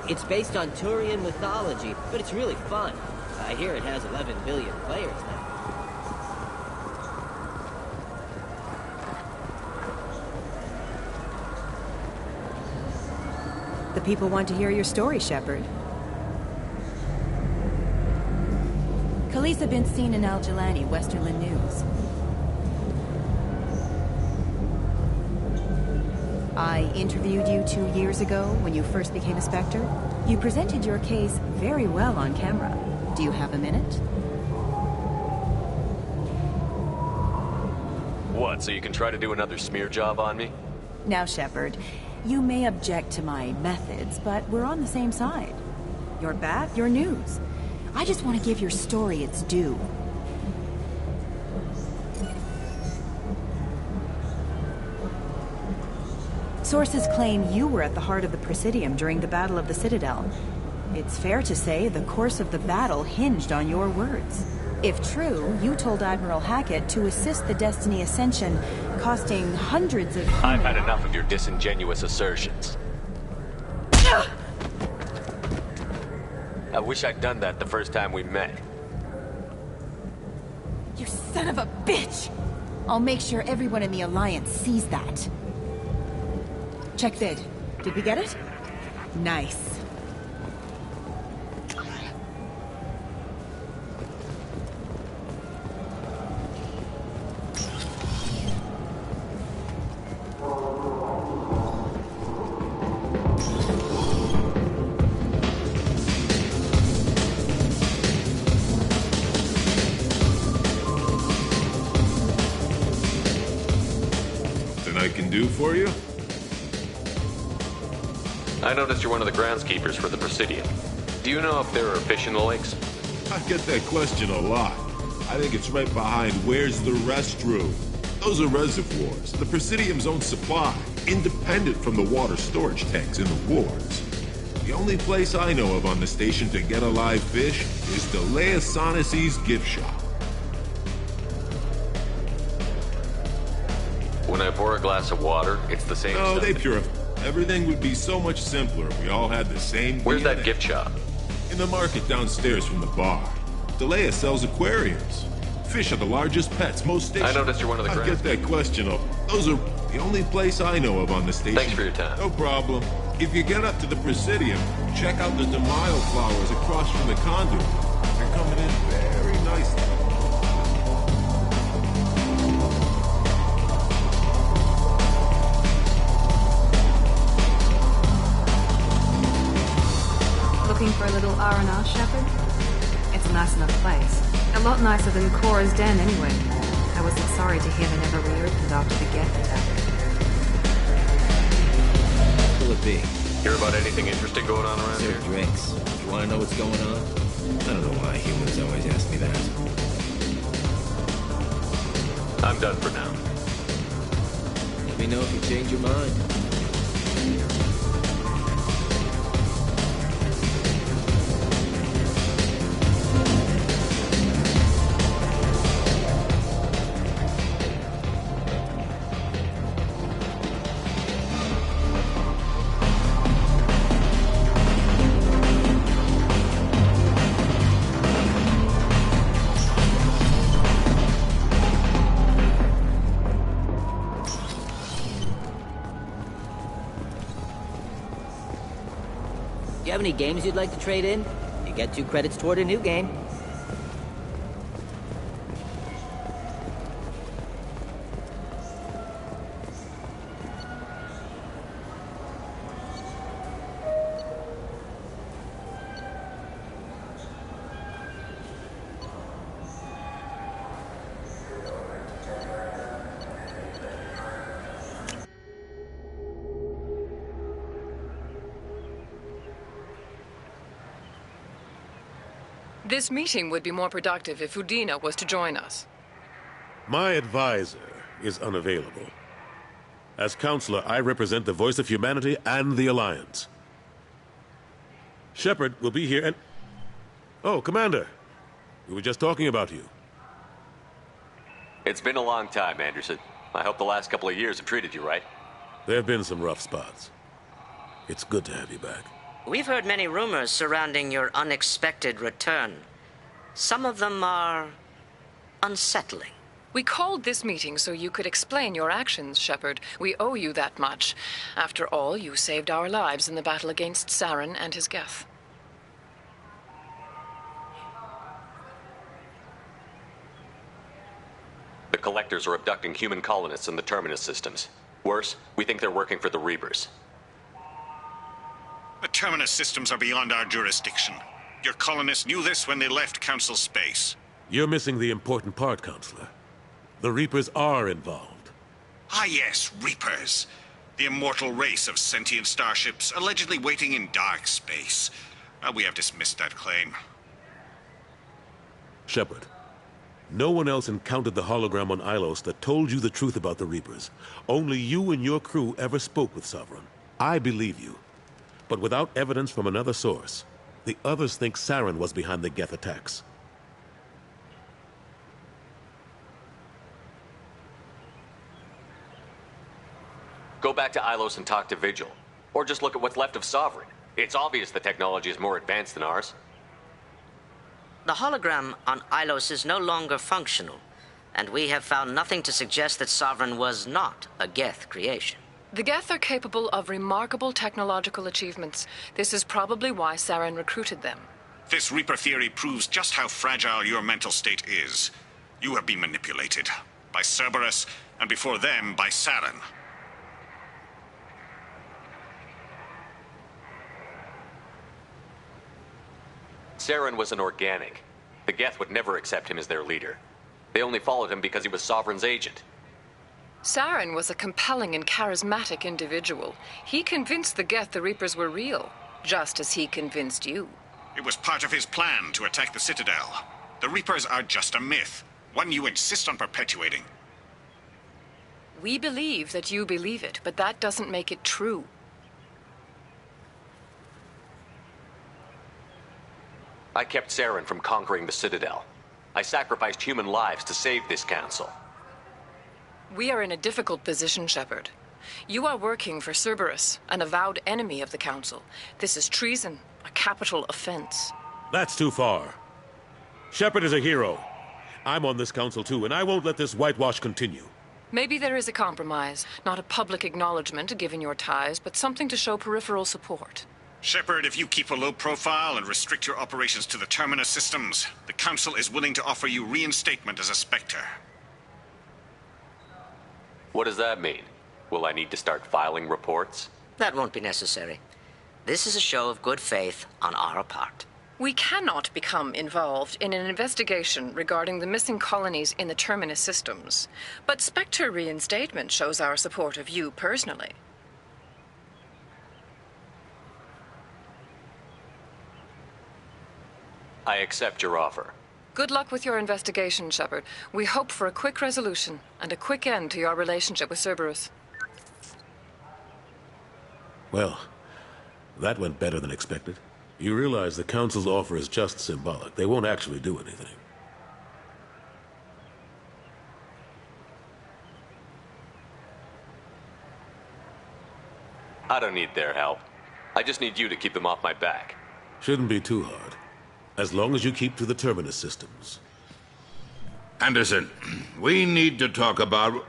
It's based on Turian mythology, but it's really fun. I hear it has 11 billion players now. The people want to hear your story, Shepard. Khaleesa bint seen in Al-Jalani, Westerland News. I interviewed you 2 years ago when you first became a Spectre. You presented your case very well on camera. Do you have a minute? What, so you can try to do another smear job on me? Now, Shepard, you may object to my methods, but we're on the same side. You're back, you're news. I just want to give your story its due. Sources claim you were at the heart of the Presidium during the Battle of the Citadel. It's fair to say the course of the battle hinged on your words. If true, you told Admiral Hackett to assist the Destiny Ascension, costing hundreds of... I've had enough of your disingenuous assertions. I wish I'd done that the first time we met. You son of a bitch! I'll make sure everyone in the Alliance sees that. Check vid. Did we get it? Nice. Nothing I can do for you? I noticed you're one of the groundskeepers for the Presidium. Do you know if there are fish in the lakes? I get that question a lot. I think it's right behind where's the restroom. Those are reservoirs, the Presidium's own supply, independent from the water storage tanks in the wards. The only place I know of on the station to get a live fish is Delea Sonasy's gift shop. When I pour a glass of water, it's the same No, stuff. they purify. Everything would be so much simpler if we all had the same... Where's DNA. that gift shop? In the market downstairs from the bar. Delea sells aquariums. Fish are the largest pets, most stations... I noticed you're one of the I get that question up. Those are the only place I know of on the station. Thanks for your time. No problem. If you get up to the Presidium, check out the DeMaio flowers across from the conduit. They're coming in very nicely. Looking for a little R&R, Shepard? It's a nice enough place. A lot nicer than Cora's den, anyway. I wasn't sorry to hear they never reopened after the Geth attack. Will it be? Hear about anything interesting going on around here? Drinks. You want to know what's going on? I don't know why humans always ask me that. I'm done for now. Let me know if you change your mind. Do you have any games you'd like to trade in? You get 2 credits toward a new game. This meeting would be more productive if Udina was to join us. My advisor is unavailable. As counselor, I represent the voice of humanity and the Alliance. Shepard will be here and... Oh, Commander. We were just talking about you. It's been a long time, Anderson. I hope the last couple of years have treated you right. There have been some rough spots. It's good to have you back. We've heard many rumors surrounding your unexpected return. Some of them are unsettling. We called this meeting so you could explain your actions, Shepard. We owe you that much. After all, you saved our lives in the battle against Saren and his Geth. The Collectors are abducting human colonists in the Terminus systems. Worse, we think they're working for the Reapers. The Terminus systems are beyond our jurisdiction. Your colonists knew this when they left Council space. You're missing the important part, Counselor. The Reapers are involved. Ah yes, Reapers. The immortal race of sentient starships allegedly waiting in dark space. We have dismissed that claim. Shepard, no one else encountered the hologram on Ilos that told you the truth about the Reapers. Only you and your crew ever spoke with Sovereign. I believe you. But without evidence from another source, the others think Saren was behind the Geth attacks. Go back to Ilos and talk to Vigil. Or just look at what's left of Sovereign. It's obvious the technology is more advanced than ours. The hologram on Ilos is no longer functional, and we have found nothing to suggest that Sovereign was not a Geth creation. The Geth are capable of remarkable technological achievements. This is probably why Saren recruited them. This Reaper theory proves just how fragile your mental state is. You have been manipulated. By Cerberus, and before them, by Saren. Saren was an organic. The Geth would never accept him as their leader. They only followed him because he was Sovereign's agent. Saren was a compelling and charismatic individual. He convinced the Geth the Reapers were real, just as he convinced you. It was part of his plan to attack the Citadel. The Reapers are just a myth, one you insist on perpetuating. We believe that you believe it, but that doesn't make it true. I kept Saren from conquering the Citadel. I sacrificed human lives to save this council. We are in a difficult position, Shepard. You are working for Cerberus, an avowed enemy of the Council. This is treason, a capital offense. That's too far. Shepard is a hero. I'm on this council too, and I won't let this whitewash continue. Maybe there is a compromise. Not a public acknowledgement given your ties, but something to show peripheral support. Shepard, if you keep a low profile and restrict your operations to the Terminus systems, the Council is willing to offer you reinstatement as a Spectre. What does that mean? Will I need to start filing reports? That won't be necessary. This is a show of good faith on our part. We cannot become involved in an investigation regarding the missing colonies in the Terminus systems. But Spectre reinstatement shows our support of you personally. I accept your offer. Good luck with your investigation, Shepard. We hope for a quick resolution and a quick end to your relationship with Cerberus. Well, that went better than expected. You realize the Council's offer is just symbolic. They won't actually do anything. I don't need their help. I just need you to keep them off my back. Shouldn't be too hard. As long as you keep to the Terminus systems. Anderson, we need to talk about...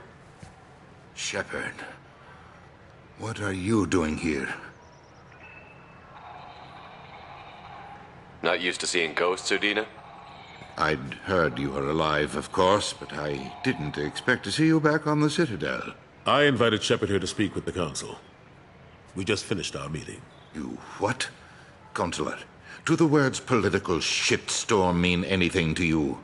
Shepard. What are you doing here? Not used to seeing ghosts, Udina? I'd heard you were alive, of course, but I didn't expect to see you back on the Citadel. I invited Shepard here to speak with the Council. We just finished our meeting. You what? Consular, do the words political shitstorm mean anything to you?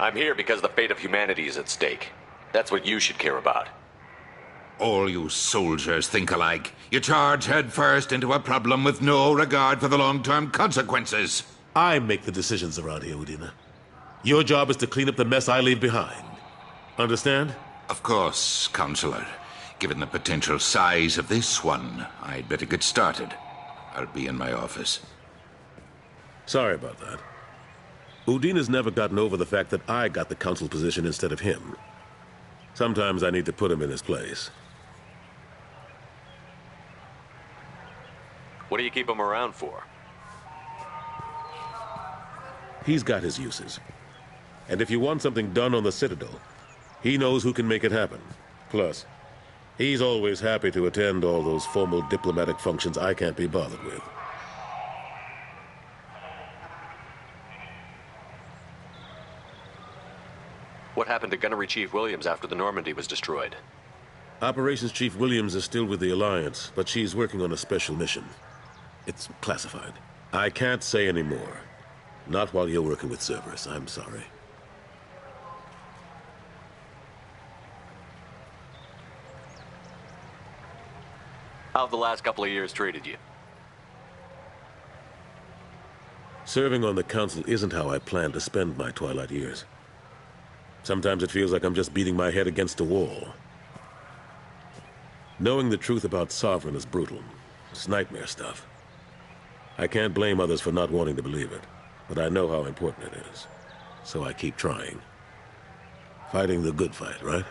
I'm here because the fate of humanity is at stake. That's what you should care about. All you soldiers think alike. You charge headfirst into a problem with no regard for the long-term consequences. I make the decisions around here, Udina. Your job is to clean up the mess I leave behind. Understand? Of course, Counselor. Given the potential size of this one, I'd better get started. I'll be in my office. Sorry about that. Udina's never gotten over the fact that I got the Council position instead of him. Sometimes I need to put him in his place. What do you keep him around for? He's got his uses. And if you want something done on the Citadel, he knows who can make it happen. Plus, he's always happy to attend all those formal diplomatic functions I can't be bothered with. What happened to Gunnery Chief Williams after the Normandy was destroyed? Operations Chief Williams is still with the Alliance, but she's working on a special mission. It's classified. I can't say any more. Not while you're working with Cerberus, I'm sorry. How have the last couple of years treated you? Serving on the Council isn't how I plan to spend my twilight years. Sometimes it feels like I'm just beating my head against a wall. Knowing the truth about Sovereign is brutal. It's nightmare stuff. I can't blame others for not wanting to believe it, but I know how important it is. So I keep trying. Fighting the good fight, right?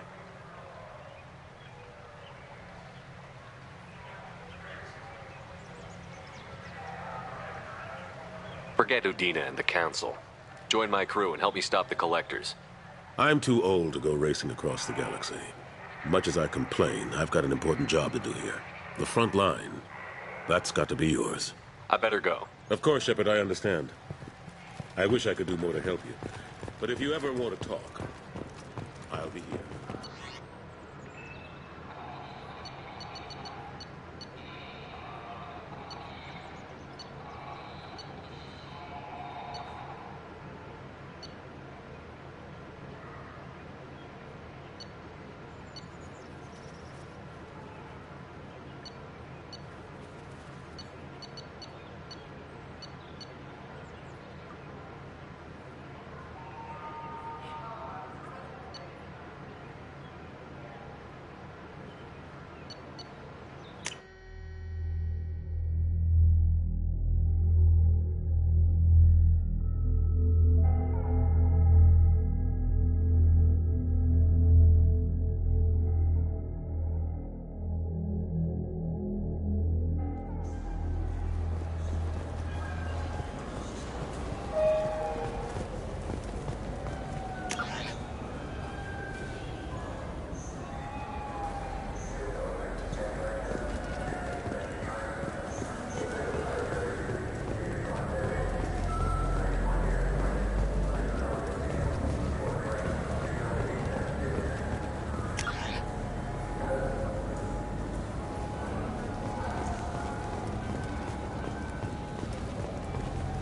Forget Udina and the Council. Join my crew and help me stop the Collectors. I'm too old to go racing across the galaxy. Much as I complain, I've got an important job to do here. The front line. That's got to be yours. I better go. Of course, Shepard, I understand. I wish I could do more to help you. But if you ever want to talk, I'll be here.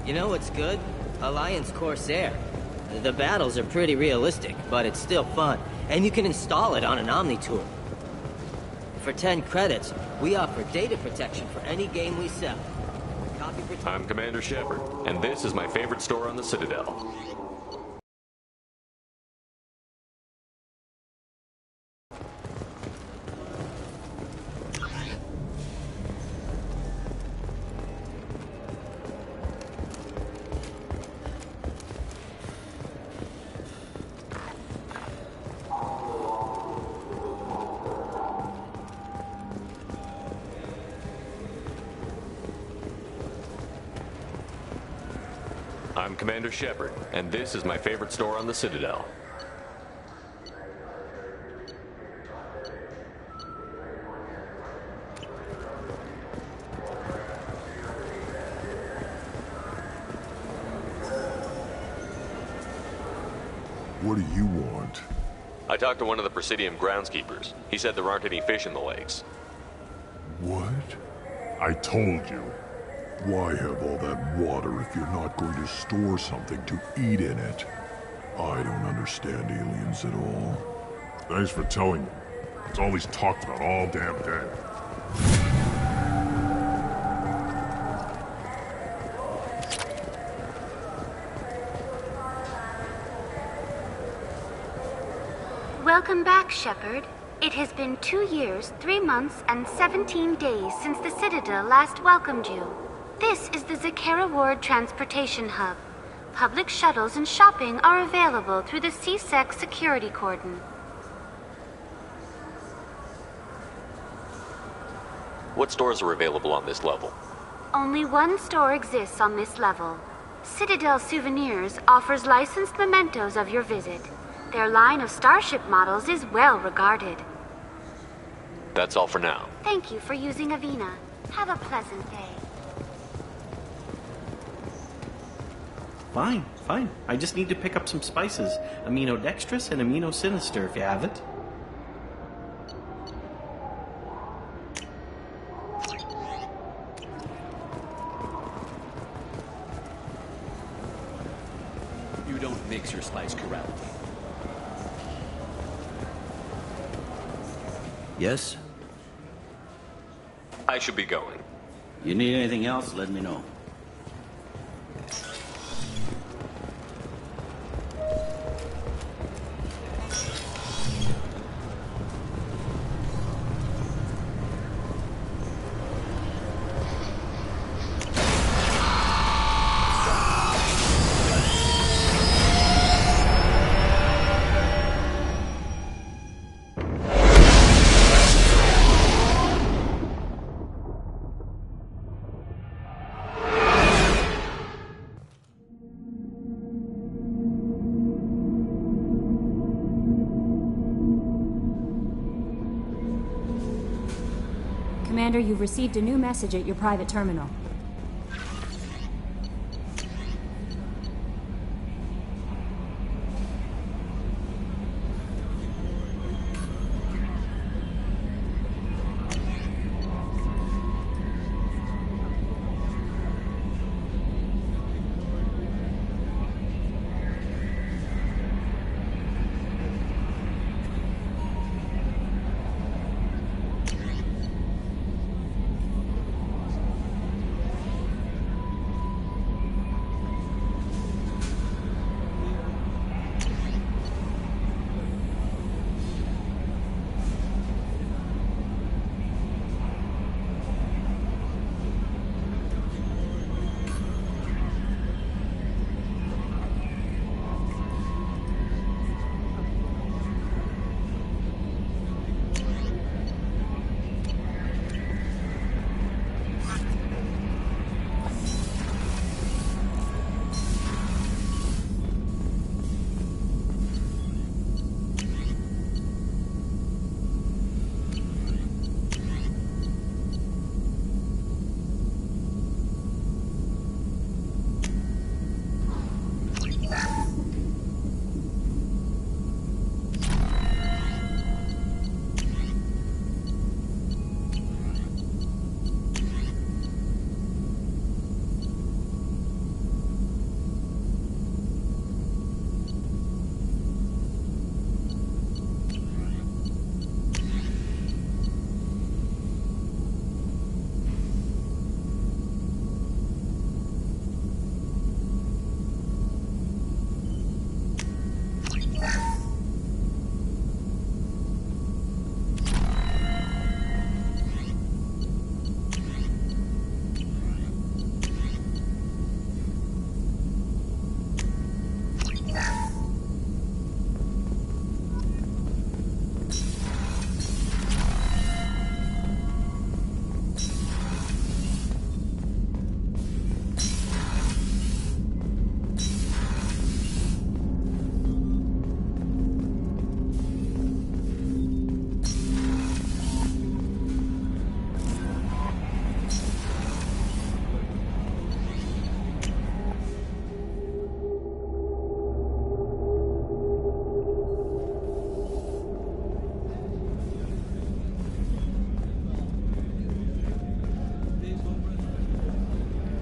You know what's good? Alliance Corsair. The battles are pretty realistic, but it's still fun. And you can install it on an Omni-tool. For 10 credits, we offer data protection for any game we sell. I'm Commander Shepard, and this is my favorite store on the Citadel. I'm Commander Shepard, and this is my favorite store on the Citadel. What do you want? I talked to one of the Presidium groundskeepers. He said there aren't any fish in the lakes. What? I told you. Why have all that water if you're not going to store something to eat in it? I don't understand aliens at all. Thanks for telling me. It's all he's talked about all damn day. Welcome back, Shepard. It has been 2 years, 3 months, and 17 days since the Citadel last welcomed you. This is the Zakera Ward Transportation Hub. Public shuttles and shopping are available through the CSEC security cordon. What stores are available on this level? Only one store exists on this level. Citadel Souvenirs offers licensed mementos of your visit. Their line of Starship models is well regarded. That's all for now. Thank you for using Avina. Have a pleasant day. Fine, fine. I just need to pick up some spices. Amino dextrous and amino sinister, if you have it. You don't mix your spice correctly. Yes? I should be going. You need anything else, let me know. Commander, you've received a new message at your private terminal.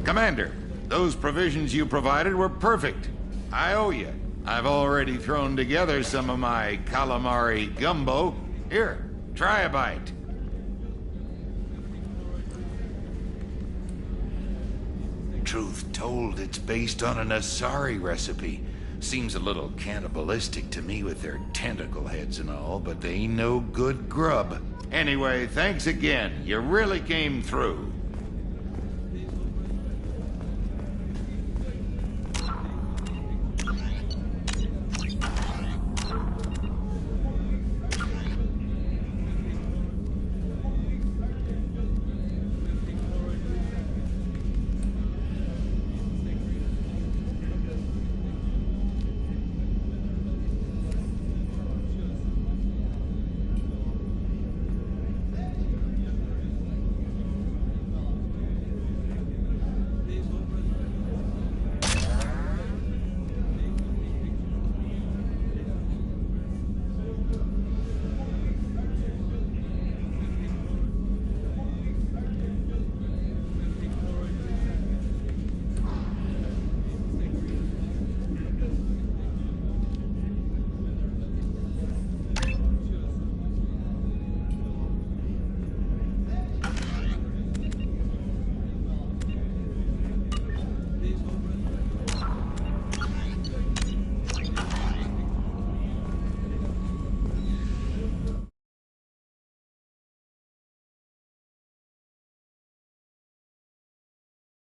Commander, those provisions you provided were perfect. I owe you. I've already thrown together some of my calamari gumbo. Here, try a bite. Truth told, it's based on an Asari recipe. Seems a little cannibalistic to me with their tentacle heads and all, but they ain't no good grub. Anyway, thanks again. You really came through.